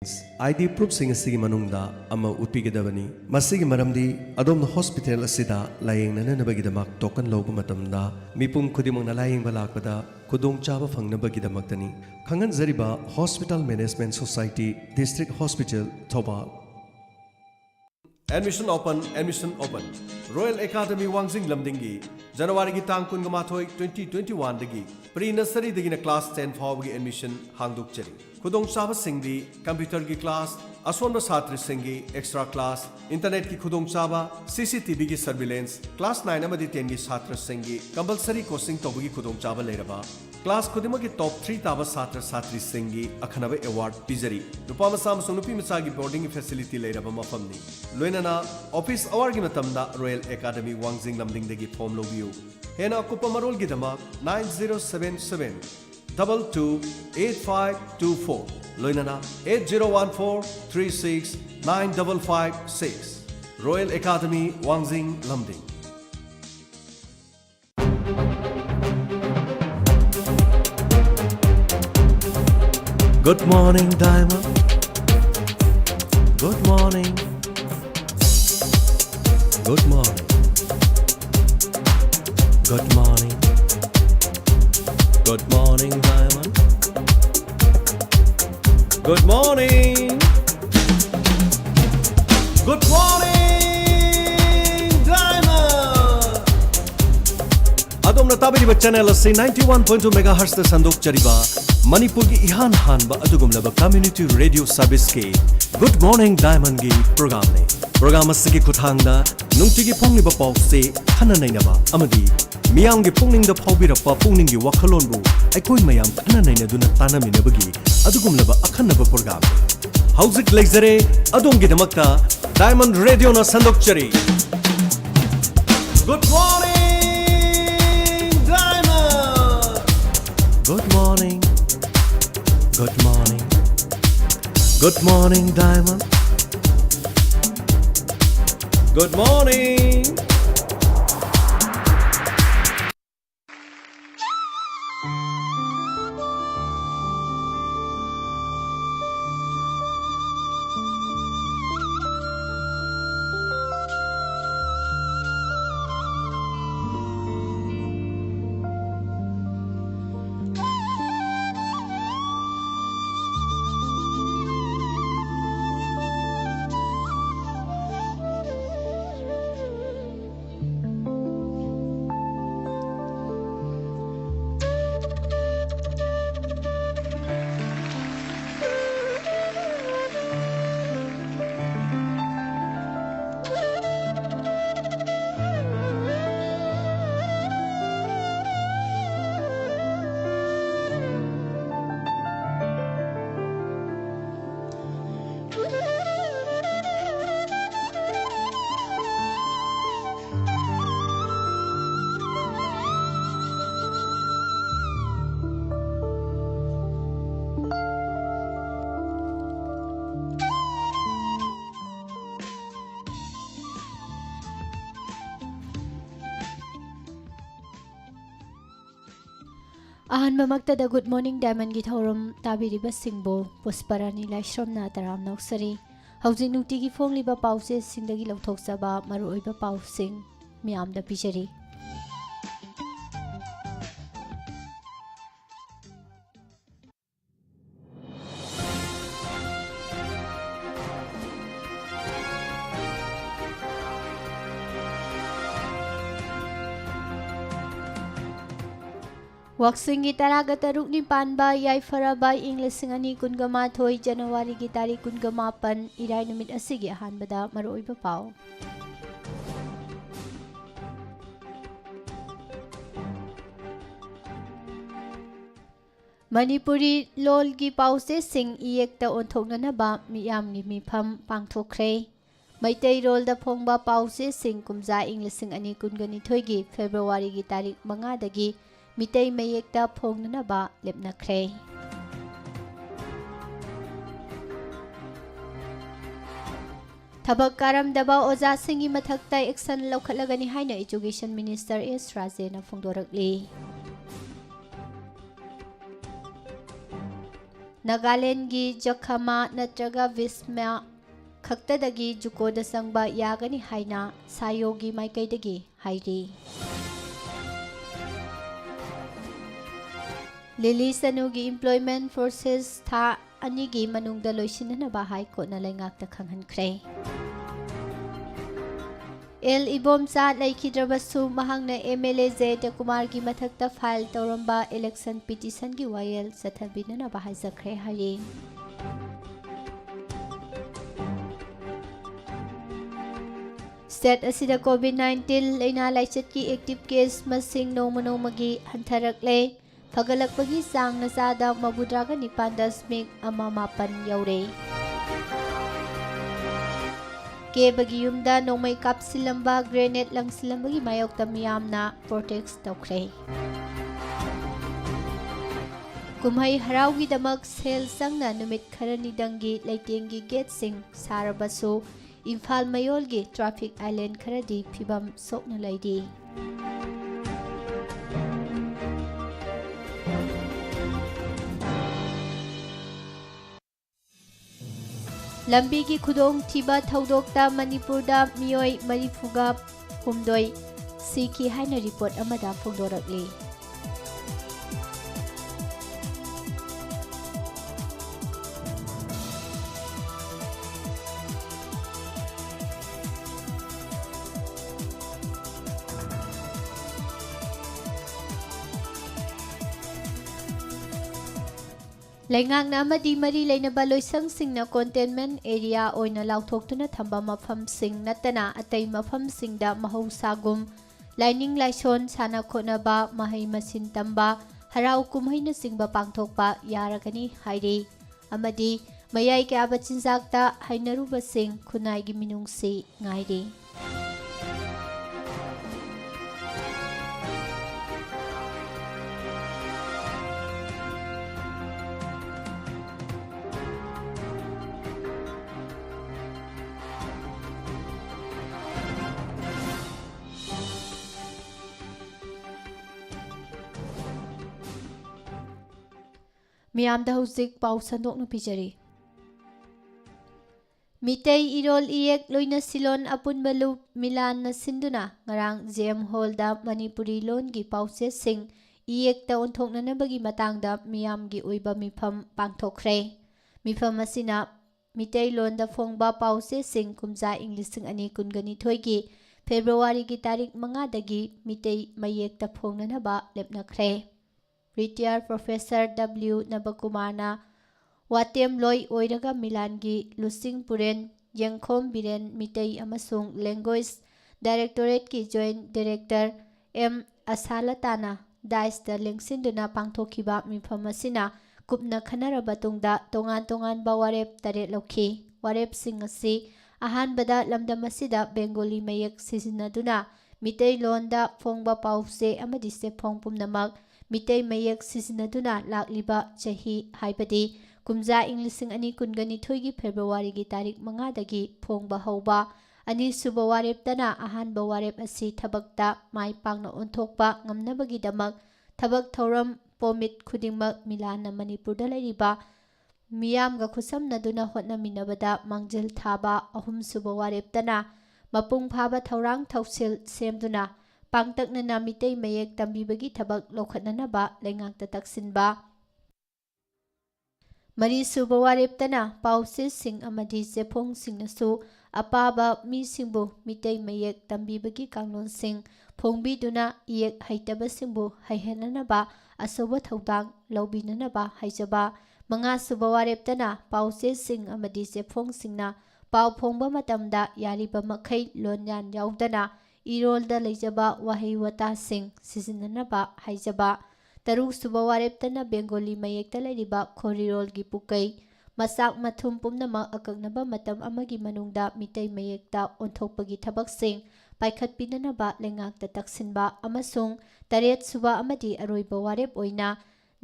ID proof sing asigi manungda ama utpigedabani masigi maramdi adom hospital asida layeng nananabagidamag token lobu matamda mipum khudimang na layeng balakpada khudong chaba fangnabagidamaktani khangan zariba Hospital Management Society District Hospital Thobal. Admission open. Royal Academy Wangzing Lamdingi January gi tang kun gamathoi 2021 dagi pre-nursery dagi na class 10 fawgi admission hangduk chari khudong chaba singdi computer gi class asonba satri singi extra class internet ki khudong chaba CCTV gi surveillance class 9 amadi 10 gi satra singi compulsory coaching tobugi khudong chaba leiraba class khudima ki top 3 taba satra satri singi akhanaba award pijari nupa masam sunupi misagi boarding facility leiraba mafamni loinana office hour gi matamda Royal Academy Wangzing Lamding dagi form lobiu hena kupa marol gi dama 9077 228524 loinana 8014369556 Royal Academy Wangzing Lamding. Good morning, Diamond. Good morning. Good morning. Good morning. Good morning, Diamond. Good morning. Good morning, Diamond. Adom na tabi di channel asi 91.2 MHz ta sandok chariba Manipur ki ihan hanba adugumlaba community radio service ke Good morning, Diamond gi program ne program asigi khuthangda nungtigi phongliba pawse khana nainaba amadi miyam gi phongning da phawbirapa phongning gi wakhalon bu aikoi mayam khana naina duna tanaminabagi adugumlaba akhanaba program hauzik lexare adom gi damakta Diamond Radio na sandokchari Good morning, Diamond. Good morning. Good morning. Good morning, Diamond. Good morning. Ahan mamaktada Good Morning Diamond gi thorum tabiriba singbo Pusparani Laishramna taram noksari haujing nutigi phongliba pause singdagi lawthoksaba maruoiba pausing miyamda pijari Waksing gitaraga taruk ni panba yai faraba ing lesingani kungama thoi January gitari kungama pan irai numit asigi ahan bada maroiba pau. Manipuri lol gi pause sing iyekta onthokna ba miyam gi mifam pangthokre. Maitai rol da phongba pause sing kumja ing lesingani kungani thoi gi February gitari 5 dagi Mitay mayekta phongnana ba lepnakre. Thabak karam daba oja singi mathakta action laukhatlagani haina Education Minister S. Rajena phongdorakli. ꯅꯥꯒꯥꯂꯦꯟꯒꯤ ꯖꯈꯃꯥ ꯅꯠꯇ꯭ꯔꯒ ꯚꯤꯁꯃꯥ ꯈꯛꯇꯗꯒꯤ ꯖꯨꯀꯣꯗ ꯆꯪꯕ ꯌꯥꯒꯅꯤ ꯍꯥꯏꯅ ꯁꯥꯌꯣꯒꯤ ꯃꯥꯏꯀꯩꯗꯒꯤ ꯍꯥꯏꯔꯤ꯫ ꯂꯤꯂꯤ ꯁꯅꯨꯒꯤ employment process ꯊꯥ 2ꯒꯤ ꯃꯅꯨꯡꯗ ꯂꯣꯏꯁꯤꯟꯅꯅꯕ ꯍꯥꯏ ꯀꯣꯔꯠꯅ ꯂꯩꯉꯥꯛꯇ ꯈꯪꯍꯟꯈ꯭ꯔꯦ꯫ L Ibomcha ꯂꯩꯈꯤꯗ꯭ꯔꯕꯁꯨ ꯃꯍꯥꯛꯅ MLA ꯖꯌꯦꯇꯀꯨꯃꯥꯔꯒꯤ ꯃꯊꯛꯇ ꯐꯥꯏꯜ ꯇꯧꯔꯝꯕ ꯏꯂꯦꯛꯁꯟ ꯄꯤꯇꯤꯁꯟꯒꯤ ꯋꯥꯌꯦꯜ ꯆꯠꯊꯕꯤꯅꯅꯕ ꯍꯥꯏꯖꯈ꯭ꯔꯦ ꯍꯥꯏꯔꯤ꯫ ꯁ꯭ꯇꯦꯠ ꯑꯁꯤꯗ ꯀꯣꯚꯤꯗ-19 ꯂꯩꯅꯥ ꯂꯥꯏꯆꯠꯀꯤ ꯑꯦꯛꯇꯤꯚ ꯀꯦꯁ ꯃꯁꯤꯡ ꯅꯣꯡꯃ ꯅꯣꯡꯃꯒꯤ ꯍꯟꯊꯔꯛꯂꯦ꯫ ꯐꯒꯠꯂꯛꯄꯒꯤ ꯆꯥꯡꯅ ꯆꯥꯗ 39.9 ꯌꯧꯔꯦ꯫ ꯀꯦꯕꯒꯤ ꯌꯨꯝꯗ ꯅꯣꯡꯃꯩ ꯀꯥꯞꯁꯤꯜꯂꯝꯕ ꯒ꯭ꯔꯦꯅꯦꯗ ꯂꯪꯁꯤꯜꯂꯝꯕꯒꯤ ꯃꯥꯌꯣꯛꯇ ꯃꯤꯌꯥꯝꯅ ꯄ꯭ꯔꯣꯇꯦꯁꯠ ꯇꯧꯈ꯭ꯔꯦ꯫ ꯀꯨꯝꯍꯩ ꯍꯔꯥꯎꯒꯤꯗꯃꯛ ꯁꯦꯜ ꯆꯪꯅ ꯅꯨꯃꯤꯠ ꯈꯔꯅꯤꯗꯪꯒꯤ ꯂꯩꯇꯦꯡꯒꯤ ꯒꯦꯠꯁꯤꯡ ꯁꯥꯔꯕꯁꯨ ꯏꯝꯐꯥꯜ ꯃꯌꯣꯜꯒꯤ ꯇ꯭ꯔꯥꯐꯤꯛ ꯑꯥꯏꯂꯦꯟ ꯈꯔꯗꯤ ꯐꯤꯚꯝ ꯁꯣꯛꯅ ꯂꯩꯔꯤ꯫ ꯂꯝꯕꯤꯒꯤ ꯈꯨꯗꯣꯡꯊꯤꯕ ꯊꯧꯗꯣꯛꯇ ꯃꯅꯤꯄꯨꯔꯗ ꯃꯤꯑꯣꯏ 43 ꯁꯤꯈꯤ ꯍꯥꯏꯅ ꯔꯤꯄꯣꯔꯠ ꯑꯃꯗ ꯐꯣꯡꯗꯣꯔꯛꯂꯤ꯫ ꯂꯩꯉꯥꯛꯅ ꯑꯃꯗꯤ ꯃꯔꯤ ꯂꯩꯅꯕ ꯂꯣꯏꯁꯪꯁꯤꯡꯅ ꯀꯣꯟꯇꯦꯟꯃꯦꯟꯠ ꯑꯦꯔꯤꯌꯥ ꯑꯣꯏꯅ ꯂꯥꯎꯊꯣꯛꯇꯨꯅ ꯊꯝꯕ ꯃꯐꯝꯁꯤꯡ ꯅꯠꯇꯅ ꯑꯇꯩ ꯃꯐꯝꯁꯤꯡꯗ ꯃꯍꯧꯁꯥꯒꯨꯝ ꯂꯥꯏꯅꯤꯡ ꯂꯥꯏꯁꯣꯟ, ꯁꯥꯟꯅ ꯈꯣꯠꯅꯕ, ꯃꯍꯩ ꯃꯁꯤꯡ ꯇꯝꯕ, ꯍꯔꯥꯎ ꯀꯨꯝꯍꯩꯅꯆꯤꯡꯕ ꯄꯥꯡꯊꯣꯛꯄ ꯌꯥꯔꯒꯅꯤ ꯍꯥꯏꯔꯤ꯫ ꯑꯃꯗꯤ ꯃꯌꯥꯏ ꯀꯥꯕ ꯆꯤꯟꯖꯥꯛꯇ ꯍꯩꯅꯔꯨꯕꯁꯤꯡ ꯈꯨꯟꯅꯥꯏꯒꯤ ꯃꯤꯅꯨꯡꯁꯤ ꯉꯥꯏꯔꯤ꯫ ꯃꯤꯌꯥꯝꯗ ꯍꯧꯖꯤꯛ ꯄꯥꯎ ꯁꯟꯗꯣꯛꯅ ꯄꯤꯖꯔꯤ꯫ ꯃꯤꯇꯩ ꯏꯔꯣꯜ ꯏꯌꯦꯛ ꯂꯣꯏꯅꯁꯤꯂꯣꯟ ꯑꯄꯨꯟꯕ ꯂꯨꯞ ꯃꯤꯂꯥꯟꯅ ꯁꯤꯟꯗꯨꯅ ꯉꯔꯥꯡ JM ꯍꯣꯜꯗ ꯃꯅꯤꯄꯨꯔꯤ ꯂꯣꯟꯒꯤ ꯄꯥꯎꯆꯦꯁꯤꯡ ꯏꯌꯦꯛꯇ ꯑꯣꯟꯊꯣꯛꯅꯅꯕꯒꯤ ꯃꯇꯥꯡꯗ ꯃꯤꯌꯥꯝꯒꯤ ꯑꯣꯏꯕ ꯃꯤꯐꯝ ꯄꯥꯡꯊꯣꯛꯈ꯭ꯔꯦ꯫ ꯃꯤꯐꯝ ꯑꯁꯤꯅ ꯃꯤꯇꯩꯂꯣꯟꯗ ꯐꯣꯡꯕ ꯄꯥꯎꯆꯦꯁꯤꯡ ꯀꯨꯝꯖꯥ ꯏꯪ 2022ꯒꯤ ꯐꯦꯕ꯭ꯔꯨꯋꯥꯔꯤꯒꯤ ꯇꯥꯔꯤꯛ 5ꯗꯒꯤ ꯃꯤꯇꯩ ꯃꯌꯦꯛꯇ ꯐꯣꯡꯅꯅꯕ ꯂꯦꯞꯅꯈ꯭ꯔꯦ꯫ Retired professor W. ꯅꯕꯀꯨꯃꯥꯔꯅ ꯋꯥꯇꯦꯝꯂꯣꯏ ꯑꯣꯏꯔꯒ ꯃꯤꯂꯥꯟꯒꯤ ꯂꯨꯆꯤꯡ ꯄꯨꯔꯦꯟ ꯌꯦꯡꯈꯣꯝ ꯕꯤꯔꯦꯟ ꯃꯤꯇꯩ ꯑꯃꯁꯨꯡ ꯂꯦꯡꯒ꯭ꯋꯦꯖ ꯗꯥꯏꯔꯦꯛꯇꯣꯔꯦꯠꯀꯤ ꯖꯣꯏꯟꯠ ꯗꯤꯔꯦꯛꯇꯔ M. ꯑꯁꯥꯂꯇꯥꯅ ꯗꯥꯏꯁꯇ ꯂꯦꯡꯁꯤꯟꯗꯨꯅ ꯄꯥꯡꯊꯣꯛꯈꯤꯕ ꯃꯤꯐꯝ ꯑꯁꯤꯅ ꯀꯨꯞꯅ ꯈꯟꯅꯔꯕ ꯇꯨꯡꯗ ꯇꯣꯉꯥꯟ ꯇꯣꯉꯥꯟꯕ ꯋꯥꯔꯦꯞ 8 ꯂꯧꯈꯤ꯫ ꯋꯥꯔꯦꯞꯁꯤꯡ ꯑꯁꯤ ꯑꯍꯥꯟꯕꯗ ꯂꯝꯗꯝ ꯑꯁꯤꯗ ꯕꯦꯡꯒꯣꯂꯤ ꯃꯌꯦꯛ ꯁꯤꯖꯤꯟꯅꯗꯨꯅ ꯃꯤꯇꯩꯂꯣꯟꯗ ꯐꯣꯡꯕ ꯄꯥꯎꯆꯦ ꯑꯃꯗꯤ ꯆꯦꯐꯣꯡ ꯄꯨꯝꯅꯃꯛ ꯃꯤꯇꯩ ꯃꯌꯦꯛ ꯁꯤꯖꯤꯟꯅꯗꯨꯅ ꯂꯥꯛꯂꯤꯕ ꯆꯍꯤ ꯍꯥꯏꯕꯗꯤ ꯀꯨꯝꯖꯥ ꯏꯪ 2022ꯒꯤ ꯐꯦꯕ꯭ꯔꯨꯋꯥꯔꯤꯒꯤ ꯇꯥꯔꯤꯛ 5ꯗꯒꯤ ꯐꯣꯡꯕ ꯍꯧꯕ꯫ ꯑꯅꯤꯁꯨꯕ ꯋꯥꯔꯦꯞꯇꯅ ꯑꯍꯥꯟꯕ ꯋꯥꯔꯦꯞ ꯑꯁꯤ ꯊꯕꯛꯇ ꯃꯥꯏ ꯄꯥꯛꯅ ꯑꯣꯟꯊꯣꯛꯄ ꯉꯝꯅꯕꯒꯤꯗꯃꯛ ꯊꯕꯛ ꯊꯧꯔꯝ ꯄꯣꯃꯤꯠ ꯈꯨꯗꯤꯡꯃꯛ ꯃꯤꯂꯥꯟꯅ ꯃꯅꯤꯄꯨꯔꯗ ꯂꯩꯔꯤꯕ ꯃꯤꯌꯥꯝꯒ ꯈꯨꯠꯁꯝꯅꯗꯨꯅ ꯍꯣꯠꯅꯃꯤꯟꯅꯕꯗ ꯃꯥꯡꯖꯤꯜ ꯊꯥꯕ꯫ ꯑꯍꯨꯝꯁꯨꯕ ꯋꯥꯔꯦꯞꯇꯅ ꯃꯄꯨꯡ ꯐꯥꯕ ꯊꯧꯔꯥꯡ ꯊꯧꯁꯤꯜ ꯁꯦꯝꯗꯨꯅ ꯄꯥꯛꯇꯛꯅꯅ ꯃꯤꯇꯩ ꯃꯌꯦꯛ ꯇꯝꯕꯤꯕꯒꯤ ꯊꯕꯛ ꯂꯧꯈꯠꯅꯅꯕ ꯂꯩꯉꯥꯛꯇ ꯇꯛꯁꯤꯟꯕ꯫ ꯃꯔꯤꯁꯨꯕ ꯋꯥꯔꯦꯞꯇꯅ ꯄꯥꯎꯆꯦꯁꯤꯡ ꯑꯃꯗꯤ ꯆꯦꯐꯣꯡꯁꯤꯡꯅꯁꯨ ꯑꯄꯥꯕ ꯃꯤꯁꯤꯡꯕꯨ ꯃꯤꯇꯩ ꯃꯌꯦꯛ ꯇꯝꯕꯤꯕꯒꯤ ꯀꯥꯡꯂꯣꯟꯁꯤꯡ ꯐꯣꯡꯕꯤꯗꯨꯅ ꯏꯌꯦꯛ ꯍꯩꯇꯕꯁꯤꯡꯕꯨ ꯍꯩꯍꯟꯅꯅꯕ ꯑꯆꯧꯕ ꯊꯧꯗꯥꯡ ꯂꯧꯕꯤꯅꯅꯕ ꯍꯥꯏꯖꯕ꯫ ꯃꯉꯥꯁꯨꯕ ꯋꯥꯔꯦꯞꯇꯅ ꯄꯥꯎꯆꯦꯁꯤꯡ ꯑꯃꯗꯤ ꯆꯦꯐꯣꯡꯁꯤꯡꯅ ꯄꯥꯎ ꯐꯣꯡꯕ ꯃꯇꯝꯗ ꯌꯥꯔꯤꯕ ꯃꯈꯩ ꯂꯣꯟꯌꯥꯟ ꯌꯥꯎꯗꯅ ꯏꯔꯣꯜꯗ ꯂꯩꯖꯕ ꯋꯥꯍꯩ ꯋꯥꯇꯥꯁꯤꯡ ꯁꯤꯖꯤꯟꯅꯅꯕ ꯍꯥꯏꯖꯕ꯫ ꯇꯔꯨꯛꯁꯨꯕ ꯋꯥꯔꯦꯞꯇꯅ ꯕꯦꯡꯒꯣꯂꯤ ꯃꯌꯦꯛꯇ ꯂꯩꯔꯤꯕ ꯈꯣꯔꯤꯔꯣꯜꯒꯤ ꯄꯨꯀꯩ ꯃꯆꯥꯛ ꯃꯊꯨꯝ ꯄꯨꯝꯅꯃꯛ ꯑꯀꯛꯅꯕ ꯃꯇꯝ ꯑꯃꯒꯤ ꯃꯅꯨꯡꯗ ꯃꯤꯇꯩ ꯃꯌꯦꯛꯇ ꯑꯣꯟꯊꯣꯛꯄꯒꯤ ꯊꯕꯛꯁꯤꯡ ꯄꯥꯏꯈꯠꯄꯤꯅꯅꯕ ꯂꯩꯉꯥꯛꯇ ꯇꯛꯁꯤꯟꯕ꯫ ꯑꯃꯁꯨꯡ ꯇꯔꯦꯠꯁꯨꯕ ꯑꯃꯗꯤ ꯑꯔꯣꯏꯕ ꯋꯥꯔꯦꯞ ꯑꯣꯏꯅ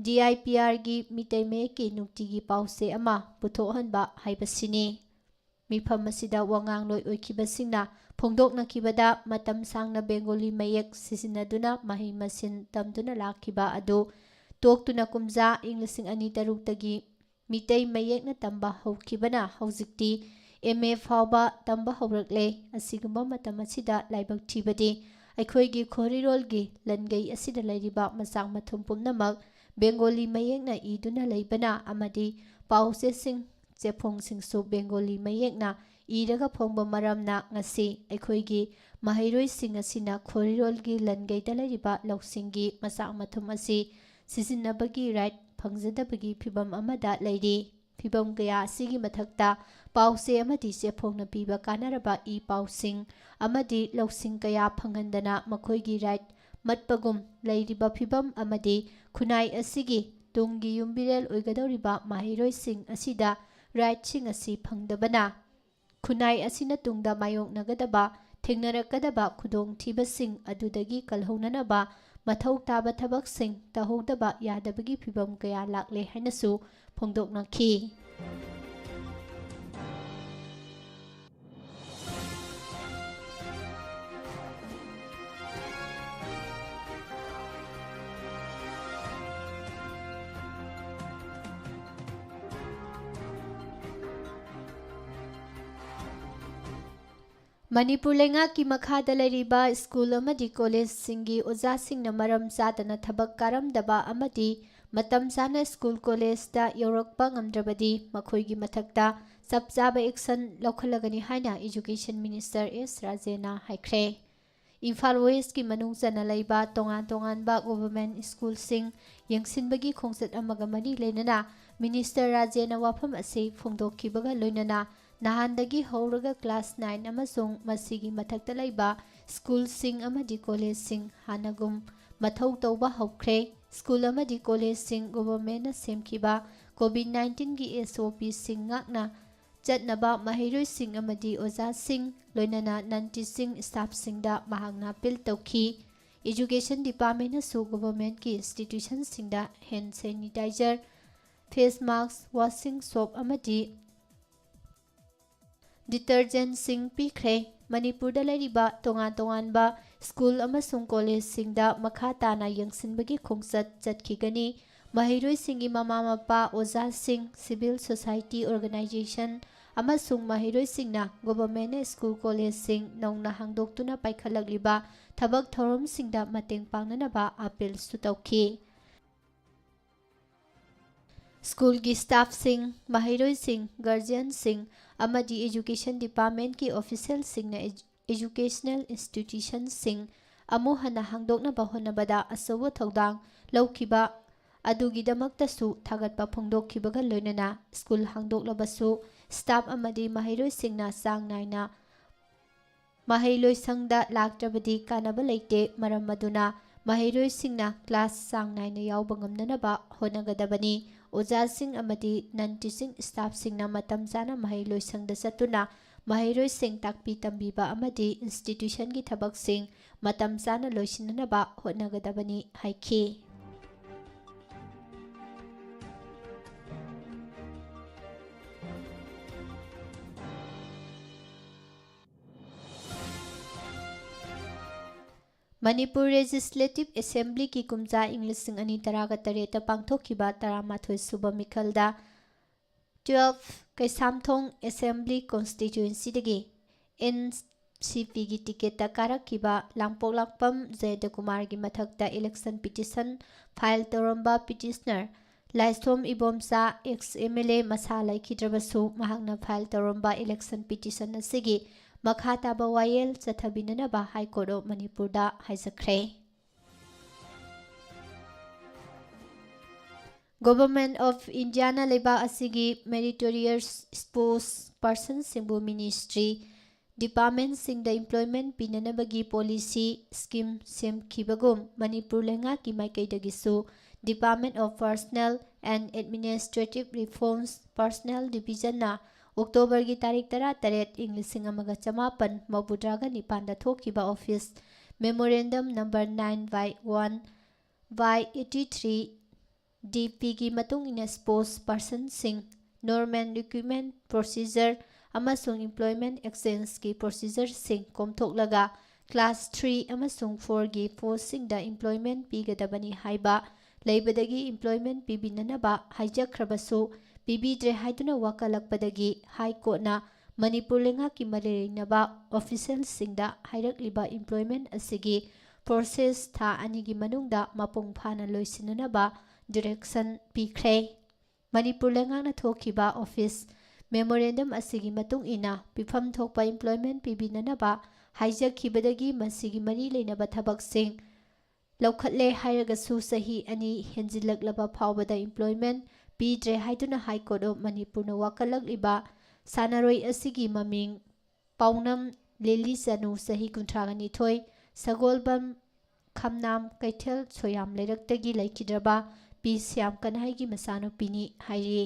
DIPRꯒꯤ ꯃꯤꯇꯩ ꯃꯌꯦꯛꯀꯤ ꯅꯨꯡꯇꯤꯒꯤ ꯄꯥꯎꯆꯦ ꯑꯃ ꯄꯨꯊꯣꯛꯍꯟꯕ ꯍꯥꯏꯕꯁꯤꯅꯤ꯫ ꯃꯤꯐꯝ ꯑꯁꯤꯗ ꯋꯥꯉꯥꯡꯂꯣꯏ ꯑꯣꯏꯈꯤꯕꯁꯤꯡꯅ ꯐꯣꯡꯗꯣꯛꯅꯈꯤꯕꯗ ꯃꯇꯝ ꯁꯥꯡꯅ ꯕꯦꯡꯒꯣꯂꯤ ꯃꯌꯦꯛ ꯁꯤꯖꯤꯟꯅꯗꯨꯅ ꯃꯍꯩ ꯃꯁꯤꯡ ꯇꯝꯗꯨꯅ ꯂꯥꯛꯈꯤꯕ ꯑꯗꯨ ꯇꯣꯛꯇꯨꯅ ꯀꯨꯝꯖꯥ ꯏꯪ 2006ꯇꯒꯤ ꯃꯤꯇꯩ ꯃꯌꯦꯛꯅ ꯇꯝꯕ ꯍꯧꯈꯤꯕꯅ ꯍꯧꯖꯤꯛꯇꯤ MA ꯐꯥꯎꯕ ꯇꯝꯕ ꯍꯧꯔꯛꯂꯦ꯫ ꯑꯁꯤꯒꯨꯝꯕ ꯃꯇꯝ ꯑꯁꯤꯗ ꯂꯥꯏꯕꯛ ꯊꯤꯕꯗꯤ ꯑꯩꯈꯣꯏꯒꯤ ꯈꯣꯔꯤꯔꯣꯜꯒꯤ ꯂꯟꯒꯩ ꯑꯁꯤꯗ ꯂꯩꯔꯤꯕ ꯃꯆꯥꯛ ꯃꯊꯨꯝ ꯄꯨꯝꯅꯃꯛ ꯕꯦꯡꯒꯣꯂꯤ ꯃꯌꯦꯛꯅ ꯏꯗꯨꯅ ꯂꯩꯕꯅ ꯑꯃꯗꯤ ꯄꯥꯎꯆꯦꯁꯤꯡ ꯆꯦꯐꯣꯡꯁꯤꯡꯁꯨ ꯕꯦꯡꯒꯣꯂꯤ ꯃꯌꯦꯛꯅ ꯏꯔꯒ ꯐꯣꯡꯕ ꯃꯔꯝꯅ ꯉꯁꯤ ꯑꯩꯈꯣꯏꯒꯤ ꯃꯍꯩꯔꯣꯏꯁꯤꯡ ꯑꯁꯤꯅ ꯈꯣꯔꯤꯔꯣꯜꯒꯤ ꯂꯟꯒꯩꯗ ꯂꯩꯔꯤꯕ ꯂꯧꯁꯤꯡꯒꯤ ꯃꯆꯥꯛ ꯃꯊꯨꯝ ꯑꯁꯤ ꯁꯤꯖꯤꯟꯅꯕꯒꯤ ꯔꯥꯏꯠ ꯐꯪꯖꯗꯕꯒꯤ ꯐꯤꯚꯝ ꯑꯃꯗ ꯂꯩꯔꯤ꯫ ꯐꯤꯚꯝ ꯀꯌꯥ ꯑꯁꯤꯒꯤ ꯃꯊꯛꯇ ꯄꯥꯎꯆꯦ ꯑꯃꯗꯤ ꯆꯦꯐꯣꯡꯅ ꯄꯤꯕ ꯀꯥꯟꯅꯔꯕ ꯄꯥꯎꯁꯤꯡ ꯑꯃꯗꯤ ꯂꯧꯁꯤꯡ ꯀꯌꯥ ꯐꯪꯍꯟꯗꯅ ꯃꯈꯣꯏꯒꯤ ꯔꯥꯏꯠ ꯃꯠꯄꯒꯨꯝ ꯂꯩꯔꯤꯕ ꯐꯤꯚꯝ ꯑꯃꯗꯤ ꯈꯨꯟꯅꯥꯏ ꯑꯁꯤꯒꯤ ꯇꯨꯡꯒꯤ ꯌꯨꯝꯕꯤꯔꯦꯜ ꯑꯣꯏꯒꯗꯧꯔꯤꯕ ꯃꯍꯩꯔꯣꯏꯁꯤꯡ ꯑꯁꯤꯗ ꯔꯥꯏꯠꯁꯤꯡ ꯑꯁꯤ ꯐꯪꯗꯕꯅ ꯈꯨꯟꯅꯥꯏ ꯑꯁꯤꯅ ꯇꯨꯡꯗ ꯃꯥꯌꯣꯛꯅꯒꯗꯕ ꯊꯦꯡꯅꯔꯛꯀꯗꯕ ꯈꯨꯗꯣꯡꯊꯤꯕꯁꯤꯡ ꯑꯗꯨꯗꯒꯤ ꯀꯜꯍꯧꯅꯅꯕ ꯃꯊꯧ ꯇꯥꯕ ꯊꯕꯛꯁꯤꯡ ꯇꯧꯍꯧꯗꯕ ꯌꯥꯗꯕꯒꯤ ꯐꯤꯚꯝ ꯀꯌꯥ ꯂꯥꯛꯂꯦ ꯍꯥꯏꯅꯁꯨ ꯐꯣꯡꯗꯣꯛꯅꯈꯤ꯫ ꯃꯅꯤꯄꯨꯔ ꯂꯩꯉꯥꯛꯀꯤ ꯃꯈꯥꯗ ꯂꯩꯔꯤꯕ ꯁ꯭ꯀꯨꯜ ꯑꯃꯗꯤ ꯀꯣꯂꯦꯖꯁꯤꯡꯒꯤ ꯑꯣꯖꯥꯁꯤꯡꯅ ꯃꯔꯝ ꯆꯥꯗꯅ ꯊꯕꯛ ꯀꯥꯔꯝꯗꯕ ꯑꯃꯗꯤ ꯃꯇꯝ ꯆꯥꯅ ꯁ꯭ꯀꯨꯜ ꯀꯣꯂꯦꯖꯇ ꯌꯧꯔꯛꯄ ꯉꯝꯗ꯭ꯔꯕꯗꯤ ꯃꯈꯣꯏꯒꯤ ꯃꯊꯛꯇ ꯆꯞ ꯆꯥꯕ ꯑꯦꯛꯁꯟ ꯂꯧꯈꯠꯂꯒꯅꯤ ꯍꯥꯏꯅ ꯏꯖꯨꯀꯦꯁꯟ ꯃꯤꯅꯤꯁꯇꯔ ꯑꯦꯁ ꯔꯥꯖꯦꯅ ꯍꯥꯏꯈ꯭ꯔꯦ꯫ ꯏꯝꯐꯥꯜ ꯋꯦꯁꯀꯤ ꯃꯅꯨꯡ ꯆꯟꯅ ꯂꯩꯕ ꯇꯣꯉꯥꯟ ꯇꯣꯉꯥꯟꯕ ꯒꯣꯚꯔꯟꯃꯦꯟꯠ ꯁ꯭ꯀꯨꯜꯁꯤꯡ ꯌꯦꯡꯁꯤꯟꯕꯒꯤ ꯈꯣꯡꯆꯠ ꯑꯃꯒ ꯃꯔꯤ ꯂꯩꯅꯅ ꯃꯤꯅꯤꯁꯇꯔ ꯔꯥꯖꯦꯅ ꯋꯥꯐꯝ ꯑꯁꯤ ꯐꯣꯡꯗꯣꯛꯈꯤꯕꯒ ꯂꯣꯏꯅꯅ ꯅꯍꯥꯟꯗꯒꯤ ꯍꯧꯔꯒ ꯀ꯭ꯂꯥꯁ 9 ꯑꯃꯁꯨꯡ ꯃꯁꯤꯒꯤ ꯃꯊꯛꯇ ꯂꯩꯕ ꯁ꯭ꯀꯨꯜꯁꯤꯡ ꯑꯃꯗꯤ ꯀꯣꯂꯦꯖꯁꯤꯡ ꯍꯥꯟꯅꯒꯨꯝ ꯃꯊꯧ ꯇꯧꯕ ꯍꯧꯈ꯭ꯔꯦ꯫ ꯁ꯭ꯀꯨꯜ ꯑꯃꯗꯤ ꯀꯣꯂꯦꯖꯁꯤꯡ ꯒꯣꯚꯔꯟꯃꯦꯟꯠꯅ ꯁꯦꯝꯈꯤꯕ ꯀꯣꯚꯤꯗ-19ꯒꯤ SOPꯁꯤꯡ ꯉꯥꯛꯅ ꯆꯠꯅꯕ ꯃꯍꯩꯔꯣꯏꯁꯤꯡ ꯑꯃꯗꯤ ꯑꯣꯖꯥꯁꯤꯡ ꯂꯣꯏꯅꯅ ꯅꯟ ꯇꯤꯆꯤꯡ ꯁ꯭ꯇꯥꯐꯁꯤꯡꯗ ꯃꯍꯥꯛꯅ ꯑꯄꯤꯜ ꯇꯧꯈꯤ꯫ ꯏꯖꯨꯀꯦꯁꯟ ꯗꯤꯄꯥꯔꯠꯃꯦꯟꯠꯅꯁꯨ ꯒꯣꯚꯔꯟꯃꯦꯟꯠꯀꯤ ꯏꯟꯁꯇꯤꯇ꯭ꯌꯨꯁꯟꯁꯤꯡꯗ ꯍꯦꯟꯗ ꯁꯦꯅꯤꯇꯥꯏꯖꯔ, ꯐꯦꯁ ꯃꯥꯁꯛ, ꯋꯥꯁꯤꯡ ꯁꯣꯞ ꯑꯃꯗꯤ ꯗꯤꯇꯔꯖꯦꯟꯠꯁꯤꯡ ꯄꯤꯈ꯭ꯔꯦ꯫ ꯃꯅꯤꯄꯨꯔꯗ ꯂꯩꯔꯤꯕ ꯇꯣꯉꯥꯟ ꯇꯣꯉꯥꯟꯕ ꯁ꯭ꯀꯨꯜ ꯑꯃꯁꯨꯡ ꯀꯣꯂꯦꯖꯁꯤꯡꯗ ꯃꯈꯥ ꯇꯥꯅ ꯌꯦꯡꯁꯤꯟꯕꯒꯤ ꯈꯣꯡꯆꯠ ꯆꯠꯈꯤꯒꯅꯤ꯫ ꯃꯍꯩꯔꯣꯏꯁꯤꯡꯒꯤ ꯃꯃꯥ-ꯃꯄꯥ, ꯑꯣꯖꯥꯁꯤꯡ, ꯁꯤꯚꯤꯜ ꯁꯣꯁꯥꯏꯇꯤ ꯑꯣꯔꯒꯅꯥꯏꯖꯦꯁꯟ ꯑꯃꯁꯨꯡ ꯃꯍꯩꯔꯣꯏꯁꯤꯡꯅ ꯒꯣꯚꯔꯟꯃꯦꯟꯠꯅ ꯁ꯭ꯀꯨꯜ ꯀꯣꯂꯦꯖꯁꯤꯡ ꯅꯧꯅ ꯍꯥꯡꯗꯣꯛꯇꯨꯅ ꯄꯥꯏꯈꯠꯂꯛꯂꯤꯕ ꯊꯕꯛ ꯊꯧꯔꯝꯁꯤꯡꯗ ꯃꯇꯦꯡ ꯄꯥꯡꯅꯅꯕ ꯑꯄꯤꯜꯁꯨ ꯇꯧꯈꯤ꯫ ꯁ꯭ꯀꯨꯜꯒꯤ ꯁ꯭ꯇꯥꯐꯁꯤꯡ, ꯃꯍꯩꯔꯣꯏꯁꯤꯡ, ꯒꯥꯔꯖꯤꯌꯟꯁꯤꯡ ꯑꯃꯗꯤ ꯏꯖꯨꯀꯦꯁꯟ ꯗꯤꯄꯥꯔꯠꯃꯦꯟꯠꯀꯤ ꯑꯣꯐꯤꯁꯤꯌꯦꯜꯁꯤꯡꯅ ꯑꯦꯖꯨꯀꯦꯁꯅꯦꯜ ꯏꯟꯁꯇꯤꯇ꯭ꯌꯨꯁꯟꯁꯤꯡ ꯑꯃꯨꯛ ꯍꯟꯅ ꯍꯥꯡꯗꯣꯛꯅꯕ ꯍꯣꯠꯅꯕꯗ ꯑꯆꯧꯕ ꯊꯧꯗꯥꯡ ꯂꯧꯈꯤꯕ ꯑꯗꯨꯒꯤꯗꯃꯛꯇꯁꯨ ꯊꯥꯒꯠꯄ ꯐꯣꯡꯗꯣꯛꯈꯤꯕꯒ ꯂꯣꯏꯅꯅ ꯁ꯭ꯀꯨꯜ ꯍꯥꯡꯗꯣꯛꯂꯕꯁꯨ ꯁ꯭ꯇꯥꯐ ꯑꯃꯗꯤ ꯃꯍꯩꯔꯣꯏꯁꯤꯡꯅ ꯆꯥꯡ ꯅꯥꯏꯅ ꯃꯍꯩꯂꯣꯏꯁꯪꯗ ꯂꯥꯛꯇ꯭ꯔꯕꯗꯤ ꯀꯥꯟꯅꯕ ꯂꯩꯇꯦ꯫ ꯃꯔꯝ ꯑꯗꯨꯅ ꯃꯍꯩꯔꯣꯏꯁꯤꯡꯅ ꯀ꯭ꯂꯥꯁ ꯆꯥꯡ ꯅꯥꯏꯅ ꯌꯥꯎꯕ ꯉꯝꯅꯅꯕ ꯍꯣꯠꯅꯒꯗꯕꯅꯤ꯫ ꯑꯣꯖꯥꯁꯤꯡ ꯑꯃꯗꯤ ꯅꯟ ꯇꯤꯆꯤꯡ ꯁ꯭ꯇꯥꯐꯁꯤꯡꯅ ꯃꯇꯝ ꯆꯥꯅ ꯃꯍꯩꯂꯣꯏꯁꯪꯗ ꯆꯠꯇꯨꯅ ꯃꯍꯩꯔꯣꯏꯁꯤꯡ ꯇꯥꯛꯄꯤ ꯇꯝꯕꯤꯕ ꯑꯃꯗꯤ ꯏꯟꯁꯇꯤꯇ꯭ꯌꯨꯁꯟꯒꯤ ꯊꯕꯛꯁꯤꯡ ꯃꯇꯝ ꯆꯥꯅ ꯂꯣꯏꯁꯤꯟꯅꯅꯕ ꯍꯣꯠꯅꯒꯗꯕꯅꯤ ꯍꯥꯏꯈꯤ꯫ ꯃꯅꯤꯄꯨꯔ ꯂꯦꯖꯤꯁꯂꯦꯇꯤꯚ ꯑꯦꯁꯦꯝꯕ꯭ꯂꯤꯒꯤ ꯀꯨꯝꯖꯥ ꯏꯪ 2018ꯗ ꯄꯥꯡꯊꯣꯛꯈꯤꯕ 11ꯁꯨꯕ ꯃꯤꯈꯜꯗ 12 ꯀꯩꯁꯥꯝꯊꯣꯡ ꯑꯦꯁꯦꯝꯕ꯭ꯂꯤ ꯀꯣꯟꯁꯇꯤꯇ꯭ꯌꯨꯟꯁꯤꯗꯒꯤ NCPꯒꯤ ꯇꯤꯀꯦꯠꯇ ꯀꯥꯔꯛꯈꯤꯕ ꯂꯥꯡꯄꯣꯛꯂꯥꯛꯄꯝ ꯖꯌꯦꯟꯇꯀꯨꯃꯥꯔꯒꯤ ꯃꯊꯛꯇ ꯏꯂꯦꯛꯁꯟ ꯄꯤꯇꯤꯁꯟ ꯐꯥꯏꯜ ꯇꯧꯔꯝꯕ ꯄꯤꯇꯤꯁꯅꯔ ꯂꯥꯏꯁ꯭ꯔꯣꯝ ꯏꯕꯣꯝꯆꯥ ꯑꯦꯛꯁ-MLA ꯃꯁꯥ ꯂꯩꯈꯤꯗ꯭ꯔꯕꯁꯨ ꯃꯍꯥꯛꯅ ꯐꯥꯏꯜ ꯇꯧꯔꯝꯕ ꯏꯂꯦꯛꯁꯟ ꯄꯤꯇꯤꯁꯟ ꯑꯁꯤꯒꯤ ꯃꯈꯥ ꯇꯥꯕ ꯋꯥꯌꯦꯜ ꯆꯠꯊꯕꯤꯅꯅꯕ ꯍꯥꯏ ꯀꯣꯔꯠ ꯑꯣꯐ ꯃꯅꯤꯄꯨꯔꯗ ꯍꯥꯏꯖꯈ꯭ꯔꯦ꯫ ꯒꯣꯚꯔꯟꯃꯦꯟꯠ ꯑꯣꯐ ꯏꯟꯗꯤꯌꯥꯅ ꯂꯩꯕꯥꯛ ꯑꯁꯤꯒꯤ ꯃꯦꯔꯤꯇꯣꯔꯤꯌꯁ ꯁ꯭ꯄꯣꯎꯁ ꯄꯔꯁꯟꯁꯤꯡꯕꯨ ꯃꯤꯅꯤꯁꯇ꯭ꯔꯤ, ꯗꯤꯄꯥꯔꯠꯃꯦꯟꯠꯁꯤꯡꯗ ꯏꯝꯄ꯭ꯂꯣꯏꯃꯦꯟꯠ ꯄꯤꯅꯅꯕꯒꯤ ꯄꯣꯂꯤꯁꯤ ꯁ꯭ꯀꯤꯝ ꯁꯦꯝꯈꯤꯕꯒꯨꯝ ꯃꯅꯤꯄꯨꯔ ꯂꯩꯉꯥꯛꯀꯤ ꯃꯥꯏꯀꯩꯗꯒꯤꯁꯨ department of personnel and administrative reforms personnel ꯗꯤꯚꯤꯖꯟꯅ ꯑꯣꯛꯇꯣꯕꯔꯒꯤ ꯇꯥꯔꯤꯛ 18, ꯏꯪ 1999ꯗ ꯊꯣꯛꯈꯤꯕ ꯑꯣꯐꯤꯁ ꯃꯦꯃꯣꯔꯦꯟꯗꯝ ꯅꯝꯕꯔ 9/1/83 DPꯒꯤ ꯃꯇꯨꯡꯏꯟꯅ ꯁ꯭ꯄꯣꯎꯁ ꯄꯔꯁꯟꯁꯤꯡ ꯅꯣꯔꯃꯦꯜ ꯔꯤꯀ꯭ꯔꯨꯏꯠꯃꯦꯟꯠ ꯄ꯭ꯔꯣꯁꯤꯖꯔ ꯑꯃꯁꯨꯡ ꯏꯝꯄ꯭ꯂꯣꯏꯃꯦꯟꯠ ꯑꯦꯛꯁꯆꯦꯟꯖꯒꯤ ꯄ꯭ꯔꯣꯁꯤꯖꯔꯁꯤꯡ ꯀꯣꯝꯊꯣꯛꯂꯒ ꯀ꯭ꯂꯥꯁ 3 ꯑꯃꯁꯨꯡ 4ꯒꯤ ꯄꯣꯁꯠꯁꯤꯡꯗ ꯏꯝꯄ꯭ꯂꯣꯏꯃꯦꯟꯠ ꯄꯤꯒꯗꯕꯅꯤ ꯍꯥꯏꯕ ꯂꯩꯕꯗꯒꯤ ꯏꯝꯄ꯭ꯂꯣꯏꯃꯦꯟꯠ ꯄꯤꯕꯤꯅꯅꯕ ꯍꯥꯏꯖꯈ꯭ꯔꯕꯁꯨ ꯄꯤꯕꯤꯗ꯭ꯔꯦ ꯍꯥꯏꯗꯨꯅ ꯋꯥꯀꯠꯂꯛꯄꯗꯒꯤ ꯍꯥꯏ ꯀꯣꯔꯠꯅ ꯃꯅꯤꯄꯨꯔ ꯂꯩꯉꯥꯛꯀꯤ ꯃꯔꯤ ꯂꯩꯅꯕ ꯑꯣꯐꯤꯁꯤꯌꯦꯜꯁꯤꯡꯗ ꯍꯥꯏꯔꯛꯂꯤꯕ ꯏꯝꯄ꯭ꯂꯣꯏꯃꯦꯟ ꯑꯁꯤꯒꯤ ꯄ꯭ꯔꯣꯁꯦꯁ ꯊꯥ 2ꯒꯤ ꯃꯅꯨꯡꯗ ꯃꯄꯨꯡ ꯐꯥꯅ ꯂꯣꯏꯁꯤꯟꯅꯅꯕ ꯗꯤꯔꯦꯛꯁꯟ ꯄꯤꯈ꯭ꯔꯦ꯫ ꯃꯅꯤꯄꯨꯔ ꯂꯩꯉꯥꯛꯅ ꯊꯣꯛꯈꯤꯕ ꯑꯣꯐꯤꯁ ꯃꯦꯃꯣꯔꯦꯟꯗꯝ ꯑꯁꯤꯒꯤ ꯃꯇꯨꯡ ꯏꯟꯅ ꯄꯤꯐꯝ ꯊꯣꯛꯄ ꯏꯝꯄ꯭ꯂꯣꯏꯃꯦꯟ ꯄꯤꯕꯤꯅꯅꯕ ꯍꯥꯏꯖꯈꯤꯕꯗꯒꯤ ꯃꯁꯤꯒꯤ ꯃꯔꯤ ꯂꯩꯅꯕ ꯊꯕꯛꯁꯤꯡ ꯂꯧꯈꯠꯂꯦ ꯍꯥꯏꯔꯒꯁꯨ ꯆꯍꯤ 2 ꯍꯦꯟꯖꯤꯜꯂꯛꯂꯕ ꯐꯥꯎꯕꯗ ꯏꯝꯄ꯭ꯂꯣꯏꯃꯦꯟ ꯄꯤꯗ꯭ꯔꯦ ꯍꯥꯏꯗꯨꯅ ꯍꯥꯏ ꯀꯣꯔꯠ ꯑꯣꯐ ꯃꯅꯤꯄꯨꯔꯅ ꯋꯥꯀꯠꯂꯛꯂꯤꯕ ꯁꯥꯟꯅꯔꯣꯏ ꯑꯁꯤꯒꯤ ꯃꯃꯤꯡ ꯄꯥꯎꯅꯝ ꯂꯤꯂꯤ ꯆꯅꯨ ꯆꯍꯤ 32, ꯁꯒꯣꯜꯕꯟ ꯈꯝꯅꯥꯝ ꯀꯩꯊꯦꯜ ꯁꯣꯌꯥꯝ ꯂꯩꯔꯛꯇꯒꯤ ꯂꯩꯈꯤꯗ꯭ꯔꯕ ꯄꯤ ꯁ꯭ꯌꯥꯝ ꯀꯟꯍꯩꯒꯤ ꯃꯆꯥꯅꯨꯄꯤꯅꯤ ꯍꯥꯏꯔꯤ꯫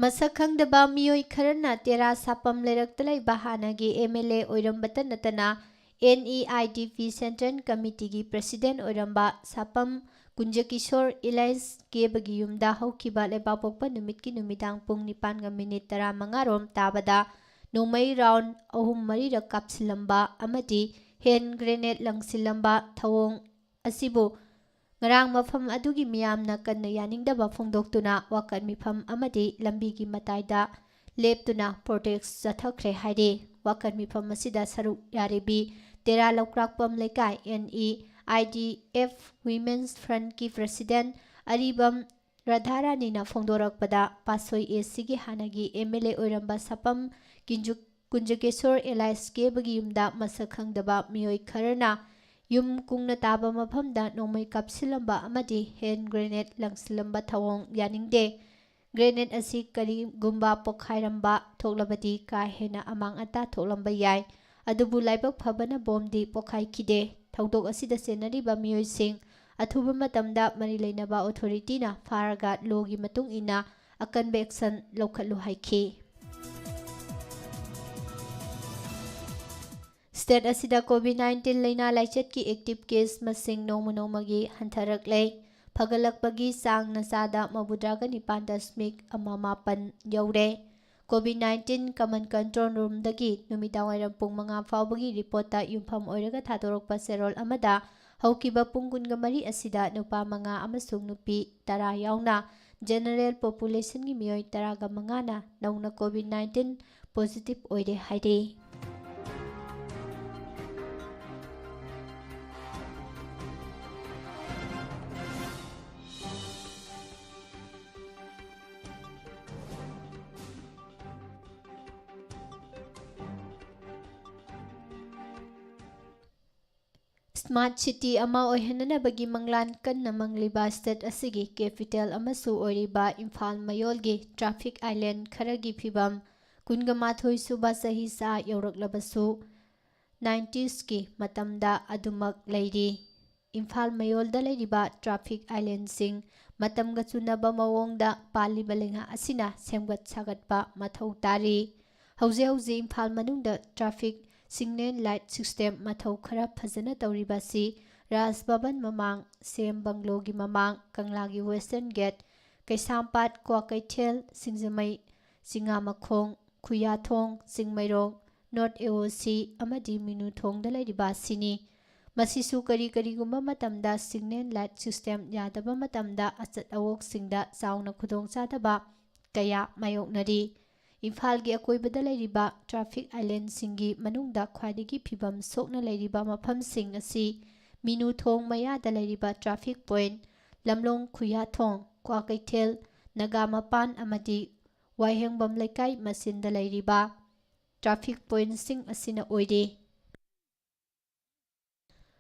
ꯃꯁꯛ ꯈꯪꯗꯕ ꯃꯤꯑꯣꯏ ꯈꯔꯅ ꯇꯦꯔꯥ ꯁꯥꯄꯝ ꯂꯩꯔꯛꯇ ꯂꯩꯕ ꯍꯥꯟꯅꯒꯤ MLA ꯑꯣꯏꯔꯝꯕꯇ ꯅꯠꯇꯅ NEIDP ꯁꯦꯟꯇ꯭ꯔꯦꯜ ꯀꯃꯤꯇꯤꯒꯤ ꯄ꯭ꯔꯦꯁꯤꯗꯦꯟꯠ ꯑꯣꯏꯔꯝꯕ ꯁꯥꯄꯝ ꯀꯨꯟꯖꯀꯤꯁꯣꯔ ꯏꯂꯥꯏꯁ ꯀꯦꯕꯒꯤ ꯌꯨꯝꯗ ꯍꯧꯈꯤꯕ ꯂꯩꯕꯥꯛꯄꯣꯛꯄ ꯅꯨꯃꯤꯠꯀꯤ ꯅꯨꯃꯤꯗꯥꯡ ꯄꯨꯡ 9:35 ꯔꯣꯝ ꯇꯥꯕꯗ ꯅꯣꯡꯃꯩ ꯔꯥꯎꯟ 3-4ꯔꯛ ꯀꯥꯞꯁꯤꯜꯂꯝꯕ ꯑꯃꯗꯤ ꯍꯦꯟ ꯒ꯭ꯔꯦꯅꯦꯗ ꯂꯪꯁꯤꯜꯂꯝꯕ ꯊꯧꯑꯣꯡ ꯑꯁꯤꯕꯨ ꯉꯔꯥꯡ ꯃꯐꯝ ꯑꯗꯨꯒꯤ ꯃꯤꯌꯥꯝꯅ ꯀꯟꯅ ꯌꯥꯅꯤꯡꯗꯕ ꯐꯣꯡꯗꯣꯛꯇꯨꯅ ꯋꯥꯀꯠ ꯃꯤꯐꯝ ꯑꯃꯗꯤ ꯂꯝꯕꯤꯒꯤ ꯃꯇꯥꯏꯗ ꯂꯦꯞꯇꯨꯅ ꯄ꯭ꯔꯣꯇꯦꯁꯠ ꯆꯠꯊꯈ꯭ꯔꯦ ꯍꯥꯏꯔꯤ꯫ ꯋꯥꯀꯠ ꯃꯤꯐꯝ ꯑꯁꯤꯗ ꯁꯔꯨꯛ ꯌꯥꯔꯤꯕꯤ ꯇꯦꯔꯥ ꯂꯧꯀ꯭ꯔꯥꯛꯄꯝ ꯂꯩꯀꯥꯏ NEIDF ꯋꯤꯃꯦꯟꯁ ꯐ꯭ꯔꯟꯠꯀꯤ ꯄ꯭ꯔꯦꯁꯤꯗꯦꯟꯠ ꯑꯔꯤꯕꯝ ꯔꯥꯙꯥꯔꯥꯅꯤꯅ ꯐꯣꯡꯗꯣꯔꯛꯄꯗ ꯄꯥꯠꯁꯣꯏ ACꯒꯤ ꯍꯥꯟꯅꯒꯤ MLA ꯑꯣꯏꯔꯝꯕ ꯁꯥꯄꯝ ꯀꯨꯟꯖꯀꯦꯁꯣꯔ ꯑꯦꯂꯥꯏꯁ ꯀꯦꯕꯒꯤ ꯌꯨꯝꯗ ꯃꯁꯛ ꯈꯪꯗꯕ ꯃꯤꯑꯣꯏ ꯈꯔꯅ ꯌꯨꯝ ꯀꯨꯡꯅ ꯇꯥꯕ ꯃꯐꯝꯗ ꯅꯣꯡꯃꯩ ꯀꯥꯞꯁꯤꯜꯂꯝꯕ ꯑꯃꯗꯤ ꯍꯦꯟ ꯒ꯭ꯔꯦꯅꯦꯗ ꯂꯪꯁꯤꯜꯂꯝꯕ ꯊꯧꯑꯣꯡ ꯌꯥꯅꯤꯡꯗꯦ꯫ ꯒ꯭ꯔꯦꯅꯦꯗ ꯑꯁꯤ ꯀꯔꯤꯒꯨꯝꯕ ꯄꯣꯈꯥꯏꯔꯝꯕ ꯊꯣꯛꯂꯕꯗꯤ ꯀꯥ ꯍꯦꯟꯅ ꯑꯃꯥꯡ ꯑꯇꯥ ꯊꯣꯛꯂꯝꯕ ꯌꯥꯏ, ꯑꯗꯨꯕꯨ ꯂꯥꯏꯕꯛ ꯐꯕꯅ ꯕꯣꯝꯗꯤ ꯄꯣꯈꯥꯏꯈꯤꯗꯦ꯫ ꯊꯧꯗꯣꯛ ꯑꯁꯤꯗ ꯆꯦꯟꯅꯔꯤꯕ ꯃꯤꯑꯣꯏꯁꯤꯡ ꯑꯊꯨꯕ ꯃꯇꯝꯗ ꯃꯔꯤ ꯂꯩꯅꯕ ꯑꯣꯊꯣꯔꯤꯇꯤꯅ ꯐꯥꯔꯒ ꯂꯣꯒꯤ ꯃꯇꯨꯡ ꯏꯟꯅ ꯑꯀꯟꯕ ꯑꯦꯛꯁꯟ ꯂꯧꯈꯠꯂꯨ ꯍꯥꯏꯈꯤ꯫ ꯁ꯭ꯇꯦꯠ ꯑꯁꯤꯗ ꯀꯣꯚꯤꯗ-19 ꯂꯩꯅꯥ ꯂꯥꯏꯆꯠꯀꯤ ꯑꯦꯛꯇꯤꯚ ꯀꯦꯁ ꯃꯁꯤꯡ ꯅꯣꯡꯃ-ꯅꯣꯡꯃꯒꯤ ꯍꯟꯊꯔꯛꯂꯦ꯫ ꯐꯒꯠꯂꯛꯄꯒꯤ ꯆꯥꯡꯅ ꯆꯥꯗ 99.17 ꯌꯧꯔꯦ꯫ ꯀꯣꯚꯤꯗ-19 ꯀꯃꯟ ꯀꯟꯇ꯭ꯔꯣꯜ ꯔꯨꯝꯗꯒꯤ ꯅꯨꯃꯤꯗꯥꯡꯋꯥꯏꯔꯝ ꯄꯨꯡ 5 ꯐꯥꯎꯕꯒꯤ ꯔꯤꯄꯣꯔꯠꯇ ꯌꯨꯝꯐꯝ ꯑꯣꯏꯔꯒ ꯊꯥꯗꯣꯔꯛꯄ ꯆꯦꯔꯣꯜ ꯑꯃꯗ ꯍꯧꯈꯤꯕ ꯄꯨꯡ 23 ꯑꯁꯤꯗ ꯅꯨꯄꯥ 5 ꯑꯃꯁꯨꯡ ꯅꯨꯄꯤ 10 ꯌꯥꯎꯅ ꯖꯦꯅꯔꯦꯜ ꯄꯣꯄꯨꯂꯦꯁꯟꯒꯤ ꯃꯤꯑꯣꯏ 15ꯅ ꯅꯧꯅ ꯀꯣꯚꯤꯗ-19 ꯄꯣꯖꯤꯇꯤꯚ ꯑꯣꯏꯔꯦ ꯍꯥꯏꯔꯤ꯫ ꯁ꯭ꯃꯥꯔꯠ ꯁꯤꯇꯤ ꯑꯃ ꯑꯣꯏꯍꯟꯅꯕꯒꯤ ꯃꯪꯂꯥꯟ ꯀꯟꯅ ꯃꯪꯂꯤꯕ ꯁ꯭ꯇꯦꯠ ꯑꯁꯤꯒꯤ ꯀꯦꯄꯤꯇꯦꯜ ꯑꯃꯁꯨ ꯑꯣꯏꯔꯤꯕ ꯏꯝꯐꯥꯜ ꯃꯌꯣꯜꯒꯤ ꯇ꯭ꯔꯥꯐꯤꯛ ꯑꯥꯏꯂꯦꯟꯗ ꯈꯔꯒꯤ ꯐꯤꯚꯝ 18 ꯁꯨꯕ ꯆꯍꯤꯆꯥ ꯌꯧꯔꯛꯂꯕꯁꯨ 90sꯀꯤ ꯃꯇꯝꯗ ꯑꯗꯨꯃꯛ ꯂꯩꯔꯤ꯫ ꯏꯝꯐꯥꯜ ꯃꯌꯣꯜꯗ ꯂꯩꯔꯤꯕ ꯇ꯭ꯔꯥꯐꯤꯛ ꯑꯥꯏꯂꯦꯟꯗꯁꯤꯡ ꯃꯇꯝꯒ ꯆꯨꯅꯕ ꯃꯑꯣꯡꯗ ꯄꯥꯜꯂꯤꯕ ꯂꯩꯉꯥꯛ ꯑꯁꯤꯅ ꯁꯦꯝꯒꯠ ꯁꯥꯒꯠꯄ ꯃꯊꯧ ꯇꯥꯔꯤ꯫ ꯍꯧꯖꯤꯛ ꯏꯝꯐꯥꯜ ꯃꯅꯨꯡꯗ ꯇ꯭ꯔꯥꯐꯤꯛ ꯁꯤꯒꯅꯦꯜ ꯂꯥꯏꯠ ꯁꯤꯁꯇꯦꯝ ꯃꯊꯧ ꯈꯔ ꯐꯖꯅ ꯇꯧꯔꯤꯕ ꯑꯁꯤ ꯔꯥꯖ ꯚꯕꯟ ꯃꯃꯥꯡ, ꯁꯦꯝ ꯕꯪꯒ꯭ꯂꯣꯒꯤ ꯃꯃꯥꯡ, ꯀꯪꯂꯥꯒꯤ ꯋꯦꯁꯇꯔꯟ ꯒꯦꯠ, ꯀꯩꯁꯥꯝꯄꯥꯠ ꯀ꯭ꯋꯥꯀꯩꯊꯦꯜ, ꯁꯤꯡꯖꯃꯩ, ꯆꯤꯉꯥꯃꯈꯣꯡ, ꯈꯨꯌꯥꯊꯣꯡ, ꯆꯤꯡꯃꯩꯔꯣꯡ, ꯅꯣꯔꯊ AOC ꯑꯃꯗꯤ ꯃꯤꯅꯨꯊꯣꯡꯗ ꯂꯩꯔꯤꯕ ꯑꯁꯤꯅꯤ꯫ ꯃꯁꯤꯁꯨ ꯀꯔꯤꯒꯨꯝꯕ ꯃꯇꯝꯗ ꯁꯤꯒꯅꯦꯜ ꯂꯥꯏꯠ ꯁꯤꯁꯇꯦꯝ ꯌꯥꯗꯕ ꯃꯇꯝꯗ ꯑꯆꯠ ꯑꯋꯣꯛꯁꯤꯡꯗ ꯆꯥꯎꯅ ꯈꯨꯗꯣꯡꯆꯥꯗꯕ ꯀꯌꯥ ꯃꯥꯌꯣꯛꯅꯔꯤ꯫ ꯏꯝꯐꯥꯜꯒꯤ ꯑꯀꯣꯏꯕꯗ ꯂꯩꯔꯤꯕ ꯇ꯭ꯔꯥꯐꯤꯛ ꯑꯥꯏꯂꯦꯟꯗꯁꯤꯡꯒꯤ ꯃꯅꯨꯡꯗ ꯈ꯭ꯋꯥꯏꯗꯒꯤ ꯐꯤꯚꯝ ꯁꯣꯛꯅ ꯂꯩꯔꯤꯕ ꯃꯐꯝꯁꯤꯡ ꯑꯁꯤ ꯃꯤꯅꯨꯊꯣꯡ ꯃꯌꯥꯗ ꯂꯩꯔꯤꯕ ꯇ꯭ꯔꯥꯐꯤꯛ ꯄꯣꯏꯟꯠ, ꯂꯝꯂꯣꯡ ꯈꯨꯌꯥꯊꯣꯡ, ꯀ꯭ꯋꯥꯀꯩꯊꯦꯜ, ꯅꯒꯥꯃꯄꯥꯟ ꯑꯃꯗꯤ ꯋꯥꯍꯦꯡꯕꯝ ꯂꯩꯀꯥꯏ ꯃꯆꯤꯟꯗ ꯂꯩꯔꯤꯕ ꯇ꯭ꯔꯥꯐꯤꯛ ꯄꯣꯏꯟꯠꯁꯤꯡ ꯑꯁꯤꯅ ꯑꯣꯏꯔꯤ꯫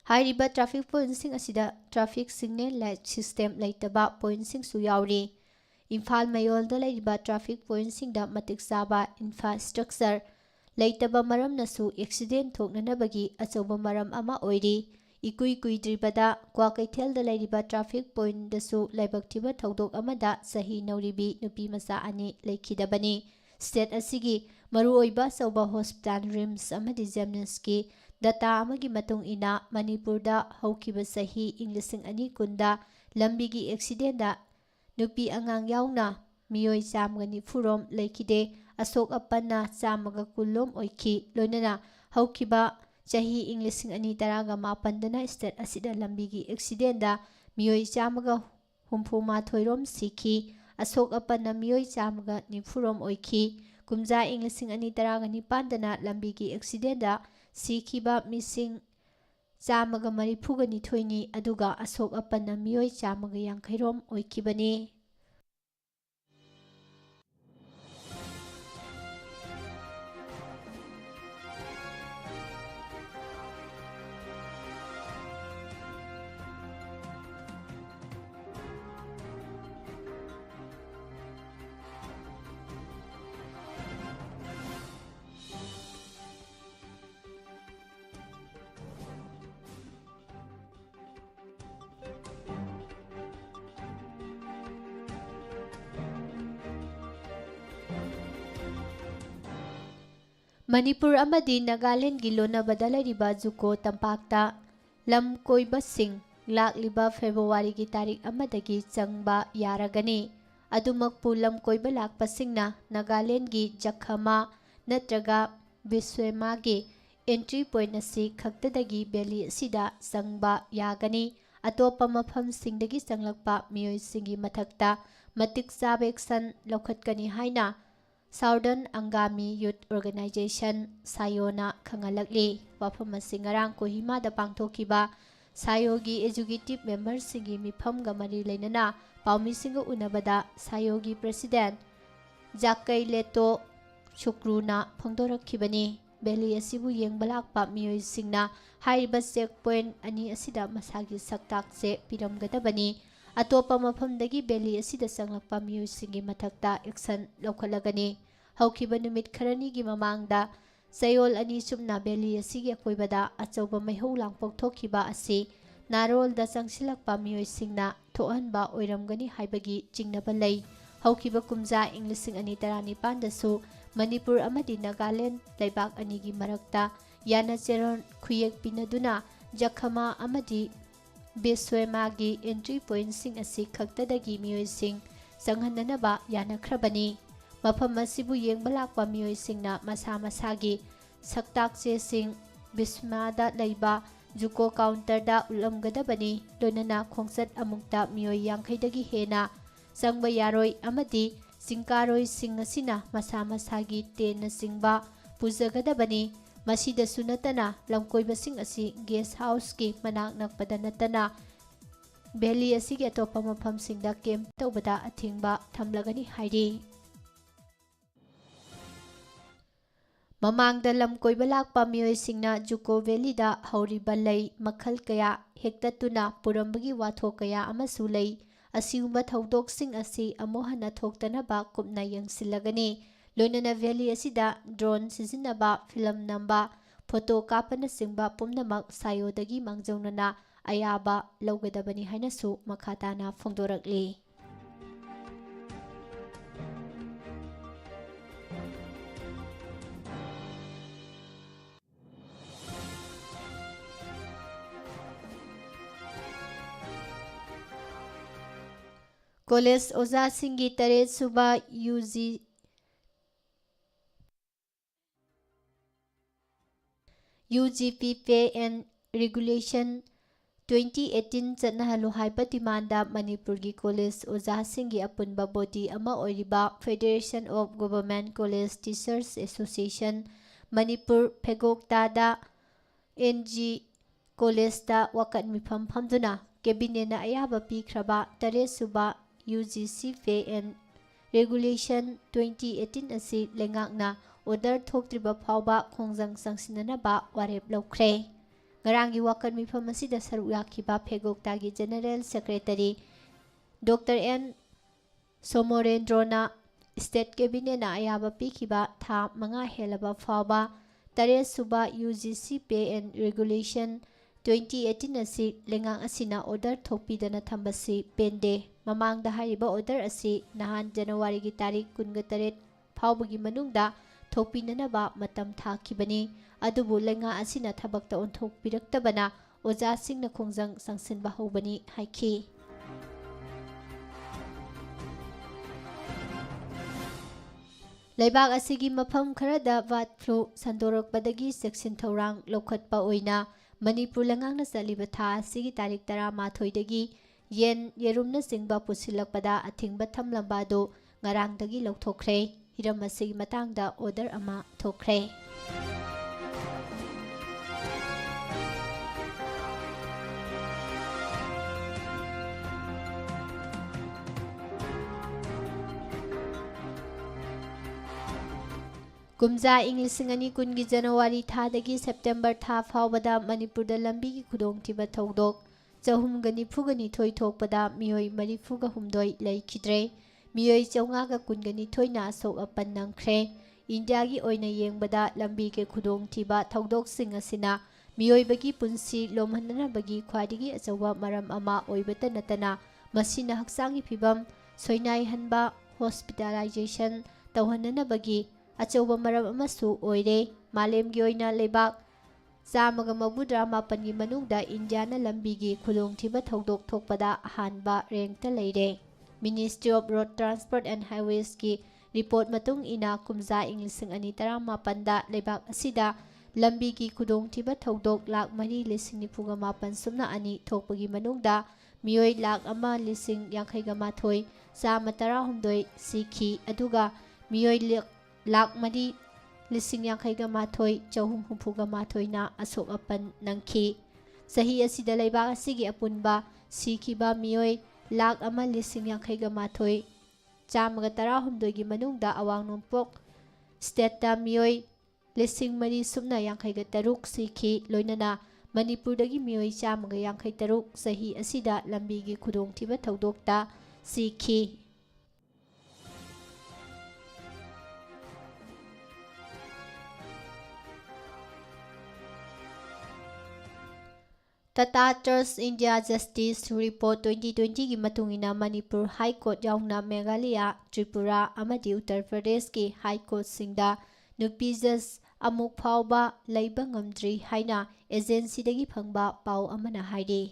ꯍꯥꯏꯔꯤꯕ ꯇ꯭ꯔꯥꯐꯤꯛ ꯄꯣꯏꯟꯠꯁꯤꯡ ꯑꯁꯤꯗ ꯇ꯭ꯔꯥꯐꯤꯛ ꯁꯤꯒꯅꯦꯜ ꯂꯥꯏꯠ ꯁꯤꯁꯇꯦꯝ ꯂꯩꯇꯕ ꯄꯣꯏꯟꯠꯁꯤꯡꯁꯨ ꯌꯥꯎꯔꯤ꯫ ꯏꯝꯐꯥꯜ ꯃꯌꯣꯜꯗ ꯂꯩꯔꯤꯕ ꯇ꯭ꯔꯥꯐꯤꯛ ꯄꯣꯏꯟꯠꯁꯤꯡꯗ ꯃꯇꯤꯛ ꯆꯥꯕ ꯏꯟꯐ꯭ꯔꯥꯁ꯭ꯇꯔꯛꯆꯔ ꯂꯩꯇꯕ ꯃꯔꯝꯅꯁꯨ ꯑꯦꯛꯁꯤꯗꯦꯟꯠ ꯊꯣꯛꯅꯅꯕꯒꯤ ꯑꯆꯧꯕ ꯃꯔꯝ ꯑꯃ ꯑꯣꯏꯔꯤ꯫ ꯏꯀꯨꯏ ꯀꯨꯏꯗ꯭ꯔꯤꯕꯗ ꯀ꯭ꯋꯥꯀꯩꯊꯦꯜꯗ ꯂꯩꯔꯤꯕ ꯇ꯭ꯔꯥꯐꯤꯛ ꯄꯣꯏꯟꯠꯗꯁꯨ ꯂꯥꯏꯕꯛ ꯊꯤꯕ ꯊꯧꯗꯣꯛ ꯑꯃꯗ ꯆꯍꯤ ꯅꯧꯔꯤꯕꯤ ꯅꯨꯄꯤꯃꯆꯥ 2 ꯂꯩꯈꯤꯗꯕꯅꯤ꯫ ꯁ꯭ꯇꯦꯠ ꯑꯁꯤꯒꯤ ꯃꯔꯨꯑꯣꯏꯕ ꯑꯆꯧꯕ ꯍꯣꯁꯄꯤꯇꯥꯜ ꯔꯤꯝꯁ ꯑꯃꯗꯤ ꯖꯦꯅꯤꯝꯁꯀꯤ ꯗꯇꯥ ꯑꯃꯒꯤ ꯃꯇꯨꯡ ꯏꯟꯅ ꯃꯅꯤꯄꯨꯔꯗ ꯍꯧꯈꯤꯕ ꯆꯍꯤ ꯏꯪ 2020ꯗ ꯂꯝꯕꯤꯒꯤ ꯑꯦꯛꯁꯤꯗꯦꯟꯗ ꯅꯨꯄꯤ ꯑꯉꯥꯡ ꯌꯥꯎꯅ ꯃꯤꯑꯣꯏ 190ꯔꯣꯝ ꯂꯩꯈꯤꯗꯦ, ꯑꯁꯣꯛ ꯑꯄꯟꯅ 110ꯂꯣꯝ ꯑꯣꯏꯈꯤ꯫ ꯂꯣꯏꯅꯅ ꯍꯧꯈꯤꯕ ꯆꯍꯤ ꯏꯪ 2018ꯗꯅ ꯁ꯭ꯇꯦꯠ ꯑꯁꯤꯗ ꯂꯝꯕꯤꯒꯤ ꯑꯦꯛꯁꯤꯗꯦꯟꯗ ꯃꯤꯑꯣꯏ 168ꯔꯣꯝ ꯁꯤꯈꯤ, ꯑꯁꯣꯛ ꯑꯄꯟꯅ ꯃꯤꯑꯣꯏ 190ꯔꯣꯝ ꯑꯣꯏꯈꯤ꯫ ꯀꯨꯝꯖꯥ ꯏꯪ 2019ꯗꯅ ꯂꯝꯕꯤꯒꯤ ꯑꯦꯛꯁꯤꯗꯦꯟꯗ ꯁꯤꯈꯤꯕ ꯃꯤꯁꯤꯡ 132ꯅꯤ, ꯑꯗꯨꯒ ꯑꯁꯣꯛ ꯑꯄꯟꯅ ꯃꯤꯑꯣꯏ 150ꯔꯣꯝ ꯑꯣꯏꯈꯤꯕꯅꯤ꯫ ꯃꯅꯤꯄꯨꯔ ꯑꯃꯗꯤ ꯅꯥꯒꯥꯂꯦꯟꯗꯒꯤ ꯂꯣꯟꯅꯕꯗ ꯂꯩꯔꯤꯕ ꯖꯨꯀꯣ ꯇꯝꯄꯥꯛꯇ ꯂꯝ ꯀꯣꯏꯕꯁꯤꯡ ꯂꯥꯛꯂꯤꯕ ꯐꯦꯕ꯭ꯔꯨꯋꯥꯔꯤꯒꯤ ꯇꯥꯔꯤꯛ 1ꯗꯒꯤ ꯆꯪꯕ ꯌꯥꯔꯒꯅꯤ꯫ ꯑꯗꯨꯃꯛꯄꯨ ꯂꯝ ꯀꯣꯏꯕ ꯂꯥꯛꯄꯁꯤꯡꯅ ꯅꯥꯒꯥꯂꯦꯟꯗꯒꯤ ꯖꯈꯃꯥ ꯅꯠꯇ꯭ꯔꯒ ꯕꯤꯁ꯭ꯋꯦꯃꯥꯒꯤ ꯑꯦꯟꯇ꯭ꯔꯤ ꯄꯣꯏꯟꯠ ꯑꯁꯤ ꯈꯛꯇꯗꯒꯤ ꯚꯦꯂꯤ ꯑꯁꯤꯗ ꯆꯪꯕ ꯌꯥꯒꯅꯤ꯫ ꯑꯇꯣꯞꯄ ꯃꯐꯝꯁꯤꯡꯗꯒꯤ ꯆꯪꯂꯛꯄ ꯃꯤꯑꯣꯏꯁꯤꯡꯒꯤ ꯃꯊꯛꯇ ꯃꯇꯤꯛ ꯆꯥꯕ ꯑꯦꯛꯁꯟ ꯂꯧꯈꯠꯀꯅꯤ ꯍꯥꯏꯅ ꯁꯥꯎꯗꯔꯟ ꯑꯪꯒꯥꯃꯤ ꯌꯨꯊ ꯑꯣꯔꯒꯅꯥꯏꯖꯦꯁꯟ ꯁꯥꯌꯣꯅ ꯈꯪꯍꯜꯂꯛꯂꯤ꯫ ꯋꯥꯐꯝ ꯑꯁꯤ ꯉꯔꯥꯡ ꯀꯣꯍꯤꯃꯥꯗ ꯄꯥꯡꯊꯣꯛꯈꯤꯕ ꯁꯥꯌꯣꯒꯤ ꯑꯦꯖꯨꯀꯦꯇꯤꯕ ꯃꯦꯝꯕꯔꯁꯤꯡꯒꯤ ꯃꯤꯐꯝꯒ ꯃꯔꯤ ꯂꯩꯅꯅ ꯄꯥꯎꯃꯤꯁꯤꯡꯒ ꯎꯅꯕꯗ ꯁꯥꯌꯣꯒꯤ ꯄ꯭ꯔꯦꯁꯤꯗꯦꯟꯠ ꯖꯥꯀꯩꯂꯦꯇꯣ ꯁꯨꯀ꯭ꯔꯨꯅ ꯐꯣꯡꯗꯣꯔꯛꯈꯤꯕꯅꯤ꯫ ꯚꯦꯂꯤ ꯑꯁꯤꯕꯨ ꯌꯦꯡꯕ ꯂꯥꯛꯄ ꯃꯤꯑꯣꯏꯁꯤꯡꯅ ꯍꯥꯏꯔꯤꯕ ꯆꯦꯛ ꯄꯣꯏꯟꯠ ꯑꯅꯤ ꯑꯁꯤꯗ ꯃꯁꯥꯒꯤ ꯁꯛꯇꯥꯛꯆꯦ ꯄꯤꯔꯝꯒꯗꯕꯅꯤ꯫ ꯑꯇꯣꯞꯄ ꯃꯐꯝꯗꯒꯤ ꯚꯦꯂꯤ ꯑꯁꯤꯗ ꯆꯪꯂꯛꯄ ꯃꯤꯑꯣꯏꯁꯤꯡꯒꯤ ꯃꯊꯛꯇ ꯑꯦꯛꯁꯟ ꯂꯧꯈꯠꯂꯒꯅꯤ꯫ ꯍꯧꯈꯤꯕ ꯅꯨꯃꯤꯠ ꯈꯔꯅꯤꯒꯤ ꯃꯃꯥꯡꯗ ꯆꯌꯣꯜ ꯑꯅꯤꯁꯨꯕꯅ ꯚꯦꯂꯤ ꯑꯁꯤꯒꯤ ꯑꯀꯣꯏꯕꯗ ꯑꯆꯧꯕ ꯃꯩꯍꯧ ꯂꯥꯡꯄꯣꯛ ꯊꯣꯛꯈꯤꯕ ꯑꯁꯤ ꯅꯥꯔꯣꯜꯗ ꯆꯪꯁꯤꯜꯂꯛꯄ ꯃꯤꯑꯣꯏꯁꯤꯡꯅ ꯊꯣꯛꯍꯟꯕ ꯑꯣꯏꯔꯝꯒꯅꯤ ꯍꯥꯏꯕꯒꯤ ꯆꯤꯡꯅꯕ ꯂꯩ꯫ ꯍꯧꯈꯤꯕ ꯀꯨꯝꯖꯥ ꯏꯪ 2019ꯗꯁꯨ ꯃꯅꯤꯄꯨꯔ ꯑꯃꯗꯤ ꯅꯥꯒꯥꯂꯦꯟꯗ ꯂꯩꯕꯥꯛ ꯑꯅꯤꯒꯤ ꯃꯔꯛꯇ ꯌꯥꯅꯆꯦꯔꯣꯜ ꯈꯨꯌꯦꯛ ꯄꯤꯅꯗꯨꯅ ꯖꯈꯃꯥ ꯑꯃꯗꯤ ꯕꯤꯁ꯭ꯋꯦꯃꯥꯒꯤ ꯑꯦꯟꯇ꯭ꯔꯤ ꯄꯣꯏꯟꯠꯁꯤꯡ ꯑꯁꯤ ꯈꯛꯇꯗꯒꯤ ꯃꯤꯑꯣꯏꯁꯤꯡ ꯆꯪꯍꯟꯅꯅꯕ ꯌꯥꯅꯈ꯭ꯔꯕꯅꯤ꯫ ꯃꯐꯝ ꯑꯁꯤꯕꯨ ꯌꯦꯡꯕ ꯂꯥꯛꯄ ꯃꯤꯑꯣꯏꯁꯤꯡꯅ ꯃꯁꯥ ꯃꯁꯥꯒꯤ ꯁꯛꯇꯥꯛꯆꯦꯁꯤꯡ ꯕꯤꯁ꯭ꯋꯦꯃꯥꯗ ꯂꯩꯕ ꯖꯨꯀꯣ ꯀꯥꯎꯟꯇꯔꯗ ꯎꯠꯂꯝꯒꯗꯕꯅꯤ꯫ ꯂꯣꯏꯅꯅ ꯈꯣꯡꯆꯠ ꯑꯃꯨꯛꯇ ꯃꯤꯑꯣꯏ 50ꯗꯒꯤ ꯍꯦꯟꯅ ꯆꯪꯕ ꯌꯥꯔꯣꯏ ꯑꯃꯗꯤ ꯆꯤꯡꯀꯥꯔꯣꯏꯁꯤꯡ ꯑꯁꯤꯅ ꯃꯁꯥ ꯃꯁꯥꯒꯤ ꯇꯦꯟꯠꯅꯆꯤꯡꯕ ꯄꯨꯖꯒꯗꯕꯅꯤ꯫ ꯃꯁꯤꯗꯁꯨ ꯅꯠꯇꯅ ꯂꯝꯀꯣꯏꯕꯁꯤꯡ ꯑꯁꯤ ꯒꯦꯁꯠ ꯍꯥꯎꯁꯀꯤ ꯃꯅꯥꯛ ꯅꯛꯄꯗ ꯅꯠꯇꯅ ꯚꯦꯂꯤ ꯑꯁꯤꯒꯤ ꯑꯇꯣꯞꯄ ꯃꯐꯝꯁꯤꯡꯗ ꯀꯦꯝꯞ ꯇꯧꯕꯗ ꯑꯊꯤꯡꯕ ꯊꯝꯂꯒꯅꯤ ꯍꯥꯏꯔꯤ꯫ ꯃꯃꯥꯡꯗ ꯂꯝ ꯀꯣꯏꯕ ꯂꯥꯛꯄ ꯃꯤꯑꯣꯏꯁꯤꯡꯅ ꯖꯨꯀꯣ ꯚꯦꯂꯤꯗ ꯍꯧꯔꯤꯕ ꯂꯩ ꯃꯈꯜ ꯀꯌꯥ ꯍꯦꯛꯇꯠꯇꯨꯅ ꯄꯨꯔꯝꯕꯒꯤ ꯋꯥꯊꯣꯛ ꯀꯌꯥ ꯑꯃꯁꯨ ꯂꯩ꯫ ꯑꯁꯤꯒꯨꯝꯕ ꯊꯧꯗꯣꯛꯁꯤꯡ ꯑꯁꯤ ꯑꯃꯨꯛ ꯍꯟꯅ ꯊꯣꯛꯇꯅꯕ ꯀꯨꯞꯅ ꯌꯦꯡꯁꯤꯜꯂꯒꯅꯤ꯫ ꯂꯣꯏꯅꯅ ꯚꯦꯂꯤ ꯑꯁꯤꯗ ꯗ꯭ꯔꯣꯟ ꯁꯤꯖꯤꯟꯅꯕ, ꯐꯤꯂꯝ ꯅꯝꯕ, ꯐꯣꯇꯣ ꯀꯥꯞꯄꯅꯆꯤꯡꯕ ꯄꯨꯝꯅꯃꯛ ꯁꯥꯌꯣꯗꯒꯤ ꯃꯥꯡꯖꯧꯅꯅ ꯑꯌꯥꯕ ꯂꯧꯒꯗꯕꯅꯤ ꯍꯥꯏꯅꯁꯨ ꯃꯈꯥ ꯇꯥꯅ ꯐꯣꯡꯗꯣꯔꯛꯂꯤ꯫ ꯀꯣꯂꯦꯖ ꯑꯣꯖꯥꯁꯤꯡꯒꯤ 8ꯁꯨꯕ UGP ꯄꯦ ꯑꯦꯟ ꯔꯤꯒꯨꯂꯦꯁꯟ 2018 ꯆꯠꯅꯍꯜꯂꯨ ꯍꯥꯏꯕ ꯗꯤꯃꯥꯟꯗ ꯃꯅꯤꯄꯨꯔꯒꯤ ꯀꯣꯂꯦꯖ ꯑꯣꯖꯥꯁꯤꯡꯒꯤ ꯑꯄꯨꯟꯕ ꯕꯣꯗꯤ ꯑꯃ ꯑꯣꯏꯔꯤꯕ federation of government college teachers association Manipur ꯐꯦꯒꯣꯛꯇꯥꯗ NG ꯀꯣꯂꯦꯖꯇ ꯋꯥꯀꯠ ꯃꯤꯐꯝ ꯐꯝꯗꯨꯅ ꯀꯦꯕꯤꯅꯦꯠꯅ ꯑꯌꯥꯕ ꯄꯤꯈ꯭ꯔꯕ 8ꯁꯨꯕ UGC ꯄꯦ ꯑꯦꯟ ꯔꯤꯒꯨꯂꯦꯁꯟ 2018 ꯑꯁꯤ ꯂꯩꯉꯥꯛꯅ ꯑꯣꯔꯗꯔ ꯊꯣꯛꯇ꯭ꯔꯤꯕ ꯐꯥꯎꯕ ꯈꯣꯡꯖꯪ ꯆꯪꯁꯤꯟꯅꯅꯕ ꯋꯥꯔꯦꯞ ꯂꯧꯈ꯭ꯔꯦ꯫ ꯉꯔꯥꯡꯒꯤ ꯋꯥꯀꯠ ꯃꯤꯐꯝ ꯑꯁꯤꯗ ꯁꯔꯨꯛ ꯌꯥꯈꯤꯕ ꯐꯦꯒꯣꯛꯇꯥꯒꯤ ꯖꯦꯅꯔꯦꯜ ꯁꯦꯀ꯭ꯔꯦꯇꯔꯤ ꯗꯣꯛꯇꯔ N. ꯁꯣꯃꯣꯔꯦꯟꯗ꯭ꯔꯣꯅ ꯁ꯭ꯇꯦꯠ ꯀꯦꯕꯤꯅꯦꯠꯅ ꯑꯌꯥꯕ ꯄꯤꯈꯤꯕ ꯊꯥ 5 ꯍꯦꯜꯂꯕ ꯐꯥꯎꯕ 8ꯁꯨꯕ UGC ꯄꯦ ꯑꯦꯟ ꯔꯤꯒꯨꯂꯦꯁꯟ 2018 ꯑꯁꯤ ꯂꯩꯉꯥꯛ ꯑꯁꯤꯅ ꯑꯣꯔꯗꯔ ꯊꯣꯛꯄꯤꯗꯅ ꯊꯝꯕꯁꯤ ꯄꯦꯟꯗꯦ꯫ ꯃꯃꯥꯡꯗ ꯍꯥꯏꯔꯤꯕ ꯑꯣꯔꯗꯔ ꯑꯁꯤ ꯅꯍꯥꯟ ꯖꯅꯨꯋꯥꯔꯤꯒꯤ ꯇꯥꯔꯤꯛ 28 ꯐꯥꯎꯕꯒꯤ ꯃꯅꯨꯡꯗ ꯊꯣꯛꯄꯤꯅꯅꯕ ꯃꯇꯝ ꯊꯥꯈꯤꯕꯅꯤ ꯑꯗꯨꯕꯨ ꯂꯩꯉꯥꯛ ꯑꯁꯤꯅ ꯊꯕꯛꯇ ꯑꯣꯟꯊꯣꯛꯄꯤꯔꯛꯇꯕꯅ ꯑꯣꯖꯥꯁꯤꯡꯅ ꯈꯣꯡꯖꯪ ꯆꯪꯁꯤꯟꯕ ꯍꯧꯕꯅꯤ ꯍꯥꯏꯈꯤ ꯂꯩꯕꯥꯛ ꯑꯁꯤꯒꯤ ꯃꯐꯝ ꯈꯔꯗ ꯕꯥꯔꯗ ꯐ꯭ꯂꯨ ꯁꯟꯗꯣꯔꯛꯄꯗꯒꯤ ꯆꯦꯛꯁꯤꯟ ꯊꯧꯔꯥꯡ ꯂꯧꯈꯠꯄ ꯑꯣꯏꯅ ꯃꯅꯤꯄꯨꯔ ꯂꯩꯉꯥꯛꯅ ꯆꯠꯂꯤꯕ ꯊꯥ ꯑꯁꯤꯒꯤ ꯇꯥꯔꯤꯛ 11ꯗꯒꯤ ꯌꯦꯟ ꯌꯦꯔꯨꯝꯅꯆꯤꯡꯕ ꯄꯨꯁꯤꯜꯂꯛꯄꯗ ꯑꯊꯤꯡꯕ ꯊꯝꯂꯝꯕ ꯑꯗꯨ ꯉꯔꯥꯡꯗꯒꯤ ꯂꯧꯊꯣꯛꯈ꯭ꯔꯦ ꯍꯤꯔꯝ ꯑꯁꯤꯒꯤ ꯃꯇꯥꯡꯗ ꯑꯣꯔꯗꯔ ꯑꯃ ꯊꯣꯛꯈ꯭ꯔꯦ ꯀꯨꯝꯖꯥ ꯏꯪ 2010ꯒꯤ ꯖꯅꯋꯥꯔꯤ ꯊꯥꯗꯒꯤ ꯁꯦꯞꯇꯦꯝꯕꯔ ꯊꯥ ꯐꯥꯎꯕꯗ ꯃꯅꯤꯄꯨꯔꯗ ꯂꯝꯕꯤꯒꯤ ꯈꯨꯗꯣꯡꯊꯤꯕ ꯊꯧꯗꯣꯛ 492 ꯊꯣꯛꯄꯗ ꯃꯤꯑꯣꯏ 44 ꯂꯩꯈꯤꯗ꯭ꯔꯦ ꯃꯤꯑꯣꯏ 512ꯅ ꯑꯁꯣꯛ ꯑꯄꯟ ꯅꯪꯈ꯭ꯔꯦ ꯏꯟꯗꯤꯌꯥꯒꯤ ꯑꯣꯏꯅ ꯌꯦꯡꯕꯗ ꯂꯝꯕꯤꯒꯤ ꯈꯨꯗꯣꯡꯊꯤꯕ ꯊꯧꯗꯣꯛꯁꯤꯡ ꯑꯁꯤꯅ ꯃꯤꯑꯣꯏꯕꯒꯤ ꯄꯨꯟꯁꯤ ꯂꯣꯝꯍꯟꯅꯕꯒꯤ ꯈ꯭ꯋꯥꯏꯗꯒꯤ ꯑꯆꯧꯕ ꯃꯔꯝ ꯑꯃ ꯑꯣꯏꯕꯇ ꯅꯠꯇꯅ ꯃꯁꯤꯅ ꯍꯛꯆꯥꯡꯒꯤ ꯐꯤꯚꯝ ꯁꯣꯏꯅꯥꯏꯍꯟꯕ ꯍꯣꯁꯄꯤꯇꯥꯂꯥꯏꯖꯦꯁꯟ ꯇꯧꯍꯟꯅꯕꯒꯤ ꯑꯆꯧꯕ ꯃꯔꯝ ꯑꯃꯁꯨ ꯑꯣꯏꯔꯦ ꯃꯥꯂꯦꯝꯒꯤ ꯑꯣꯏꯅ ꯂꯩꯕꯥꯛ 138ꯒꯤ ꯃꯅꯨꯡꯗ ꯏꯟꯗꯤꯌꯥꯅ ꯂꯝꯕꯤꯒꯤ ꯈꯨꯗꯣꯡꯊꯤꯕ ꯊꯧꯗꯣꯛ ꯊꯣꯛꯄꯗ ꯑꯍꯥꯟꯕ ꯔꯦꯡꯛꯇ ꯂꯩꯔꯦ ministry of road transport and ꯍꯥꯏꯋꯦꯁꯀꯤ ꯔꯤꯄꯣꯔꯠ ꯃꯇꯨꯡ ꯏꯟꯅ ꯀꯨꯝꯖꯥ ꯏꯪ 2018ꯗ ꯂꯩꯕꯥꯛ ꯑꯁꯤꯗ ꯂꯝꯕꯤꯒꯤ ꯈꯨꯗꯣꯡꯊꯤꯕ ꯊꯧꯗꯣꯛ 4,98,2 ꯊꯣꯛꯄꯒꯤ ꯃꯅꯨꯡꯗ ꯃꯤꯑꯣꯏ 1,51,058 ꯁꯤꯈꯤ ꯑꯗꯨꯒ ꯃꯤꯑꯣꯏ 1,51,364 ꯑꯁꯣꯛ ꯑꯄꯟ ꯅꯪꯈꯤ ꯆꯍꯤ ꯑꯁꯤꯗ ꯂꯩꯕꯥꯛ ꯑꯁꯤꯒꯤ ꯑꯄꯨꯟꯕ ꯁꯤꯈꯤꯕ ꯃꯤꯑꯣꯏ 1,51,118ꯒꯤ ꯃꯅꯨꯡꯗ ꯑꯋꯥꯡ ꯅꯣꯡꯄꯣꯛ ꯁ꯭ꯇꯦꯠꯇ ꯃꯤꯑꯣꯏ 4,083 ꯁꯤꯈꯤ ꯂꯣꯏꯅꯅ ꯃꯅꯤꯄꯨꯔꯗꯒꯤ ꯃꯤꯑꯣꯏ 153 ꯆꯍꯤ ꯑꯁꯤꯗ ꯂꯝꯕꯤꯒꯤ ꯈꯨꯗꯣꯡꯊꯤꯕ ꯊꯧꯗꯣꯛꯇ ꯁꯤꯈꯤ Tata Trust India Justice Report 2020ꯒꯤ ꯃꯇꯨꯡꯏꯟꯅ ꯃꯅꯤꯄꯨꯔ ꯍꯥꯏ ꯀꯣꯔꯠ ꯌꯥꯎꯅ ꯃꯦꯘꯥꯂꯌꯥ ꯇ꯭ꯔꯤꯄꯨꯔꯥ ꯑꯃꯗꯤ ꯎꯠꯇꯔ ꯄ꯭ꯔꯗꯦꯁꯀꯤ ꯍꯥꯏ ꯀꯣꯔꯠꯁꯤꯡꯗ ꯅꯨꯄꯤ ꯖꯖ ꯑꯃꯨꯛ ꯐꯥꯎꯕ ꯂꯩꯕ ꯉꯝꯗ꯭ꯔꯤ ꯍꯥꯏꯅ ꯑꯦꯖꯦꯟꯁꯤꯗꯒꯤ ꯐꯪꯕ ꯄꯥꯎ ꯑꯃꯅ ꯍꯥꯏꯔꯤ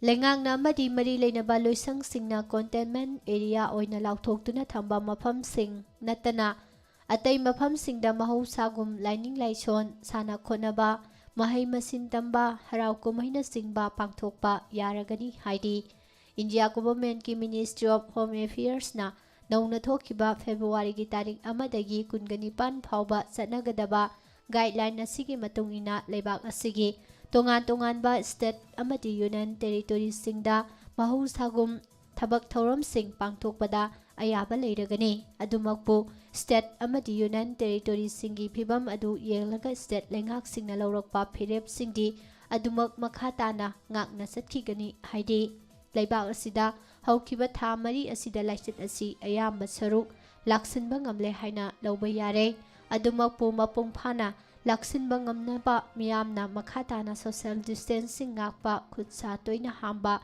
ꯂꯩꯉꯥꯛꯅ ꯑꯃꯗꯤ ꯃꯔꯤ ꯂꯩꯅꯕ ꯂꯣꯏꯁꯪꯁꯤꯡꯅ ꯀꯣꯟꯇꯦꯟꯃꯦꯟꯠ ꯑꯦꯔꯤꯌꯥ ꯑꯣꯏꯅ ꯂꯥꯎꯊꯣꯛꯇꯨꯅ ꯊꯝꯕ ꯃꯐꯝꯁꯤꯡ ꯅꯠꯇꯅ ꯑꯇꯩ ꯃꯐꯝꯁꯤꯡꯗ ꯃꯍꯧꯁꯥꯒꯨꯝ ꯂꯥꯏꯅꯤꯡ ꯂꯥꯏꯁꯣꯟ ꯁꯥꯟꯅ ꯈꯣꯠꯅꯕ ꯃꯍꯩ ꯃꯁꯤꯡ ꯇꯝꯕ ꯍꯔꯥꯎ ꯀꯨꯝꯍꯩꯅꯆꯤꯡꯕ ꯄꯥꯡꯊꯣꯛꯄ ꯌꯥꯔꯒꯅꯤ ꯍꯥꯏꯔꯤ ꯏꯟꯗꯤꯌꯥ ꯒꯣꯚꯔꯟꯃꯦꯟꯠꯀꯤ ꯃꯤꯅꯤꯁꯇ꯭ꯔꯤ ꯑꯣꯐ ꯍꯣꯝ ꯑꯦꯐꯤꯌꯔꯁꯅ ꯅꯧꯅ ꯊꯣꯛꯈꯤꯕ ꯐꯦꯕ꯭ꯔꯨꯋꯥꯔꯤꯒꯤ ꯇꯥꯔꯤꯛ 1ꯗꯒꯤ 29 ꯐꯥꯎꯕ ꯆꯠꯅꯒꯗꯕ ꯒꯥꯏꯗꯂꯥꯏꯟ ꯑꯁꯤꯒꯤ ꯃꯇꯨꯡ ꯏꯟꯅ ꯂꯩꯕꯥꯛ ꯑꯁꯤꯒꯤ ꯇꯣꯉꯥꯟ-ꯇꯣꯉꯥꯟꯕ ꯁ꯭ꯇꯦꯠ ꯑꯃꯗꯤ ꯌꯨꯅꯤꯌꯟ ꯇꯦꯔꯤꯇꯣꯔꯤꯁꯤꯡꯗ ꯃꯍꯧꯁꯥꯒꯨꯝ ꯊꯕꯛ ꯊꯧꯔꯝꯁꯤꯡ ꯄꯥꯡꯊꯣꯛꯄꯗ ꯑꯌꯥꯕ ꯂꯩꯔꯒꯅꯤ ꯑꯗꯨꯃꯛꯄꯨ ꯁ꯭ꯇꯦꯠ ꯑꯃꯗꯤ ꯌꯨꯅꯤꯌꯟ ꯇꯦꯔꯤꯇꯣꯔꯤꯁꯤꯡꯒꯤ ꯐꯤꯚꯝ ꯑꯗꯨ ꯌꯦꯡꯂꯒ ꯁ꯭ꯇꯦꯠ ꯂꯩꯉꯥꯛꯁꯤꯡꯅ ꯂꯧꯔꯛꯄ ꯐꯤꯔꯦꯞꯁꯤꯡꯗꯤ ꯑꯗꯨꯃꯛ ꯃꯈꯥ ꯇꯥꯅ ꯉꯥꯛꯅ ꯆꯠꯈꯤꯒꯅꯤ ꯍꯥꯏꯔꯤ ꯂꯩꯕꯥꯛ ꯑꯁꯤꯗ ꯍꯧꯈꯤꯕ ꯊꯥ 4 ꯑꯁꯤꯗ ꯂꯥꯏꯆꯠ ꯑꯁꯤ ꯑꯌꯥꯝꯕ ꯁꯔꯨꯛ ꯂꯥꯛꯁꯤꯟꯕ ꯉꯝꯂꯦ ꯍꯥꯏꯅ ꯂꯧꯕ ꯌꯥꯔꯦ ꯑꯗꯨꯃꯛꯄꯨ ꯃꯄꯨꯡ ꯐꯥꯅ ꯂꯥꯛꯁꯤꯟꯕ ꯉꯝꯅꯕ ꯃꯤꯌꯥꯝꯅ ꯃꯈꯥ ꯇꯥꯅ ꯁꯣꯁꯤꯌꯦꯜ ꯗꯤꯁꯇꯦꯟꯁꯤꯡ ꯉꯥꯛꯄ ꯈꯨꯠꯁꯥ ꯇꯣꯏꯅ ꯍꯥꯝꯕ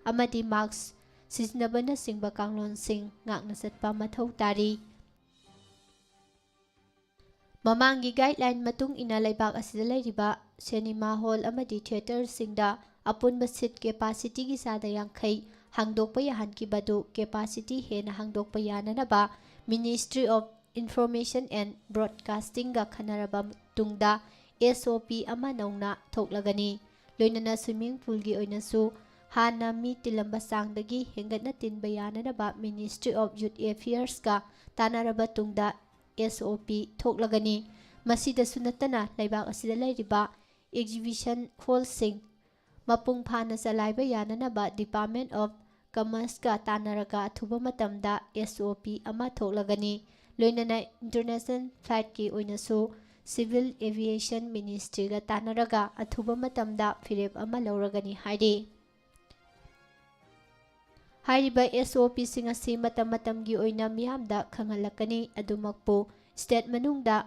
ꯑꯃꯗꯤ ꯃꯥꯛꯁ ꯁꯤꯖꯤꯟꯅꯕꯅꯆꯤꯡꯕ ꯀꯥꯡꯂꯣꯟꯁꯤꯡ ꯉꯥꯛꯅ ꯆꯠꯄ ꯃꯊꯧ ꯇꯥꯔꯤ ꯃꯃꯥꯡꯒꯤ ꯒꯥꯏꯗꯂꯥꯏꯟ ꯃꯇꯨꯡ ꯏꯟꯅ ꯂꯩꯕꯥꯛ ꯑꯁꯤꯗ ꯂꯩꯔꯤꯕ ꯁꯤꯅꯦꯃꯥ ꯍꯣꯜ ꯑꯃꯗꯤ ꯊꯤꯌꯦꯇꯔꯁꯤꯡꯗ ꯑꯄꯨꯟꯕ ꯁꯤꯠ ꯀꯦꯄꯥꯁꯤꯇꯤꯒꯤ 50% ꯍꯥꯡꯗꯣꯛꯄ ꯌꯥꯍꯟꯈꯤꯕꯗꯨ ꯀꯦꯄꯥꯁꯤꯇꯤ ꯍꯦꯟꯅ ꯍꯥꯡꯗꯣꯛꯄ ꯌꯥꯅꯅꯕ ꯃꯤꯅꯤꯁꯇ꯭ꯔꯤ ꯑꯣꯐ ꯏꯟꯐꯣꯔꯃꯦꯁꯟ ꯑꯦꯟড ꯕ꯭ꯔꯣꯗꯀꯥꯁꯇꯤꯡꯒ ꯈꯟꯅꯔꯕ ꯇꯨꯡꯗ SOP ꯑꯃ ꯅꯧꯅ ꯊꯣꯛꯂꯒꯅꯤ ꯂꯣꯏꯅꯅ ꯁ꯭ꯋꯤꯃꯤꯡ ꯄꯨꯜꯒꯤ ꯑꯣꯏꯅꯁꯨ ꯍꯥꯟꯅ ꯃꯤ ꯇꯤꯜꯂꯝꯕ ꯆꯥꯡꯗꯒꯤ ꯍꯦꯟꯒꯠꯅ ꯇꯤꯟꯕ ꯌꯥꯅꯅꯕ ꯃꯤꯅꯤꯁꯇ꯭ꯔꯤ ꯑꯣꯐ ꯌꯨꯠ ꯑꯦꯐꯤꯌꯔꯁꯀ ꯇꯥꯟꯅꯔꯕ ꯇꯨꯡꯗ SOP ꯊꯣꯛꯂꯒꯅꯤ ꯃꯁꯤꯗꯁꯨ ꯅꯠꯇꯅ ꯂꯩꯕꯥꯛ ꯑꯁꯤꯗ ꯂꯩꯔꯤꯕ ꯑꯦꯛꯖꯤꯕꯤꯁꯟ ꯍꯣꯜꯁꯤꯡ ꯃꯄꯨꯡ ꯐꯥꯅ ꯆꯂꯥꯏꯕ ꯌꯥꯅꯅꯕ ꯗꯤꯄꯥꯔꯠꯃꯦꯟꯠ ꯑꯣꯐ ꯀꯃꯔꯁꯀ ꯇꯥꯟꯅꯔꯒ ꯑꯊꯨꯕ ꯃꯇꯝꯗ SOP ꯑꯃ ꯊꯣꯛꯂꯒꯅꯤ ꯂꯣꯏꯅꯅ ꯏꯟꯇꯔꯅꯦꯁꯅꯦꯜ ꯐ꯭ꯂꯥꯏꯠꯀꯤ ꯑꯣꯏꯅꯁꯨ ꯁꯤꯚꯤꯜ ꯑꯦꯚꯤꯌꯦꯁꯟ ꯃꯤꯅꯤꯁꯇ꯭ꯔꯤꯒ ꯇꯥꯟꯅꯔꯒ ꯑꯊꯨꯕ ꯃꯇꯝꯗ ꯐꯤꯔꯦꯞ ꯑꯃ ꯂꯧꯔꯒꯅꯤ ꯍꯥꯏꯔꯤ ꯍꯥꯏꯔꯤꯕ SOPꯁꯤꯡ ꯑꯁꯤ ꯃꯇꯝ-ꯃꯇꯝꯒꯤ ꯑꯣꯏꯅ ꯃꯤꯌꯥꯝꯗ ꯈꯪꯍꯜꯂꯛꯀꯅꯤ ꯑꯗꯨꯃꯛꯄꯨ ꯁ꯭ꯇꯦꯠ ꯃꯅꯨꯡꯗ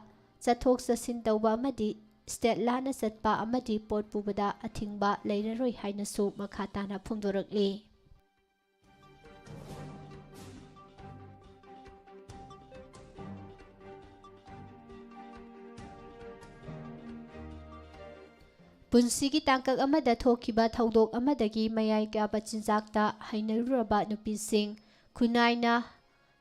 ꯆꯠꯊꯣꯛ ꯆꯠꯁꯤꯟ ꯇꯧꯕ ꯑꯃꯗꯤ state lana satpa amadi pot pubada athingba leiraroi hainasu makha tana phongdorakli. Punsigi tangkak amada thokiba thaudok amadagi mayai kaba chinjakta hainaruraba nupising kunaina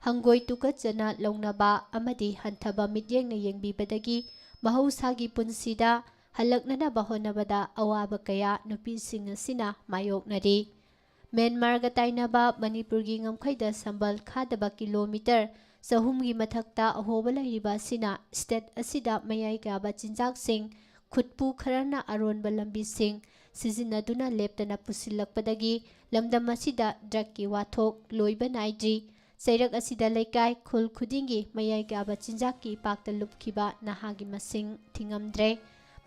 hangoi tukachana longnaba amadi hanthaba mityengna yengbibadagi mahausagi punsida halaknanaba honabada awaba kaya nupising asina mayoknari. Myanmarga tainaba Manipurgi ngamkhaida sambal khadaba kilometer sahumgi mathakta ahoba lairiba sina state asida mayai kaba chinjaksing khutpu kharana aronba lambising sizinaduna leptana pusilakpadagi lamdam asida drugki wathok loiba naidri sairak asida laikai khul khudingi mayai kaba chinjaki pakta lupkiba nahagi masing thingamdre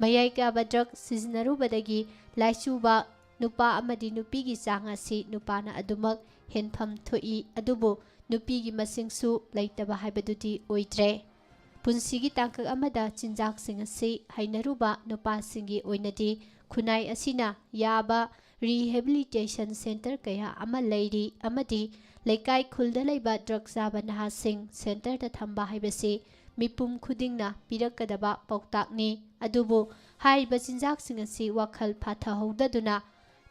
mayai kaba drug sizinarubadagi laichuba nupa amadi nupigi chang asi nupana adumak henpham thoi adubu nupigi masingsu laitaba haibadudi oidre. Punsigi tangkak amada chinjak sing asi hainaruba nupa singi oinadi khunai asina yaba rehabilitation center kaya ama leiri amadi leikai khulda leiba drug zaba naha sing center da thamba haibasi mipum khudingna pirakadaba pauktakni adubu haiba chinjak sing asi wakhal phatha houdaduna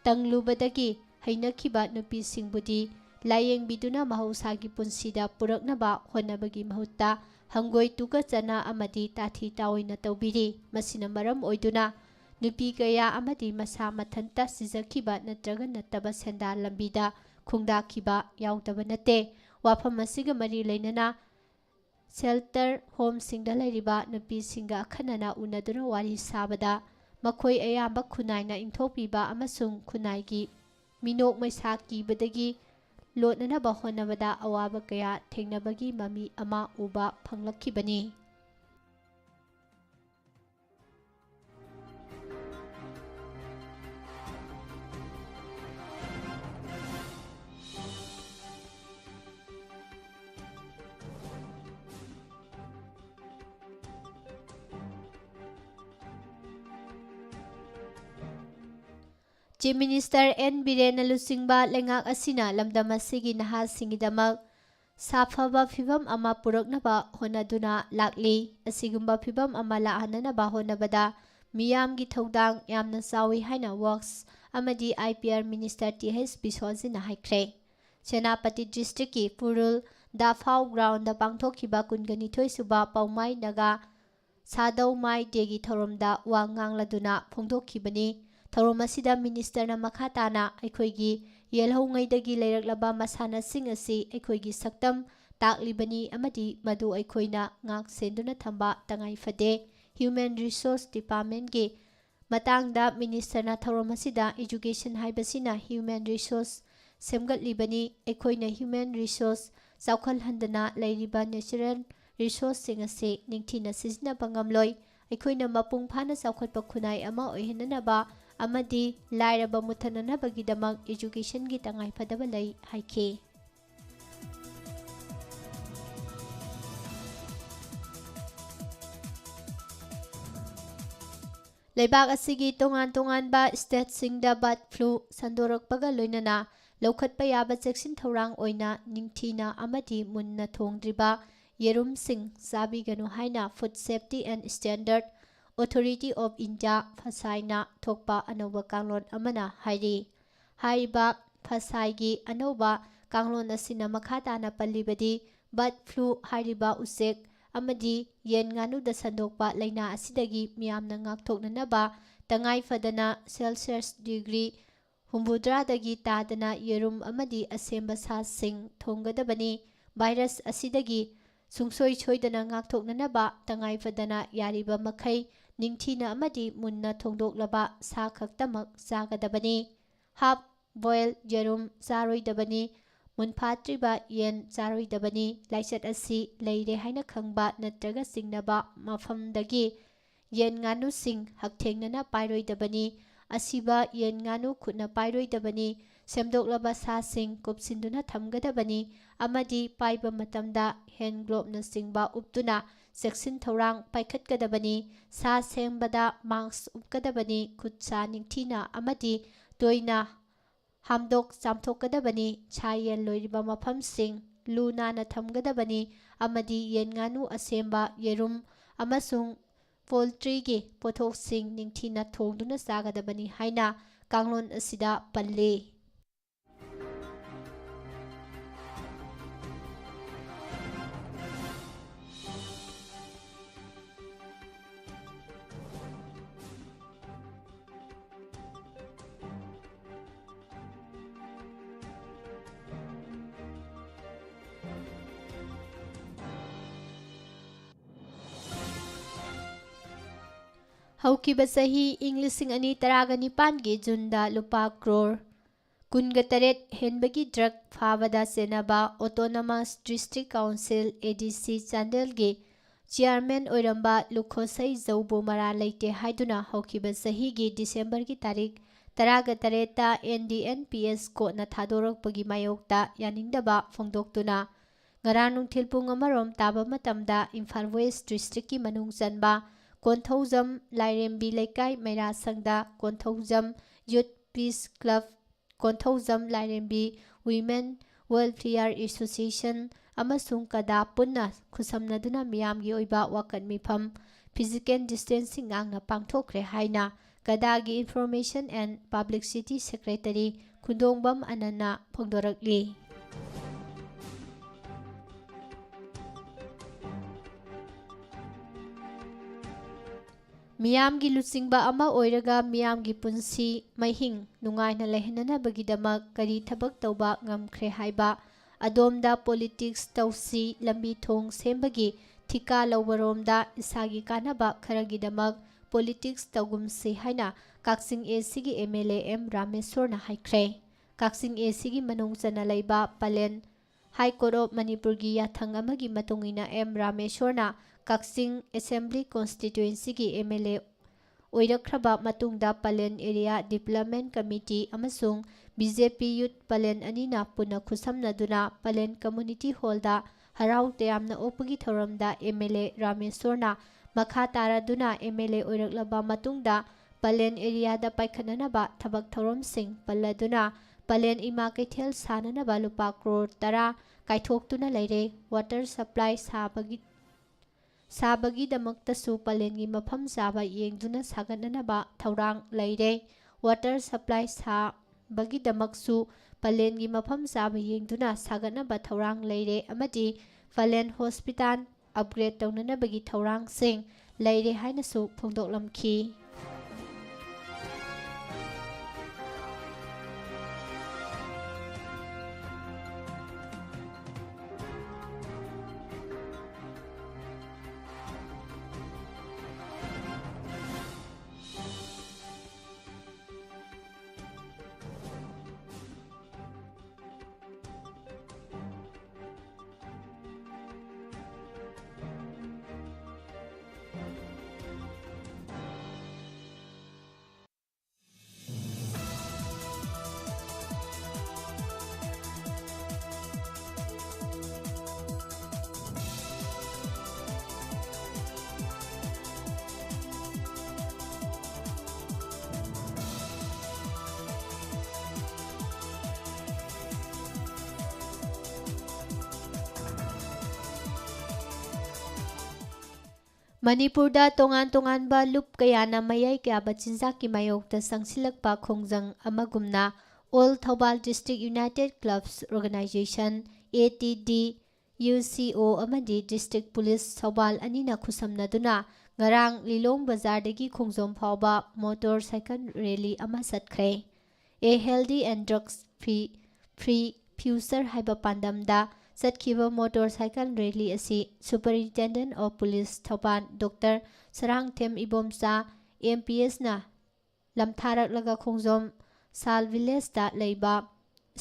tanglubadagi hainakhiba nupi singbudi layeng biduna mahausagi punsida puraknaba honabagi mahutta hangoi tuka chana amadi tathi tawina tawbiri masina maram oiduna nupi kaya amadi masa mathanta sijakhiba natraga nataba senda lambida khungdakhiba yaudaba nate wafam asiga mari leinana shelter home singda lairiba nupi singa khanana unaduna wari sabada makhoi ayamba khunaina ingthopiba amasung khunaigi minok maisa kibadagi lotnanaba honabada awaba kaya thengnabagi mami ama uba phanglakhibani. Chief Minister N. Biren Lusingba lengak asina lamdam asigi nahasingidamak safaba fibam ama puraknaba honaduna lakli asigumba fibam ama laahananaba honabada miyamgi thodang yamna sawi haina works amadi IPR Minister TH Biswajina haikre. Senapati District ki Purul Dafau Ground da pangthokhiba kungani thoisuba paumai naga sadau mai degi thoromda wa ngangladuna phongdokhibani. Thorom asida minister na makhatana aikhoigi yelhongaidagi leiraklaba masana sing asi aikhoigi saktam taklibani amadi madu aikhoina ngak senduna thamba tangai fade Human Resource Department gi matangda minister na thorom asida education haibasina human resource semgatlibani aikhoina human resource chawkhal handana leiriba natural resource sing asi ningthina sijna bangamloi aikhoina mapung phana chawkhatpa khunai ama oihenanaba amadi lairaba muthananabagidamak education gi tangai phadaba lei haiki. Leibak asigi tongan ba state singda bird flu sandorakpaga loinana lawkhatpa yaba cheksin thorang oina ningthina amadi munna thongdriba yerum sing sabiganu haina Food Safety and Standard Authority of India Fasaina thokpa anoba kanglon amana hairi haiba fasaigi anoba kanglon asina makhatana pallibadi bird flu hairiba usek amadi yen nganu da sandokpa laina asidagi miyamna ngakthoknanaba tangai fadana Celsius degree humbudradagi tadana yerum amadi asemba sa sing thonggadabani virus asidagi sungsoi choidana ngakthoknanaba tangai fadana yariba makhai ningthina amadi munna thongdoklaba sa khaktamak chagadabani half boil jerum charoidabani munphatriba yen charoidabani laichat asi leire haina khangba natraga singnaba mafamdagi yen nganu sing hakthengnana pairoidabani asiba yen nganu khutna pairoidabani ꯁꯦꯝꯗꯣꯛꯂꯕ ꯁꯥꯁꯤꯡ ꯀꯨꯞꯁꯤꯟꯗꯨꯅ ꯊꯝꯒꯗꯕꯅꯤ ꯑꯃꯗꯤ ꯄꯥꯏꯕ ꯃꯇꯝꯗ hand ꯒ꯭ꯂꯣꯕꯅꯆꯤꯡꯕ ꯎꯞꯇꯨꯅ ꯆꯦꯛꯁꯤꯟ ꯊꯧꯔꯥꯡ ꯄꯥꯏꯈꯠꯀꯗꯕꯅꯤ ꯁꯥ ꯁꯦꯝꯕꯗ ꯃꯥꯛꯁ ꯎꯞꯀꯗꯕꯅꯤ ꯈꯨꯠ ꯁꯥ ꯅꯤꯡꯊꯤꯅ ꯑꯃꯗꯤ ꯇꯣꯏꯅ ꯍꯥꯝꯗꯣꯛ ꯆꯥꯝꯊꯣꯛꯀꯗꯕꯅꯤ ꯁꯥ ꯌꯦꯟ ꯂꯣꯏꯔꯤꯕ ꯃꯐꯝꯁꯤꯡ ꯂꯨ ꯅꯥꯟꯅ ꯊꯝꯒꯗꯕꯅꯤ ꯑꯃꯗꯤ ꯌꯦꯟ ꯉꯥꯅꯨ ꯑꯁꯦꯝꯕ ꯌꯦꯔꯨꯝ ꯑꯃꯁꯨꯡ ꯄꯣꯜꯇ꯭ꯔꯤꯒꯤ ꯄꯣꯠꯊꯣꯛꯁꯤꯡ ꯅꯤꯡꯊꯤꯅ ꯊꯣꯡꯗꯨꯅ ꯆꯥꯒꯗꯕꯅꯤ ꯍꯥꯏꯅ ꯀꯥꯡꯂꯣꯟ ꯑꯁꯤꯗ ꯄꯜꯂꯤ꯫ ꯍꯧꯈꯤꯕ ꯆꯍꯤ ꯏꯪ 2019ꯒꯤ ꯖꯨꯟꯗ ꯂꯨꯄꯥ ꯀ꯭ꯔꯣꯔ 18 ꯍꯦꯟꯕꯒꯤ ꯗ꯭ꯔꯒ ꯐꯥꯕꯗ ꯆꯦꯟꯅꯕ ꯑꯣꯇꯣꯅꯣꯃꯁ ꯗꯤꯁꯇ꯭ꯔꯤꯛ ꯀꯥꯎꯟꯁꯤꯜ (ADC) ꯆꯥꯟꯗꯦꯜꯒꯤ ꯆꯤꯌꯔꯃꯦꯟ ꯑꯣꯏꯔꯝꯕ ꯂꯨꯈꯣꯁꯩ ꯖꯧꯕꯨ ꯃꯔꯥꯜ ꯂꯩꯇꯦ ꯍꯥꯏꯗꯨꯅ ꯍꯧꯈꯤꯕ ꯆꯍꯤꯒꯤ ꯗꯤꯁꯦꯝꯕꯔꯒꯤ ꯇꯥꯔꯤꯛ 18ꯗ NDNPS ꯀꯣꯔꯠꯅ ꯊꯥꯗꯣꯔꯛꯄꯒꯤ ꯃꯥꯌꯣꯛꯇ ꯌꯥꯅꯤꯡꯗꯕ ꯐꯣꯡꯗꯣꯛꯇꯨꯅ ꯉꯔꯥꯡ ꯅꯨꯡꯊꯤꯜ ꯄꯨꯡ 1 ꯇꯥꯕ ꯃꯇꯝꯗ ꯏꯝꯐꯥꯜ ꯋꯦꯁ ꯗꯤꯁꯇ꯭ꯔꯤꯛꯀꯤ ꯃꯅꯨꯡ ꯆꯟꯕ ꯀꯣꯟꯊꯧꯖꯝ ꯂꯥꯏꯔꯦꯝꯕꯤ ꯂꯩꯀꯥꯏ ꯃꯩꯔꯥ ꯁꯪꯗ Konthoujam youth piece club, Konthoujam ꯂꯥꯏꯔꯦꯝꯕꯤ ꯋꯤꯃꯦꯟ ꯋꯦꯜꯐꯤꯌꯔ ꯑꯦꯁꯣꯁꯤꯌꯦꯁꯟ ꯑꯃꯁꯨꯡ ꯀꯗꯥ ꯄꯨꯟꯅ ꯈꯨꯠꯁꯝꯅꯗꯨꯅ ꯃꯤꯌꯥꯝꯒꯤ ꯑꯣꯏꯕ ꯋꯥꯀꯠ ꯃꯤꯐꯝ ꯐꯤꯖꯤꯀꯦꯜ ꯗꯤꯁꯇꯦꯟꯁꯤꯡ ꯉꯥꯛꯅ ꯄꯥꯡꯊꯣꯛꯈ꯭ꯔꯦ ꯍꯥꯏꯅ ꯀꯗꯥꯒꯤ ꯏꯟꯐꯣꯔꯃꯦꯁꯟ ꯑꯦꯟ ꯄꯕ꯭ꯂꯤꯁꯤꯇꯤ ꯁꯦꯀ꯭ꯔꯦꯇꯔꯤ ꯈꯨꯟꯗꯣꯡꯕꯝ ꯑꯅꯟꯅ ꯐꯣꯡꯗꯣꯔꯛꯂꯤ꯫ ꯃꯤꯌꯥꯝꯒꯤ ꯂꯨꯆꯤꯡꯕ ꯑꯃ ꯑꯣꯏꯔꯒ ꯃꯤꯌꯥꯝꯒꯤ ꯄꯨꯟꯁꯤ ꯃꯍꯤꯡ ꯅꯨꯡꯉꯥꯏꯅ ꯂꯩꯍꯟꯅꯅꯕꯒꯤꯗꯃꯛ ꯀꯔꯤ ꯊꯕꯛ ꯇꯧꯕ ꯉꯝꯈ꯭ꯔꯦ ꯍꯥꯏꯕ ꯑꯗꯣꯝꯗ ꯄꯣꯂꯤꯇꯤꯛꯁ ꯇꯧꯁꯤ ꯂꯝꯕꯤ ꯊꯣꯡ ꯁꯦꯝꯕꯒꯤ ꯊꯤꯀꯥ ꯂꯧꯕꯔꯣꯝꯗ ꯏꯁꯥꯒꯤ ꯀꯥꯟꯅꯕ ꯈꯔꯒꯤꯗꯃꯛ ꯄꯣꯂꯤꯇꯤꯛꯁ ꯇꯧꯒꯨꯝꯁꯤ ꯍꯥꯏꯅ ꯀꯛꯆꯤꯡ ꯑꯦꯁꯤꯒꯤ MLA M. ꯔꯥꯃꯦꯁ꯭ꯋꯔꯅ ꯍꯥꯏꯈ꯭ꯔꯦ꯫ ꯀꯛꯆꯤꯡ ꯑꯦꯁꯤꯒꯤ ꯃꯅꯨꯡ ꯆꯟꯅ ꯂꯩꯕ ꯄꯂꯦꯟ ꯍꯥꯏ ꯀꯣꯔꯠ ꯑꯣꯐ ꯃꯅꯤꯄꯨꯔꯒꯤ ꯌꯥꯊꯪ ꯑꯃꯒꯤ ꯃꯇꯨꯡꯏꯟꯅ M. ꯔꯥꯃꯦꯁ꯭ꯋꯔꯅ ꯀꯛꯆꯤꯡ ꯑꯦꯁꯦꯝꯕ꯭ꯂꯤ ꯀꯣꯟꯁꯇꯤꯇ꯭ꯌꯨꯑꯦꯟꯁꯤꯒꯤ MLA ꯑꯣꯏꯔꯛꯈ꯭ꯔꯕ ꯃꯇꯨꯡꯗ ꯄꯂꯦꯟ ꯑꯦꯔꯤꯌꯥ ꯗꯤꯚꯦꯂꯞꯃꯦꯟꯠ ꯀꯝꯃꯤꯇꯤ ꯑꯃꯁꯨꯡ BJP ꯌꯨꯊ ꯄꯂꯦꯟ ꯑꯅꯤꯅ ꯄꯨꯟꯅ ꯈꯨꯠꯁꯝꯅꯗꯨꯅ ꯄꯂꯦꯟ ꯀꯝꯃ꯭ꯌꯨꯅꯤꯇꯤ ꯍꯣꯜꯗ ꯍꯔꯥꯎ ꯇꯌꯥꯝꯅ ꯑꯣꯛꯄꯒꯤ ꯊꯧꯔꯝꯗ MLA ꯔꯥꯃꯦꯁ꯭ꯋꯔꯅ ꯃꯈꯥ तारादुना MLA ꯑꯣꯏꯔꯛꯂꯕ ꯃꯇꯨꯡꯗ ꯄꯂꯦꯟ ꯑꯦꯔꯤꯌꯥꯗ ꯄꯥꯏꯈꯠꯅꯅꯕ ꯊꯕꯛ ꯊꯧꯔꯝꯁꯤꯡ ꯄꯜꯂꯗꯨꯅ ꯄꯂꯦꯟ ꯏꯃꯥ ꯀꯩꯊꯦꯜ ꯁꯥꯅꯅꯕ ꯂꯨꯄꯥ ꯀ꯭ꯔꯣꯔ 10 ꯀꯥꯏꯊꯣꯛꯇꯨꯅ ꯂꯩꯔꯦ꯫ ꯋꯥꯇꯔ ꯁꯄ꯭ꯂꯥꯏ ꯁꯥꯕꯒꯤꯗꯃꯛꯇꯁꯨ ꯄꯂꯦꯟꯒꯤ ꯃꯐꯝ ꯆꯥꯕ ꯌꯦꯡꯗꯨꯅ ꯁꯥꯒꯠꯅꯅꯕ ꯊꯧꯔꯥꯡ ꯂꯩꯔꯦ꯫ ꯋꯥꯇꯔ ꯁꯄ꯭ꯂꯥꯏ ꯁꯥꯕꯒꯤꯗꯃꯛꯁꯨ ꯄꯂꯦꯟꯒꯤ ꯃꯐꯝ ꯆꯥꯕ ꯌꯦꯡꯗꯨꯅ ꯁꯥꯒꯠꯅꯕ ꯊꯧꯔꯥꯡ ꯂꯩꯔꯦ ꯑꯃꯗꯤ ꯄꯂꯦꯟ ꯍꯣꯁꯄꯤꯇꯥꯜ ꯑꯞꯒ꯭ꯔꯦꯗ ꯇꯧꯅꯅꯕꯒꯤ ꯊꯧꯔꯥꯡꯁꯤꯡ ꯂꯩꯔꯦ ꯍꯥꯏꯅꯁꯨ ꯐꯣꯡꯗꯣꯛꯂꯝꯈꯤ꯫ ꯃꯅꯤꯄꯨꯔꯗ ꯇꯣꯉꯥꯟ-ꯇꯣꯉꯥꯟꯕ ꯂꯨꯞ ꯀꯌꯥꯅ ꯃꯌꯥꯏ ꯀꯥꯕ ꯆꯤꯟꯖꯥꯛꯀꯤ ꯃꯥꯌꯣꯛꯇ ꯆꯪꯁꯤꯜꯂꯛꯄ ꯈꯣꯡꯖꯪ ꯑꯃꯒꯨꯝꯅ all Thoubal district united clubs organisation (ATD), UCO ꯑꯃꯗꯤ ꯗꯤꯁꯇ꯭ꯔꯤꯛ ꯄꯨꯂꯤꯁ ꯊꯧꯕꯥꯜ ꯑꯅꯤꯅ ꯈꯨꯠꯁꯝꯅꯗꯨꯅ ꯉꯔꯥꯡ ꯂꯤꯂꯣꯡ ꯕꯖꯥꯔꯗꯒꯤ ꯈꯣꯡꯖꯣꯝ ꯐꯥꯎꯕ ꯃꯣꯇꯣꯔ ꯁꯥꯏꯀꯜ ꯔꯦꯂꯤ ꯑꯃ ꯆꯠꯈ꯭ꯔꯦ꯫ "A healthy and drugs free future" ꯍꯥꯏꯕ ꯄꯥꯟꯗꯝꯗ ꯆꯠꯈꯤꯕ ꯃꯣꯇꯣꯔ ꯁꯥꯏꯀꯜ ꯔꯦꯂꯤ ꯑꯁꯤ superintendent of police Thoubal doctor Sarangthem Ibomcha (MPS)ꯅ ꯂꯝꯊꯥꯔꯛꯂꯒ ꯈꯣꯡꯖꯣꯝ ꯁꯥꯜ ꯚꯤꯂꯦꯖꯗ ꯂꯩꯕ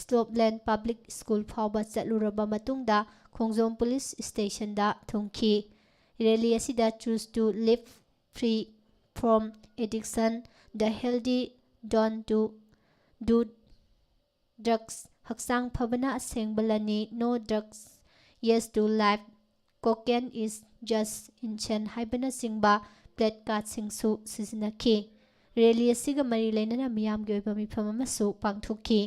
ꯁ꯭ꯂꯣꯞꯂꯦꯟ ꯄꯕ꯭ꯂꯤꯛ ꯁ꯭ꯀꯨꯜ ꯐꯥꯎꯕ ꯆꯠꯂꯨꯔꯕ ꯃꯇꯨꯡꯗ ꯈꯣꯡꯖꯣꯝ ꯄꯨꯂꯤꯁ ꯁ꯭ꯇꯦꯁꯟꯗ ꯊꯨꯡꯈꯤ꯫ ꯔꯦꯂꯤ ꯑꯁꯤꯗ "choose to live free from addiction: the healthy don't drugs haksang phabana asengbalani no drugs yes to life cocaine is just inchen haibana singba plate card singsu sizinaki rally asiga mari lainana miyam gi oiba mifam amasu pangthokki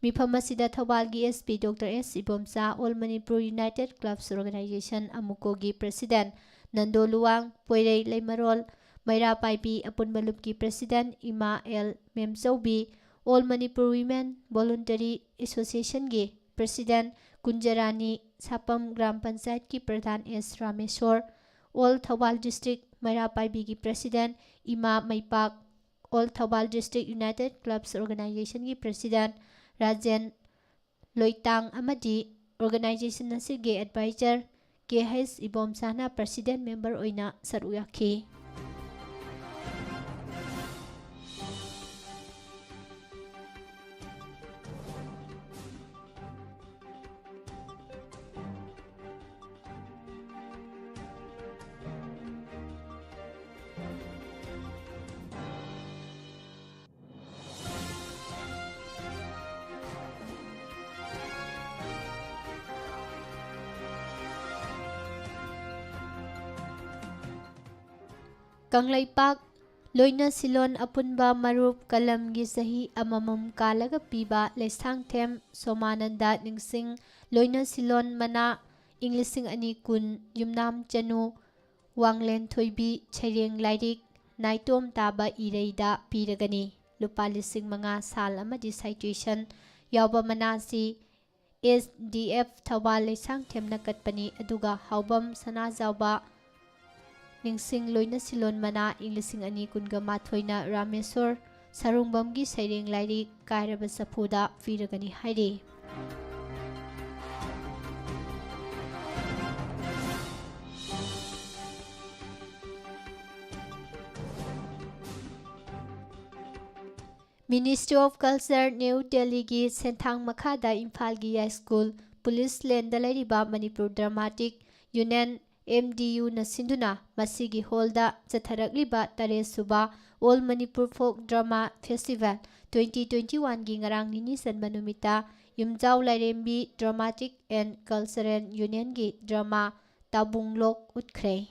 mifam asida Thobal gi SP Dr. S. Ibomsa All Manipur United Clubs Organization amuko gi president Nando Luwang Poirei Leimarol Maira Paipi Apunbalup ki president Ima L. Memchaubi All Manipur Women Voluntary Association gi president Kunjarani Sapam Gram Panchayat ki pradhan S. Rameshwar All Thobal District Maira Paibi ki president Ima Maipak All Thobal District United Clubs Organization ki president Rajen Loitang amadi organization asige advisor KH Ibomsana president member oina saruyaki Kanglaipak Loina Silon Apunba Marup Kalam gi sahi amamam kalaga piba Lesang Them Somananda Ningsing Loina Silon Mana Inglising Ani Kun Yumnam Chanu Wanglen Thoibi Chaireng Lairik Naitom Taba Ireida Piragani Lupa Lising Manga Sal Amadi Citation Yauba Manasi SDF Thobal Lesang Them Nakatpani Aduga Haubam Sanazauba Ningsing Loina Silon Mana Inglising Ani Kunga Mathoina Rameswar Sarungbamgi Saireng Lairi Kairaba Sapuda Viragani Hairi Ministry of Culture New Delhi gi Senthang Makhada Imphal gi High School Police Lane Dalariba Manipur Dramatic Union MDU na sinduna masigi holda chatharakliba taresuba All Manipur Folk Drama Festival 2021 gi ngarang nini sanba numita Yumjau Lairembi Dramatic and Cultural Union gi drama Tabunglok utkhrei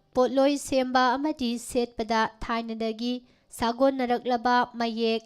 Potloi semba amadi setpada thainadagi sagon naraklaba mayek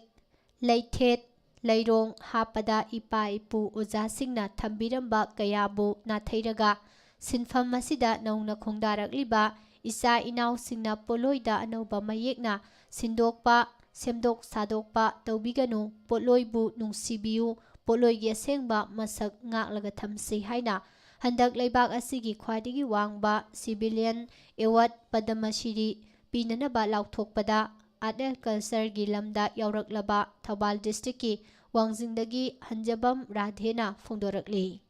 leithet Lairong Hapada Ipa Ipu Ojasingna Thambiramba Kayabu Nathairaga Sinfam Masida Nauna Khongdarakliba Isa Inau Singna Poloida Anauba Mayekna Sindokpa Semdok Sadokpa Taubiganu Potloibu Nungsibiu Potloigi Asengba Masak Ngaklaga Thamsi Haina Handak Laibak Asigi Khwadigi Wangba Civilian Award Padamashiri Pinanaba Lauthokpada Art and Culture gi lamda yauraklaba Thobal District ki Wangjingdagi Hanjabam Radhena Phongdorakli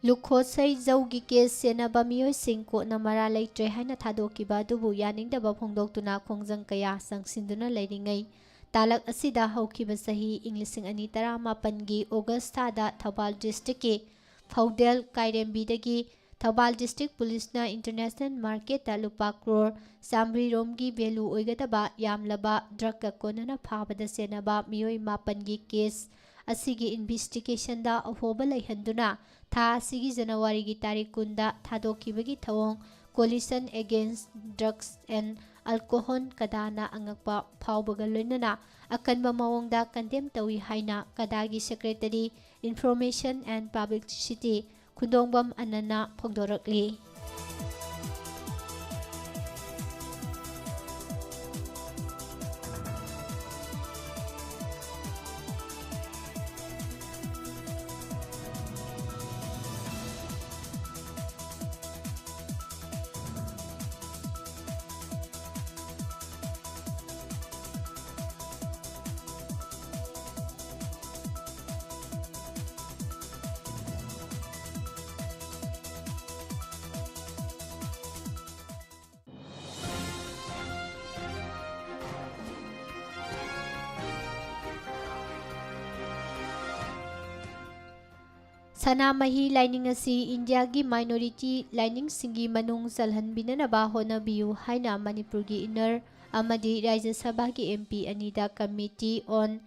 Lukhosai Zaugi case senaba miyoi singko namara leitre haina thadokiba dubu yaningdaba phongdoktuna khongjang kaya sangsinduna leiringai Talak asida haukiba sahi Inglising ani tara mapangi August thada Thobal District ki Faudel Kairembi dagi Thobal District Police na International Market ta lupa crore Samri Romgi value oigadaba yamlaba drug ka konana phabada senaba miyoi mapangi case asigi investigation da ahoba leihanduna tha asigi January gi tarik kunda thadokibagi thawong Coalition Against Drugs and Alcohol kadana angakpa phawbaga loinana akanba mawongda condemn tawi haina kadagi Secretary Information and Publicity Khundongbam Anana phongdorakli Sanamahi Lining asi India gi minority lining singi manung salhanbinanaba honabiu haina Manipur gi inner amadi Rajya Sabha gi MP anida Committee on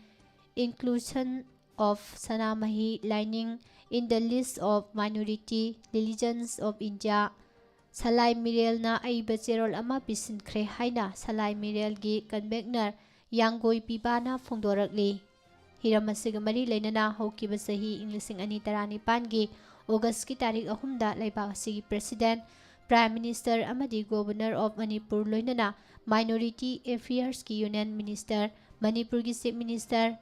Inclusion of Sanamahi Lining in the list of minority religions of India Salai Mirel na aiba cherol ama pisinkhre haina Salai Mirel gi convener Yanggoi Pibana phongdorakli Hiram asiga mari leinana haukiba sahi Inglising ani tarani pangi August ki tarik ahumda laibak asigi President Prime Minister amadi Governor of Manipur loinana Minority Affairs ki Union Minister Manipur gi Chief Minister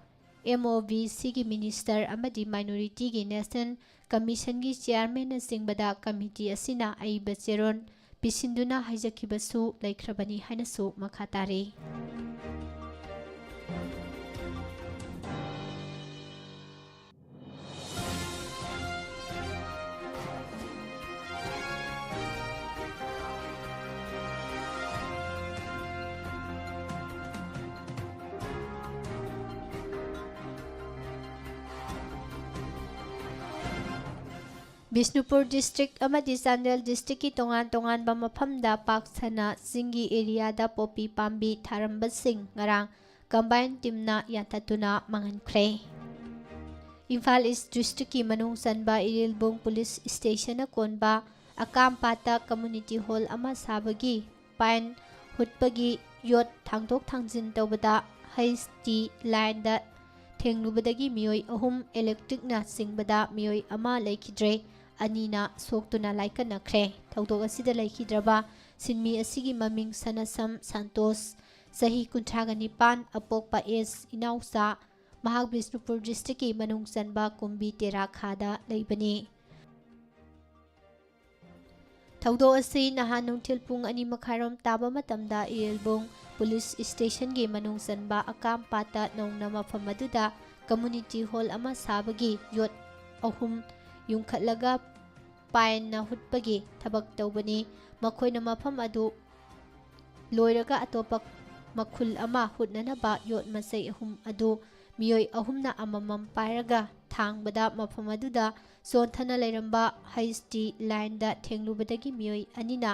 MOVC ki Minister amadi Minority ki National Commission gi Chairman na singbada committee asina aiba cheron pisinduna haijakibasu laikhrabani hainasu makhatari Bishnupur District amadi Chandel District ki tongan ba mafamda paksana singi area da popi pambi tharambasing ngarang combined team na yantatuna mangankre Imphal East District ki manung sanba Irilbung Police Station na konba Akampata Community Hall ama sabagi pain hutpagi yot thangdok thangjin tawbada HT line da thenglubadagi mioi ahum electric na singbada mioi ama laikidre Anina soktuna laikanakre thawdok asida laikhidraba sinmi asigi maming Sanasam Santos sahi kunthagani apokpa es inausa mahak Bishnupur District ki manung sanba kumbi tera khada leibani thawdok asi nahan nungthil pung ani makharom taba matamda Irilbung Police Station gi manung sanba Akampata nongna mafam aduda Community Hall ama sabagi yot ahum yungkhatlaga pain na hutpagi thabak tawbani makhoi na mafam adu loiraga atopa makhul ama hutnanaba yot masai ahum adu mioi ahum na amamam pairaga thangbada mafam aduda sonthana leiramba HT line da thenglubadagi mioi anina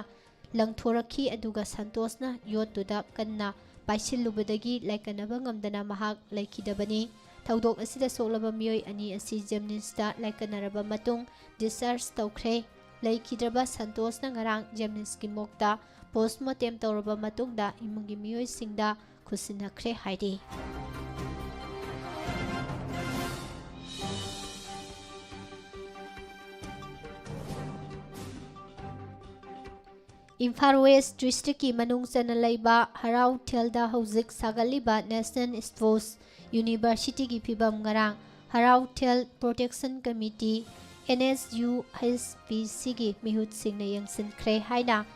langthorakhi aduga Santos na yot tuda kanna paisilubadagi laikanaba ngamdana mahak laikidabani thawdok asida soklaba mioi ani asi Jamnista laikanaraba matung discharge tawkhre laikhidraba Santos na ngarang Jamnis ki mokta postmortem tawraba matungda imungi mioi singda khusinakre haidi Imphal West District ki manung sana laiba Harau Thelda hauzik sagaliba National Sports University ki phibam ngarang Harau Thel Protection Committee NSUHPC ki mihut singna yangsin khre haina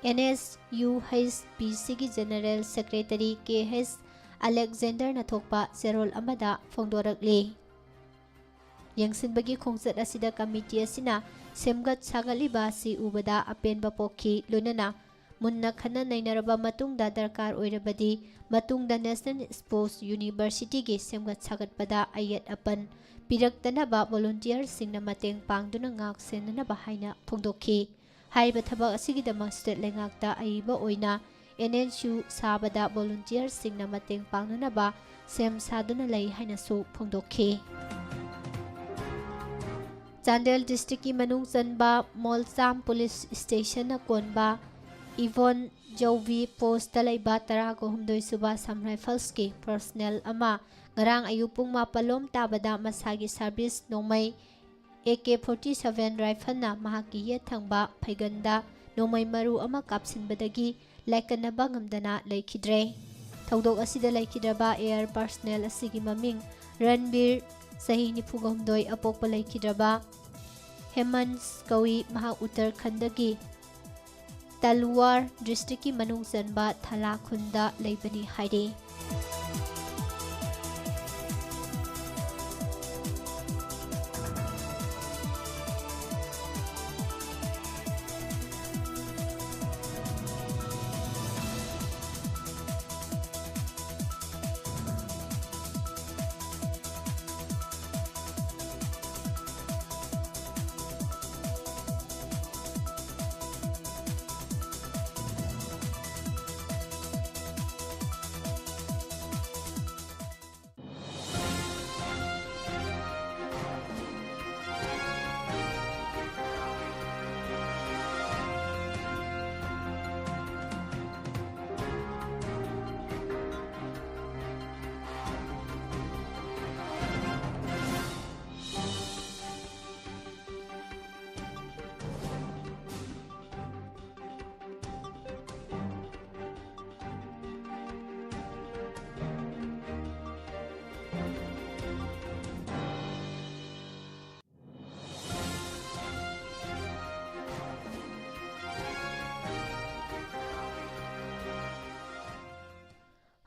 NSUHPC ki General Secretary KH Alexander nathokpa serol amada phongdorakli yangsin bagi khongchat asida committee asina semgat sagaliba si ubada apenba pokhi lunana munna khana nainaraba matungda darkar oirabadi matungda National Sports University gi semgat sagatpada ayat apan piraktanaba volunteer singna mateng pangduna ngak senanaba haina phongdokhi haiba thabak asigidamak state lengakta aiba oina NNSU sabada volunteer singna mateng pangnanaba sem saduna lei haina su phongdokhi Chandel District ki manung sanba Molsam Police Station na konba Yvonne Jovi Post talaiba tarago humdoi suba Sam Rifles ki personnel ama ngarang ayupung mapalom tabada masagi service nomay AK-47 rifle na mahaki thangba phaiganda nomay maru ama kapsinbadagi laikanaba ngamdana laikhidre thawdok asida laikhidraba air personnel asigi maming Ranbir sahi nifugomdoi apokpa laikhidraba Hemant Kawi maha Uttarakhand-gi Talwar District ki manung sanba Thala khunda leibani haide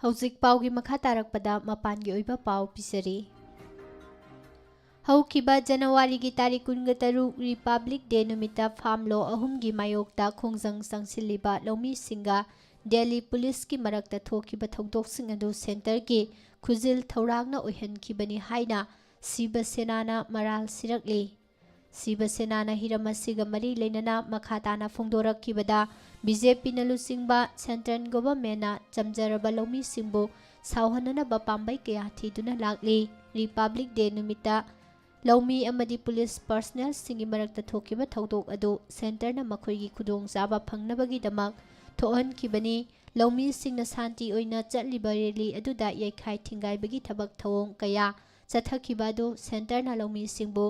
ꯍꯧꯖꯤꯛ ꯄꯥꯎꯒꯤ ꯃꯈꯥ ꯇꯥꯔꯛꯄꯗ ꯃꯄꯥꯟꯒꯤ ꯑꯣꯏꯕ ꯄꯥꯎ ꯄꯤꯖꯔꯤ꯫ ꯍꯧꯈꯤꯕ ꯖꯅꯋꯥꯔꯤꯒꯤ ꯇꯥꯔꯤꯛ 23 ꯔꯤꯄꯕ꯭ꯂꯤꯛ ꯗꯦ ꯅꯨꯃꯤꯠꯇ ꯐꯥꯔꯝ ꯂꯣ ꯑꯍꯨꯝꯒꯤ ꯃꯥꯌꯣꯛꯇ ꯈꯣꯡꯖꯪ ꯆꯪꯁꯤꯜꯂꯤꯕ ꯂꯧꯃꯤꯁꯤꯡꯒ ꯗꯦꯜꯂꯤ ꯄꯨꯂꯤꯁꯀꯤ ꯃꯔꯛꯇ ꯊꯣꯛꯈꯤꯕ ꯊꯧꯗꯣꯛꯁꯤꯡ ꯑꯗꯨ ꯁꯦꯟꯇꯔꯒꯤ ꯈꯨꯖꯤꯜ ꯊꯧꯔꯥꯡꯅ ꯑꯣꯏꯍꯟꯈꯤꯕꯅꯤ ꯍꯥꯏꯅ ꯁꯤꯕ ꯁꯦꯅꯥꯅ ꯃꯔꯥꯜ ꯁꯤꯔꯛꯂꯤ꯫ ꯁꯤꯕ ꯁꯦꯅꯥꯅ ꯍꯤꯔꯝ ꯑꯁꯤꯒ ꯃꯔꯤ ꯂꯩꯅꯅ ꯃꯈꯥ ꯇꯥꯅ ꯐꯣꯡꯗꯣꯔꯛꯈꯤꯕꯗ ꯕꯤꯖꯦꯄꯤꯅ ꯂꯨꯆꯤꯡꯕ ꯁꯦꯟꯇ꯭ꯔꯦꯜ ꯒꯣꯚꯔꯟꯃꯦꯟꯠꯅ ꯆꯝꯖꯔꯕ ꯂꯧꯃꯤꯁꯤꯡꯕꯨ ꯁꯥꯎꯍꯟꯅꯅꯕ ꯄꯥꯝꯕꯩ ꯀꯌꯥ ꯊꯤꯗꯨꯅ ꯂꯥꯛꯂꯤ꯫ ꯔꯤꯄꯕ꯭ꯂꯤꯛ ꯗꯦ ꯅꯨꯃꯤꯠꯇ ꯂꯧꯃꯤ ꯑꯃꯗꯤ ꯄꯨꯂꯤꯁ ꯄꯔꯁꯅꯦꯜꯁꯤꯡꯒꯤ ꯃꯔꯛꯇ ꯊꯣꯛꯈꯤꯕ ꯊꯧꯗꯣꯛ ꯑꯗꯨ ꯁꯦꯟꯇꯔꯅ ꯃꯈꯣꯏꯒꯤ ꯈꯨꯗꯣꯡꯆꯥꯕ ꯐꯪꯅꯕꯒꯤꯗꯃꯛ ꯊꯣꯛꯍꯟꯈꯤꯕꯅꯤ꯫ ꯂꯧꯃꯤꯁꯤꯡꯅ ꯁꯥꯟꯇꯤ ꯑꯣꯏꯅ ꯆꯠꯂꯤꯕ ꯔꯦꯂꯤ ꯑꯗꯨꯗ ꯌꯩꯈꯥꯏ ꯊꯤꯟꯒꯥꯏꯕꯒꯤ ꯊꯕꯛ ꯊꯧꯑꯣꯡ ꯀꯌꯥ ꯆꯠꯊꯈꯤꯕ ꯑꯗꯨ ꯁꯦꯟꯇꯔꯅ ꯂꯧꯃꯤꯁꯤꯡꯕꯨ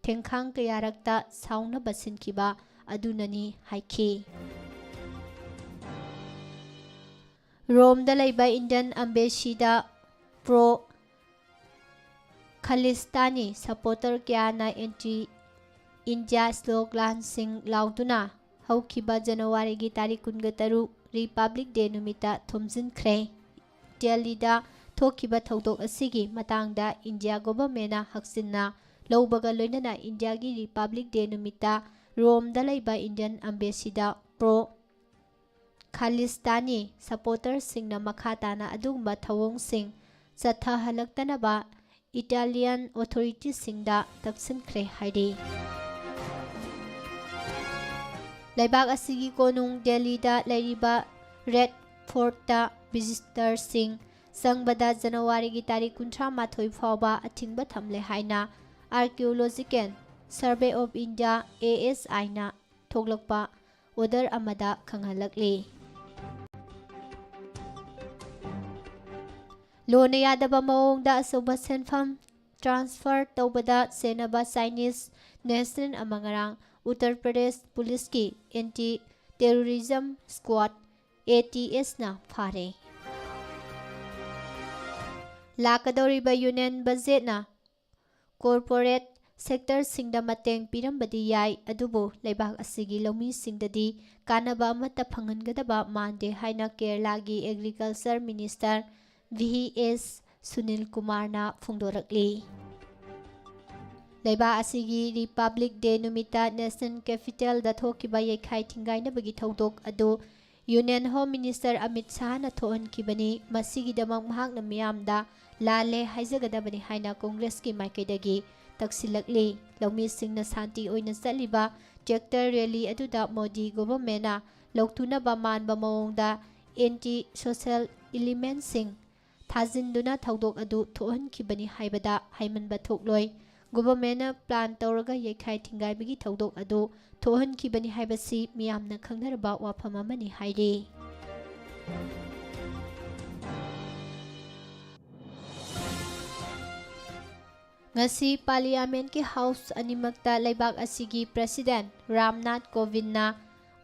ꯊꯦꯡꯈꯥꯡ ꯀꯌꯥꯔꯛꯇ ꯁꯥꯎꯅꯕ ꯁꯤꯟꯈꯤꯕ ꯑꯗꯨꯅꯅꯤ ꯍꯥꯏꯈꯤ꯫ ꯔꯣꯝꯗ ꯂꯩꯕ ꯏꯟꯗꯤꯌꯟ ꯑꯦꯝꯕꯦꯁꯤꯗ ꯄ꯭ꯔꯣ ꯈꯥꯂꯤꯁꯇꯥꯅꯤ ꯁꯄꯣꯔꯇꯔ ꯀꯌꯥꯅ ꯑꯦꯟꯇꯤ ꯏꯟꯗꯤꯌꯥ ꯁ꯭ꯂꯣꯒꯥꯟꯁꯤꯡ ꯂꯥꯎꯗꯨꯅ ꯍꯧꯈꯤꯕ ꯖꯅꯋꯥꯔꯤꯒꯤ ꯇꯥꯔꯤꯛ 23 ꯔꯤꯄꯕ꯭ꯂꯤꯛ ꯗꯦ ꯅꯨꯃꯤꯠꯇ ꯊꯨꯝꯖꯤꯟꯈ꯭ꯔꯦ꯫ ꯗꯦꯜꯂꯤꯗ ꯊꯣꯛꯈꯤꯕ ꯊꯧꯗꯣꯛ ꯑꯁꯤꯒꯤ ꯃꯇꯥꯡꯗ ꯏꯟꯗꯤꯌꯥ ꯒꯣꯚꯔꯟꯃꯦꯟꯠꯅ ꯍꯛꯆꯤꯟꯅ ꯂꯧꯕꯒ ꯂꯣꯏꯅꯅ ꯏꯟꯗꯤꯌꯥꯒꯤ ꯔꯤꯄꯕ꯭ꯂꯤꯛ ꯗꯦ ꯅꯨꯃꯤꯠꯇ ꯔꯣꯝꯗ ꯂꯩꯕ ꯏꯟꯗꯤꯌꯟ ꯑꯦꯝꯕꯦꯁꯤꯗ ꯄ꯭ꯔꯣ ꯈꯥꯂꯤꯁꯇꯥꯅꯤ ꯁꯄꯣꯔꯇꯔꯁꯤꯡꯅ ꯃꯈꯥ ꯇꯥꯅ ꯑꯗꯨꯒꯨꯝꯕ ꯊꯧꯑꯣꯡꯁꯤꯡ ꯆꯠꯊꯍꯜꯂꯛꯇꯅꯕ ꯏꯇꯥꯂꯤꯌꯥꯟ ꯑꯣꯊꯣꯔꯤꯇꯤꯁꯤꯡꯗ ꯇꯛꯁꯤꯟꯈ꯭ꯔꯦ ꯍꯥꯏꯔꯤ꯫ ꯂꯩꯕꯥꯛ ꯑꯁꯤꯒꯤ ꯀꯣꯅꯨꯡ ꯗꯦꯜꯂꯤꯗ ꯂꯩꯔꯤꯕ ꯔꯦꯗ ꯐꯣꯔꯠꯇ ꯚꯤꯖꯤꯇꯔꯁꯤꯡ ꯆꯪꯕꯗ ꯖꯅꯋꯥꯔꯤꯒꯤ ꯇꯥꯔꯤꯛ 38 ꯐꯥꯎꯕ ꯑꯊꯤꯡꯕ ꯊꯝꯂꯦ ꯍꯥꯏꯅ ꯑꯥꯔꯀꯤꯑꯣꯂꯣꯖꯤꯀꯦꯜ ꯁꯔꯚꯦ ꯑꯣꯐ ꯏꯟꯗꯤꯌꯥ (ASIꯅ ꯊꯣꯛꯂꯛꯄ ꯑꯣꯔꯗꯔ ꯑꯃꯗ ꯈꯪꯍꯜꯂꯛꯂꯤ꯫ ꯂꯣꯟꯅ ꯌꯥꯗꯕ ꯃꯑꯣꯡꯗ ꯑꯆꯧꯕ ꯁꯦꯟꯐꯝ ꯇ꯭ꯔꯥꯟꯁꯐꯔ ꯇꯧꯕꯗ ꯆꯦꯟꯅꯕ ꯆꯥꯏꯅꯤꯖ ꯅꯦꯁꯅꯦꯜ ꯑꯃ ꯉꯔꯥꯡ ꯎꯠꯇꯔ ꯄ꯭ꯔꯗꯦꯁ ꯄꯨꯂꯤꯁꯀꯤ ꯑꯦꯟꯇꯤ ꯇꯦꯔꯣꯔꯤꯖꯝ ꯁ꯭ꯀ꯭ꯋꯥꯗ (ATSꯅ ꯐꯥꯔꯦ꯫ ꯂꯥꯛꯀꯗꯧꯔꯤꯕ ꯌꯨꯅꯤꯌꯟ ꯕꯖꯦꯠꯅ ꯀꯣꯔꯄꯣꯔꯦꯠ ꯁꯦꯛꯇꯔꯁꯤꯡꯗ ꯃꯇꯦꯡ ꯄꯤꯔꯝꯕꯗꯤ ꯌꯥꯏ, ꯑꯗꯨꯕꯨ ꯂꯩꯕꯥꯛ ꯑꯁꯤꯒꯤ ꯂꯧꯃꯤꯁꯤꯡꯗꯗꯤ ꯀꯥꯟꯅꯕ ꯑꯃꯠꯇ ꯐꯪꯍꯟꯒꯗꯕ ꯃꯥꯟꯗꯦ ꯍꯥꯏꯅ ꯀꯦꯔꯂꯥꯒꯤ ꯑꯦꯒ꯭ꯔꯤꯀꯜꯆꯔ ꯃꯤꯅꯤꯁꯇꯔ ꯚꯤ.ꯑꯦꯁ. ꯁꯨꯅꯤꯜ ꯀꯨꯃꯥꯔꯅ ꯐꯣꯡꯗꯣꯔꯛꯂꯤ꯫ ꯂꯩꯕꯥꯛ ꯑꯁꯤꯒꯤ ꯔꯤꯄꯕ꯭ꯂꯤꯛ ꯗꯦ ꯅꯨꯃꯤꯠꯇ ꯅꯦꯁꯅꯦꯜ ꯀꯦꯄꯤꯇꯦꯜꯗ ꯊꯣꯛꯈꯤꯕ ꯌꯩꯈꯥꯏ ꯊꯤꯟꯒꯥꯏꯅꯕꯒꯤ ꯊꯧꯗꯣꯛ ꯑꯗꯨ ꯌꯨꯅꯤꯌꯟ ꯍꯣꯝ ꯃꯤꯅꯤꯁꯇꯔ ꯑꯃꯤꯠ ꯁꯥꯍꯅ ꯊꯣꯛꯍꯟꯈꯤꯕꯅꯤ꯫ ꯃꯁꯤꯒꯤꯗꯃꯛ ꯃꯍꯥꯛꯅ ꯃꯤꯌꯥꯝꯗ ꯂꯥꯜꯂꯦ ꯍꯥꯏꯖꯒꯗꯕꯅꯤ ꯍꯥꯏꯅ ꯀꯣꯡꯒ꯭ꯔꯦꯁꯀꯤ ꯃꯥꯏꯀꯩꯗꯒꯤ ꯇꯛꯁꯤꯜꯂꯛꯂꯤ꯫ ꯂꯧꯃꯤꯁꯤꯡꯅ ꯁꯥꯟꯇꯤ ꯑꯣꯏꯅ ꯆꯠꯂꯤꯕ ꯇ꯭ꯔꯦꯛꯇꯔ ꯔꯦꯂꯤ ꯑꯗꯨꯗ ꯃꯣꯗꯤ ꯒꯣꯚꯔꯟꯃꯦꯟꯠꯅ ꯂꯧꯊꯨꯅꯕ ꯃꯥꯟꯕ ꯃꯑꯣꯡꯗ ꯑꯦꯟꯇꯤ ꯁꯣꯁꯤꯌꯦꯜ ꯏꯂꯤꯃꯦꯟꯠꯁꯤꯡ ꯊꯥꯖꯤꯟꯗꯨꯅ ꯊꯧꯗꯣꯛ ꯑꯗꯨ ꯊꯣꯛꯍꯟꯈꯤꯕꯅꯤ ꯍꯥꯏꯕꯗ ꯍꯥꯏꯃꯟꯕ ꯊꯣꯛꯂꯣꯏ꯫ ꯒꯣꯚꯔꯟꯃꯦꯟꯠꯅ ꯄ꯭ꯂꯥꯟ ꯇꯧꯔꯒ ꯌꯩꯈꯥꯏ ꯊꯤꯟꯒꯥꯏꯕꯒꯤ ꯊꯧꯗꯣꯛ ꯑꯗꯨ ꯊꯣꯛꯍꯟꯈꯤꯕꯅꯤ ꯍꯥꯏꯕꯁꯤ ꯃꯤꯌꯥꯝꯅ ꯈꯪꯅꯔꯕ ꯋꯥꯐꯝ ꯑꯃꯅꯤ ꯍꯥꯏꯔꯤ꯫ ꯉꯁꯤ ꯄꯥꯔꯂꯤꯌꯥꯃꯦꯟꯠꯀꯤ ꯍꯥꯎꯁ ꯑꯅꯤꯃꯛꯇ ꯂꯩꯕꯥꯛ ꯑꯁꯤꯒꯤ ꯄ꯭ꯔꯁꯤꯗꯦꯟꯠ ꯔꯥꯝꯅꯥꯊ ꯀꯣꯕꯤꯟꯗꯅ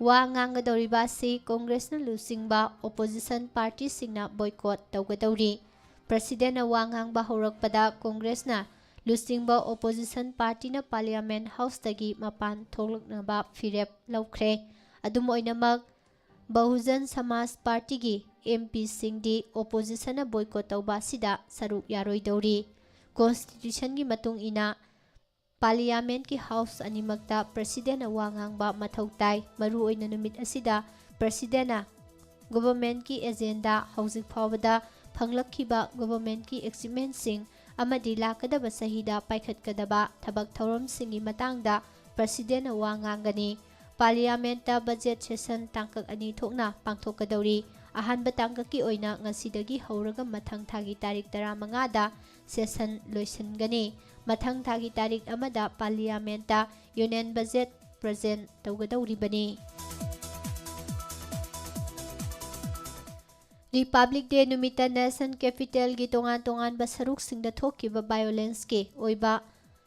ꯋꯥ ꯉꯥꯡꯒꯗꯧꯔꯤꯕ ꯑꯁꯤ ꯀꯣꯡꯒ꯭ꯔꯦꯁꯅ ꯂꯨꯆꯤꯡꯕ ꯑꯣꯄꯣꯖꯤꯁꯟ ꯄꯥꯔꯇꯤꯁꯤꯡꯅ ꯕꯣꯏꯀꯣꯠ ꯇꯧꯒꯗꯧꯔꯤ꯫ ꯄ꯭ꯔꯁꯤꯗꯦꯟꯠꯅ ꯋꯥ ꯉꯥꯡꯕ ꯍꯧꯔꯛꯄꯗ ꯀꯣꯡꯒ꯭ꯔꯦꯁꯅ ꯂꯨꯆꯤꯡꯕ ꯑꯣꯄꯣꯖꯤꯁꯟ ꯄꯥꯔꯇꯤꯅ ꯄꯥꯔꯂꯤꯌꯥꯃꯦꯟꯠ ꯍꯥꯎꯁꯇꯒꯤ ꯃꯄꯥꯟ ꯊꯣꯛꯂꯛꯅꯕ ꯐꯤꯔꯦꯞ ꯂꯧꯈ꯭ꯔꯦ꯫ ꯑꯗꯨꯝ ꯑꯣꯏꯅꯃꯛ ꯕꯍꯨꯖꯟ ꯁꯃꯥꯖ ꯄꯥꯔꯇꯤꯒꯤ MP ꯁꯤꯡꯗꯤ ꯑꯣꯄꯣꯖꯤꯁꯟꯅ ꯕꯣꯏꯀꯣꯠ ꯇꯧꯕ ꯑꯁꯤꯗ ꯁꯔꯨꯛ ꯌꯥꯔꯣꯏꯗꯧꯔꯤ꯫ ꯀꯣꯟꯁꯇꯤꯇ꯭ꯌꯨꯁꯟꯒꯤ ꯃꯇꯨꯡ ꯏꯟꯅ ꯄꯥꯔꯂꯤꯌꯥꯃꯦꯟꯠꯀꯤ ꯍꯥꯎꯁ ꯑꯅꯤꯃꯛꯇ ꯄ꯭ꯔꯁꯤꯗꯦꯟꯠꯅ ꯋꯥ ꯉꯥꯡꯕ ꯃꯊꯧ ꯇꯥꯏ꯫ ꯃꯔꯨꯑꯣꯏꯅ ꯅꯨꯃꯤꯠ ꯑꯁꯤꯗ ꯄ꯭ꯔꯁꯤꯗꯦꯟꯠꯅ ꯒꯣꯚꯔꯟꯃꯦꯟꯠꯀꯤ ꯑꯦꯖꯦꯟꯗꯥ, ꯍꯧꯖꯤꯛ ꯐꯥꯎꯕꯗ ꯐꯪꯂꯛꯈꯤꯕ ꯒꯣꯚꯔꯟꯃꯦꯟꯠꯀꯤ ꯑꯦꯆꯤꯚꯃꯦꯟꯠꯁꯤꯡ ꯑꯃꯗꯤ ꯂꯥꯛꯀꯗꯕ ꯆꯍꯤꯗ ꯄꯥꯏꯈꯠꯀꯗꯕ ꯊꯕꯛ ꯊꯧꯔꯝꯁꯤꯡꯒꯤ ꯃꯇꯥꯡꯗ ꯄ꯭ꯔꯁꯤꯗꯦꯟꯠꯅ ꯋꯥ ꯉꯥꯡꯒꯅꯤ꯫ ꯄꯥꯔꯂꯤꯌꯥꯃꯦꯟꯠꯇ ꯕꯖꯦꯠ ꯁꯦꯁꯟ ꯇꯥꯡꯀꯛ 2 ꯊꯣꯛꯅ ꯄꯥꯡꯊꯣꯛꯀꯗꯧꯔꯤ꯫ ꯑꯍꯥꯟꯕ ꯇꯥꯡꯀꯛꯀꯤ ꯑꯣꯏꯅ ꯉꯁꯤꯗꯒꯤ ꯍꯧꯔꯒ ꯃꯊꯪ ꯊꯥꯒꯤ ꯇꯥꯔꯤꯛ 15ꯗ ꯁꯦꯁꯟ ꯂꯣꯏꯁꯤꯟꯒꯅꯤ꯫ ꯃꯊꯪ ꯊꯥꯒꯤ ꯇꯥꯔꯤꯛ 1ꯗ ꯄꯥꯔꯂꯤꯌꯥꯃꯦꯟꯠꯇ union budget present ꯇꯧꯒꯗꯧꯔꯤꯕꯅꯤ꯫ Republic day ꯅꯨꯃꯤꯠꯇ ꯅꯦꯁꯅꯦꯜ ꯀꯦꯄꯤꯇꯦꯜꯒꯤ ꯇꯣꯉꯥꯟ-ꯇꯣꯉꯥꯟꯕ ꯁꯔꯨꯛꯁꯤꯡꯗ ꯊꯣꯛꯈꯤꯕ ꯚꯥꯏꯑꯣꯂꯦꯟꯁꯀꯤ ꯑꯣꯏꯕ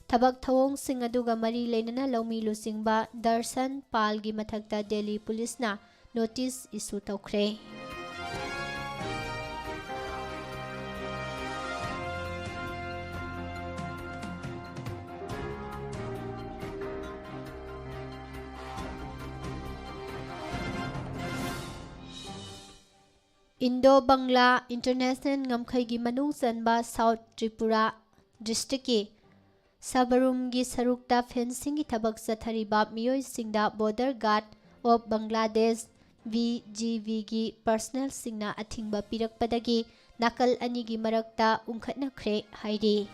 ꯊꯕꯛ ꯊꯧꯑꯣꯡꯁꯤꯡ ꯑꯗꯨꯒ ꯃꯔꯤ ꯂꯩꯅꯅ ꯂꯧꯃꯤ ꯂꯨꯆꯤꯡꯕ ꯗꯔꯁꯟ ꯄꯥꯜꯒꯤ ꯃꯊꯛꯇ ꯗꯦꯜꯂꯤ ꯄꯨꯂꯤꯁꯅ ꯅꯣꯇꯤꯁ ꯏꯁꯨ ꯇꯧꯈ꯭ꯔꯦ꯫ Indo-Bangla International Ngamkhaigi Manung Chanba South Tripura District Sabarumgi Sarukta Fencing Thabak Chathariba Miyoi Singda Border Guard of Bangladesh BGV gi personnel singna athingba pirakpadagi nakal anigi marakta ungkhatnakhre hairi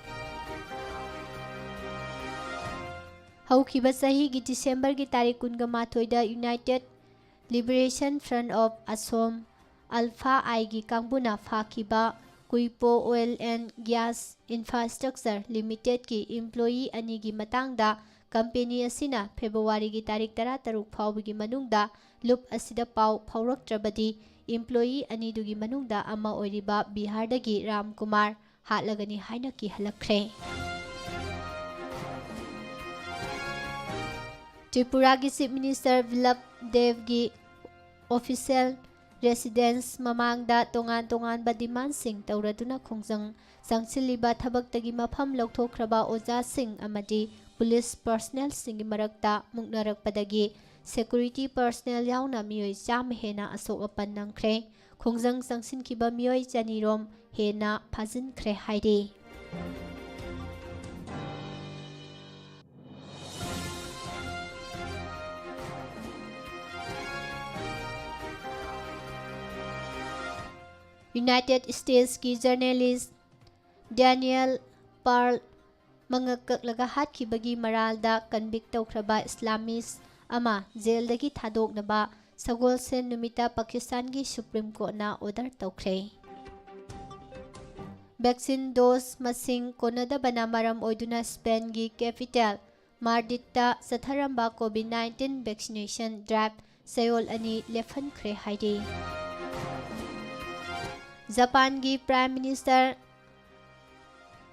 Haukiba sahi gi December gi tarik 28 da United Liberation Front of Assam Alpha I gi kangbuna phakiba Kuipo Oil and Gas Infrastructure Limited ki employee ani gi matangda company asina February gi tarik 13 phawgi manungda loop asida pau phauraktrabadi employee ani dugi manungda ama oiriba Bihar dagi Ram Kumar hatlagani haina ki halakre Tripura gi Chief Minister Vilap Dev gi official residence mamangda tongan ba demand sing tauraduna khongjang sangchiliba thabak-tagi mafam lauthokraba oja sing amadi police personnel singi marakta muknarakpadagi security personnel yauna miyoi cham hena asok apan nangkhre khongjang sangsinkiba miyoi chanirom hena phajinkhre hairi United States ki journalist Daniel Pearl mangakaklaga hatkibagi maralda convict tawkraba Islamist ama jail dagi thadoknaba Sagolsen numita Pakistan gi Supreme Court na order tawkhre Vaccine dose masing konada bana maram oiduna Spain gi capital Madridta satharamba COVID-19 vaccination drive sayol ani lefan khre haidi Japan gi Prime Minister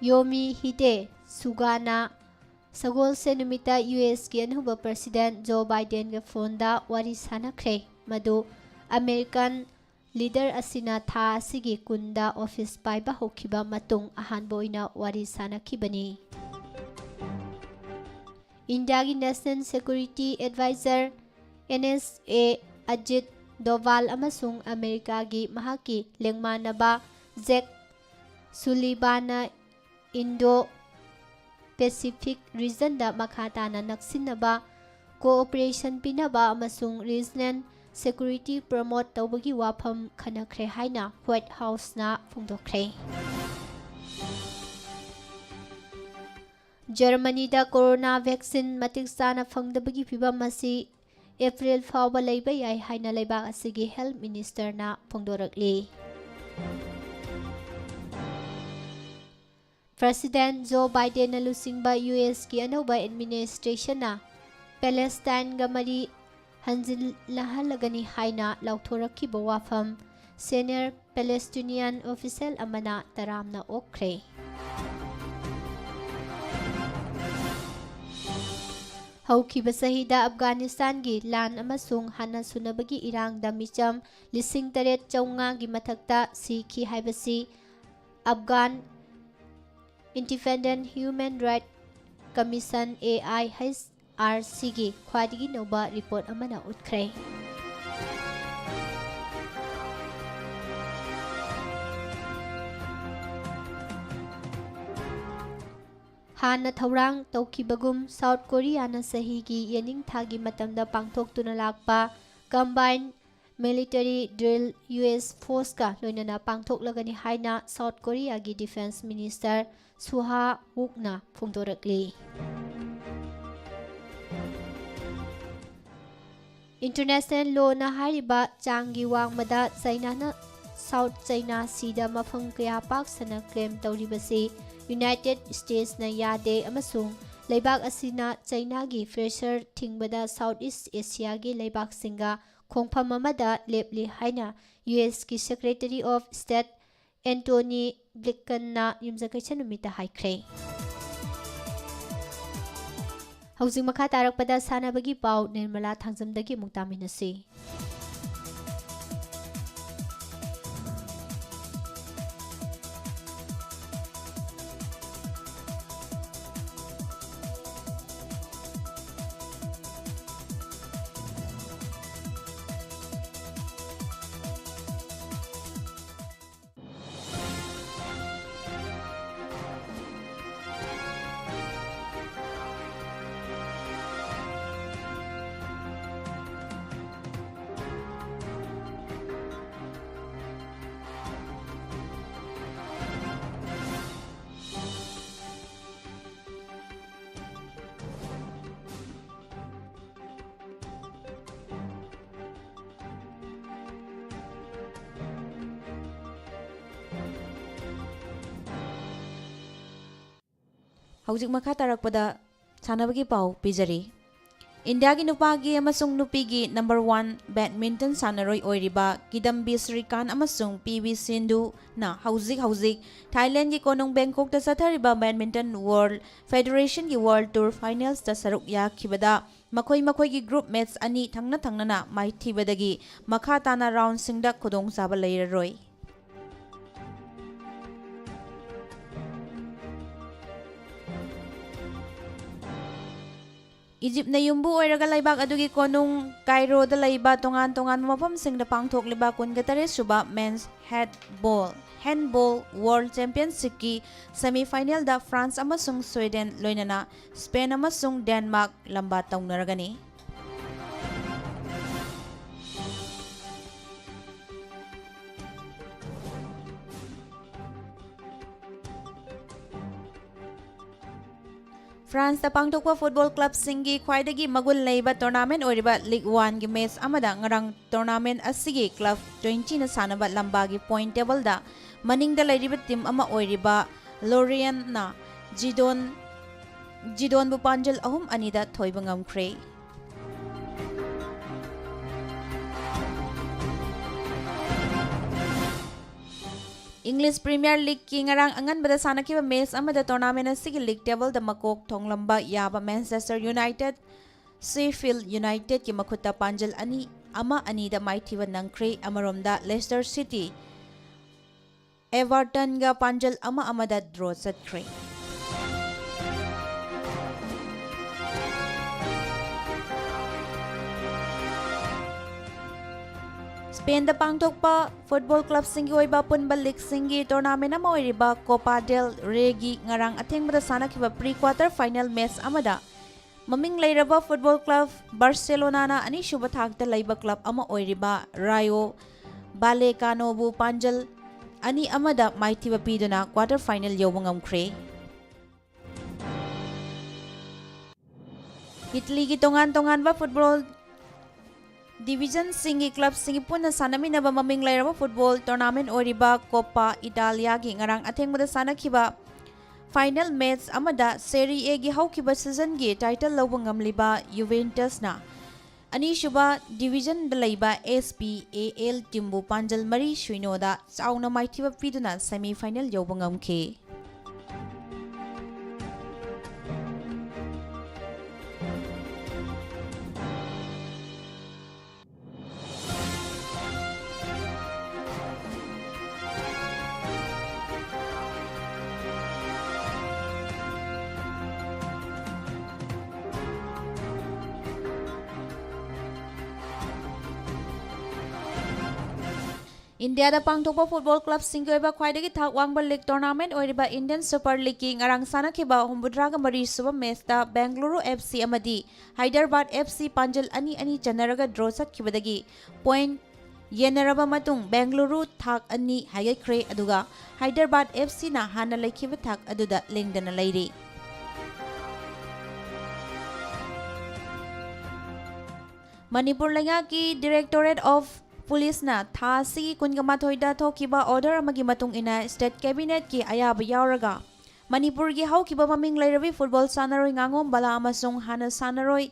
Yoshihide Suga Sagol Senumita US gi anuba President Joe Biden ga phone da wari sanakre madu American leader asina tha asigi kunda office paiba hokiba matung ahanbo ina wari sanakibani India gi National Security Advisor NSA Ajit Doval amasung America gi mahaki lengmanaba Jack Sullivan Indo-Pacific region da makhatana naksinaba cooperation pinaba amasung regional security promote tawbagi wafam khanakhre haina White House na phungdokre Germany da corona vaccine matik sana phangdabagi phibam masi April fawba leiba yai haina leibak asigi health minister na phongdorakli President Joe Biden na lusingba US ki anoba administration na Palestine ga mari hanjil lahalagani haina lauthorakkiba wafam senior Palestinian official amana taramna okre Haukiba sahida Afghanistan gi lan amasung hana sunabagi irang da micham 8,900 gi mathakta sikhi haibasi Afghan Independent Human Rights Commission AIHRC gi khwadigi noba report amana utkhre Hana Thaurang Tokibagum South Korea na sahigi yening thagi matamda pangthoktuna lakpa combined military drill US force ka loinana pangthoklagani haina South Korea gi defense minister Suha Wukna phungdorakli International law na hariba changi wangmada China na South China Sea mafam kaya pak sana claim tawribasi United States na yade amasung leibak asina China gi fresher thingbada Southeast Asia gi leibak singa khongpham amada lepli haina US ki Secretary of State Anthony Blinken na yumjakaicha numita haikre Housing makha tarakpada sanabagi pau Nirmala Thangzamdagi muktaminasi हौजिक मखा तारकपदा सानबगी पाउ पिजरी India की नुपागी अमसुंग नुपीगी number 1 badminton सानरोई ओइरिबा किदम्बी श्रीकांत अमसुंग पीवी सिंधु ना हौजिक थाईलैंड की कोनुंग बैंकॉक ता सथरिबा बैडमिंटन वर्ल्ड फेडरेशन की वर्ल्ड टूर फाइनल्स ता सरुक याखिबदा मखोई की ग्रुप मैच अनि थंगना माइथिबदगी मखा ताना राउंड सिंगदा खुदोंग साबा लेररोई इजिप्ट ने युम्बु ओइरगा लाइबाक अदुगी कोनुंग कायरोदा लाइबा तोंगान मफम सिंगदा पांगथोकलिबा कुनगतरे सुबा मेंस हैंडबॉल वर्ल्ड चैंपियनशिप की सेमीफाइनल दा फ्रांस अमसुंग स्वीडन लोइनना स्पेन अमसुंग डेनमार्क लंबा तौनरगनी फ्रांस दा पांगथोकपा फुटबॉल क्लब सिंगी ख्वाइदगी मगुल लेबा टूर्नामेंट ओरिबा लीग 1 की मैच अमदा ngarang टूर्नामेंट असिगी क्लब 20 ना सानबा लंबागी पॉइंट टेबल दा मनिंगदा लेरिबा टीम अमा ओरिबा लोरियन ना जिडोन बु पांजल अहुम अनिदा थोइबा ngamkhre इंग्लिश प्रीमियर लीग की ngarang anganbada sanakiba match amada tournament asigi league table da makok thonglamba yaba Manchester United Sheffield United ki makhutta panjal ani da maithiba nangkhre amaromda Leicester City Everton ga panjal amada draw satkhre Spain दा पांगथोकपा football club सिंगी ओइबा पुनबा league सिंगी tournament अमा ओइरिबा Copa del रेगी ngarang अथेंगबदा सानाखिबा प्री क्वार्टर फाइनल मैच अमदा ममिंग लेरबा फुटबॉल क्लब बार्सिलोना ना अनि शुभ थाकता लेबा क्लब अमा ओइरिबा रायो बालेकानोबु पांजल अनि अमदा माइथिबा पीदुना क्वार्टर फाइनल यौबा ngamkhre इटली की तोंगान बा फुटबॉल डिवीजन सिंगी क्लब सिंगी पुना सानमिनबा ममिंग लेरबा फुटबॉल टूर्नामेंट ओरिबा कोपा इटालिया की ngarang अथेंगबदा सानाखिबा फाइनल मैच अमदा सेरी ए गी हौखिबा सीजन गी टाइटल लौबा ngamliba यूवेंटस ना अनीशुबा डिवीजन द लेबा SPAL टीमबु पांजल मरी शुइनोदा चाउना माइथिबा पीदुना सेमीफाइनल यौबा ngamखे इंडिया दा पांगथोकपा फुटबॉल क्लब सिंगोइबा ख्वाइदगी थाक वांगबा लीग टूर्नामेंट ओरिबा इंडियन सुपर लीग की ngarang सानाखिबा हुम्बुद्रागा मरी सुबा मैच दा बेंगलुरु FC अमदी हैदराबाद FC पांजल अनि चनरगा ड्रॉ सत्खिबदगी पॉइंट येनरबा मतुंग बेंगलुरु थाक अनि हाइगैख्रे अदुगा हैदराबाद FC ना हाना लेखिबा थाक अदुदा लेंगदना लेरी मणिपुर लेंगा की डायरेक्टोरेट ऑफ पुलिस ना थासी कुनगमाथोइदा थोकिबा ऑर्डर अमगी मतुंग इना स्टेट कैबिनेट की अयाब यावरगा मणिपुर की हौकिबा ममिंग लेरबी फुटबॉल सानरोई nganगोम बला अमसुंग हाना सानरोई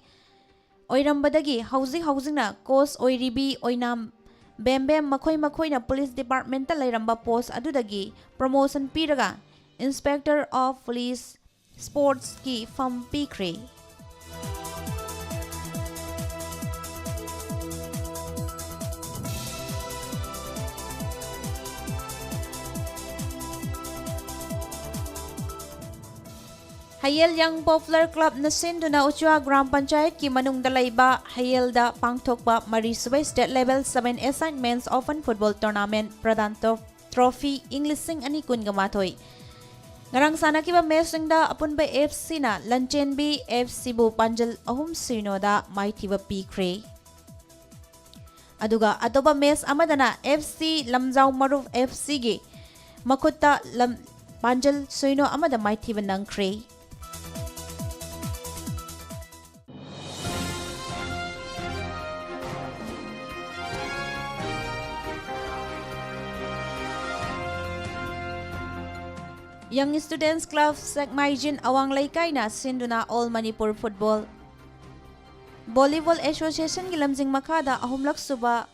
ओइरंबदगी हौजिंग ना कोच ओइरिबी ओइनाम बेम्बेम मखोइना पुलिस डिपार्टमेंट ता लेरंबा पोस्ट अदुदगी प्रमोशन पीरगा इंस्पेक्टर ऑफ पुलिस स्पोर्ट्स की फम पीख्रे Hayel Young Popular Club na sinduna Uchua Gram Panchayat ki manungda laiba Hayel da pangthokpa Marisubay State Level 7 Assignments Open Football Tournament Pradan Trophy English Sing ani kungamathoi ngarang sana kiba mesing da apun ba FC na Lanchenbi FC bu Panjal ahum sino da maithiba pikre aduga atoba mes amadana FC Lamjau Maruf FC gi makutta Panjal sino amada maithiba nangkre Young Students Club Sekmaijin Awang Laikayna sinduna All Manipur Football Volleyball Association gilamjing makada ahumlak suba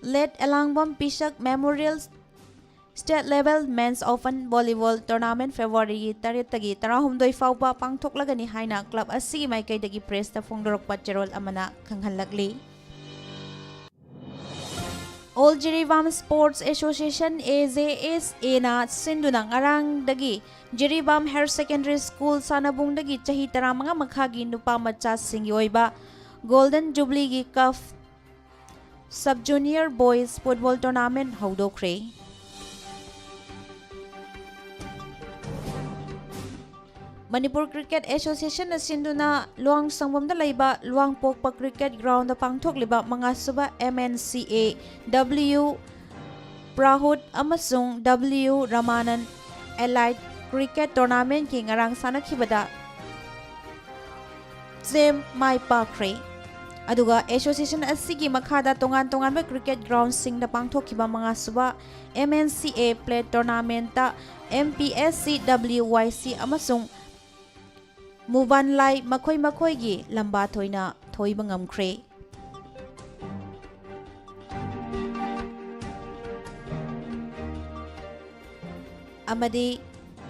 Let Elangbam Pisak Memorial State Level Men's Open Volleyball Tournament February 8 tarahumdoi fauba pangthoklagani haina club asigi maikaidagi press ta phongdorokpa cherol amana khanghanlakli All Jiribam Sports Association AJSA na sinduna ngarang dagi Jiribam Higher Secondary School sanabung dagi chahi taramanga makhagi nupa macha singi oiba Golden Jubilee gi Cup Sub Junior Boys Football Tournament haudokre Manipur Cricket Association na sinduna Luang Sangbam da laiba Luang Pokpa Cricket Ground da pangthok liba mga suba MNCA W Prahut amasung W Ramanan Allied Cricket Tournament ki ngarang sanakhibada Zem Mai Pakre aduga association asigi makhada tongan ba cricket ground sing da pangthokhiba mga suba MNCA Play Tournament ta MPSC WYC amasung Mubanlai makhoi gi lamba thoina thoiba ngamkhre amadi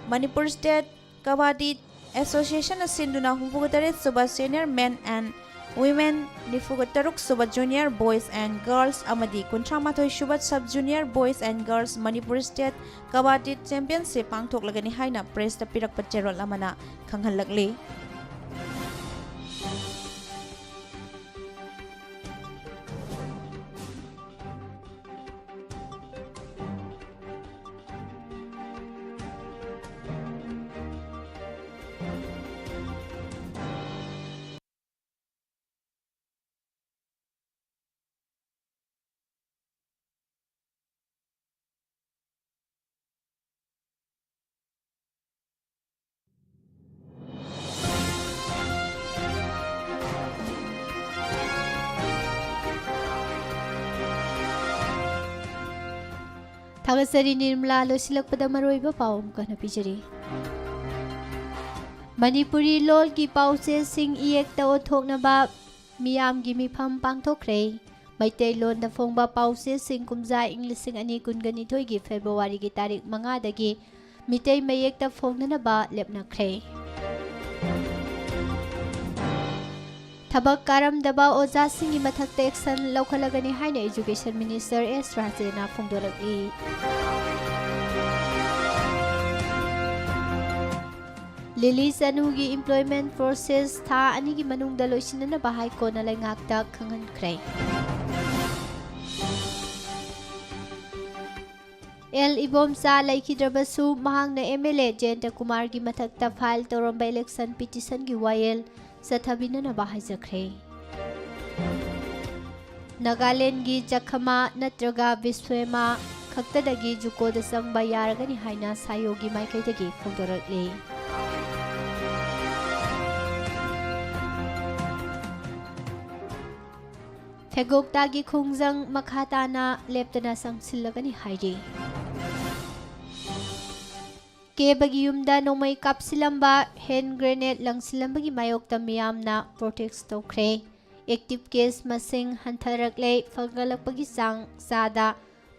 Manipur State Kabaddi Association asinduna humpugatare suba senior men and women nifugataruk suba junior boys and girls amadi kuntramathoi suba sub junior boys and girls Manipur State Kabaddi Championship pangthoklagani haina press ta pirakpa cherol amana khanghanlakli Thagasari Nirmala losilakpada maroiba paum kana pijari Manipuri lol ki pause sing iekta othoknaba miyam gi mifam pangthokre Maitei lon da phongba pause sing kumja English sing ani kungani thoi gi February gi tarik 5 dagi mitei mayekta phongnaba lepnakre Thabak karam daba oja singi mathakta action laukhalagani haina Education Minister S Rajena phongdoraki Lily Sanugi Employment Process tha anigi manungda loisinana bahai ko na laingakta khanghankre El Ibomsa laikhidrabasu mahangna MLA Jenta Kumar gi mathakta file toromba election petition gi wayel Sathabinana bahai jakre Nagaland gi Jakhama natraga Biswema khaktadagi juko da sangba yaragani haina sayogi maikaidagi phongdorakli Phegokta gi khungjang makhatana leptana sangsilagani hairi Kebagi yumda nomay kapsilamba hand grenade langsilambagi mayokta miyamna protect tokre active case masing hantharakle falgalakpagi sang sada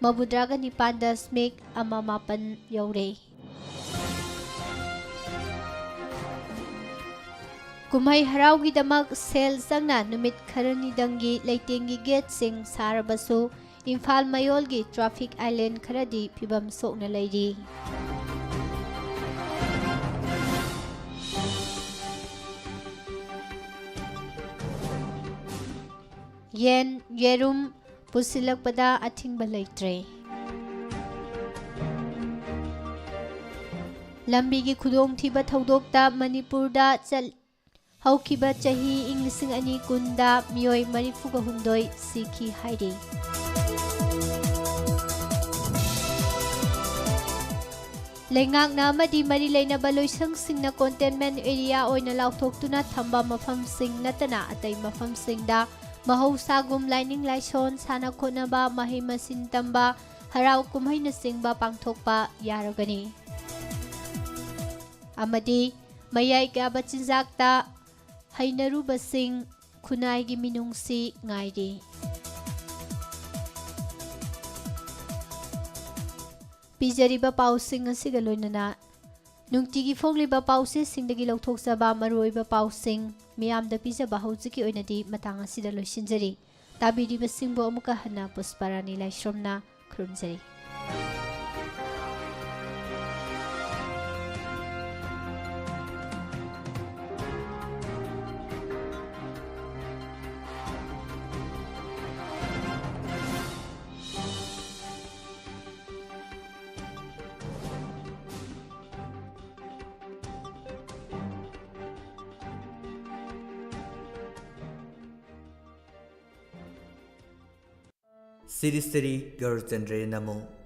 mabudraga ni panda smik amamapan yaure Kumay haraw gi damak sel sangna numit kharani dangi leitingi gate sing sarabasu Imphal Mayol gi traffic island kharadi pibam sokna leiri Yen yerum pusilakpada athingba leitre Lambi gi khudong thiba thodokta Manipurda chal Haukiba chahi inglising ani kunda miyoi marifuga humdoi sikhi hairi Lengak na madi mari leina baloisang sing na containment area oina lautoktuna thamba mafam sing natana atay mafam sing da Mahausagum lining laison sana konaba mahimasin tamba haraw kumhay na singba pangthokpa yaragani amadi mayai kaba chinjakta hainarubasing khunai gi minungsi ngairi pijariba pausing asiga loinana nungtigi fogliba pause singdagi lauthokjaba maroiba pausing miyamda pijaba haujiki oinadi matang asida loisinjari tabiriba singbo amuka hana pusparani laishromna khurumjari Siri Siri Girls and Namo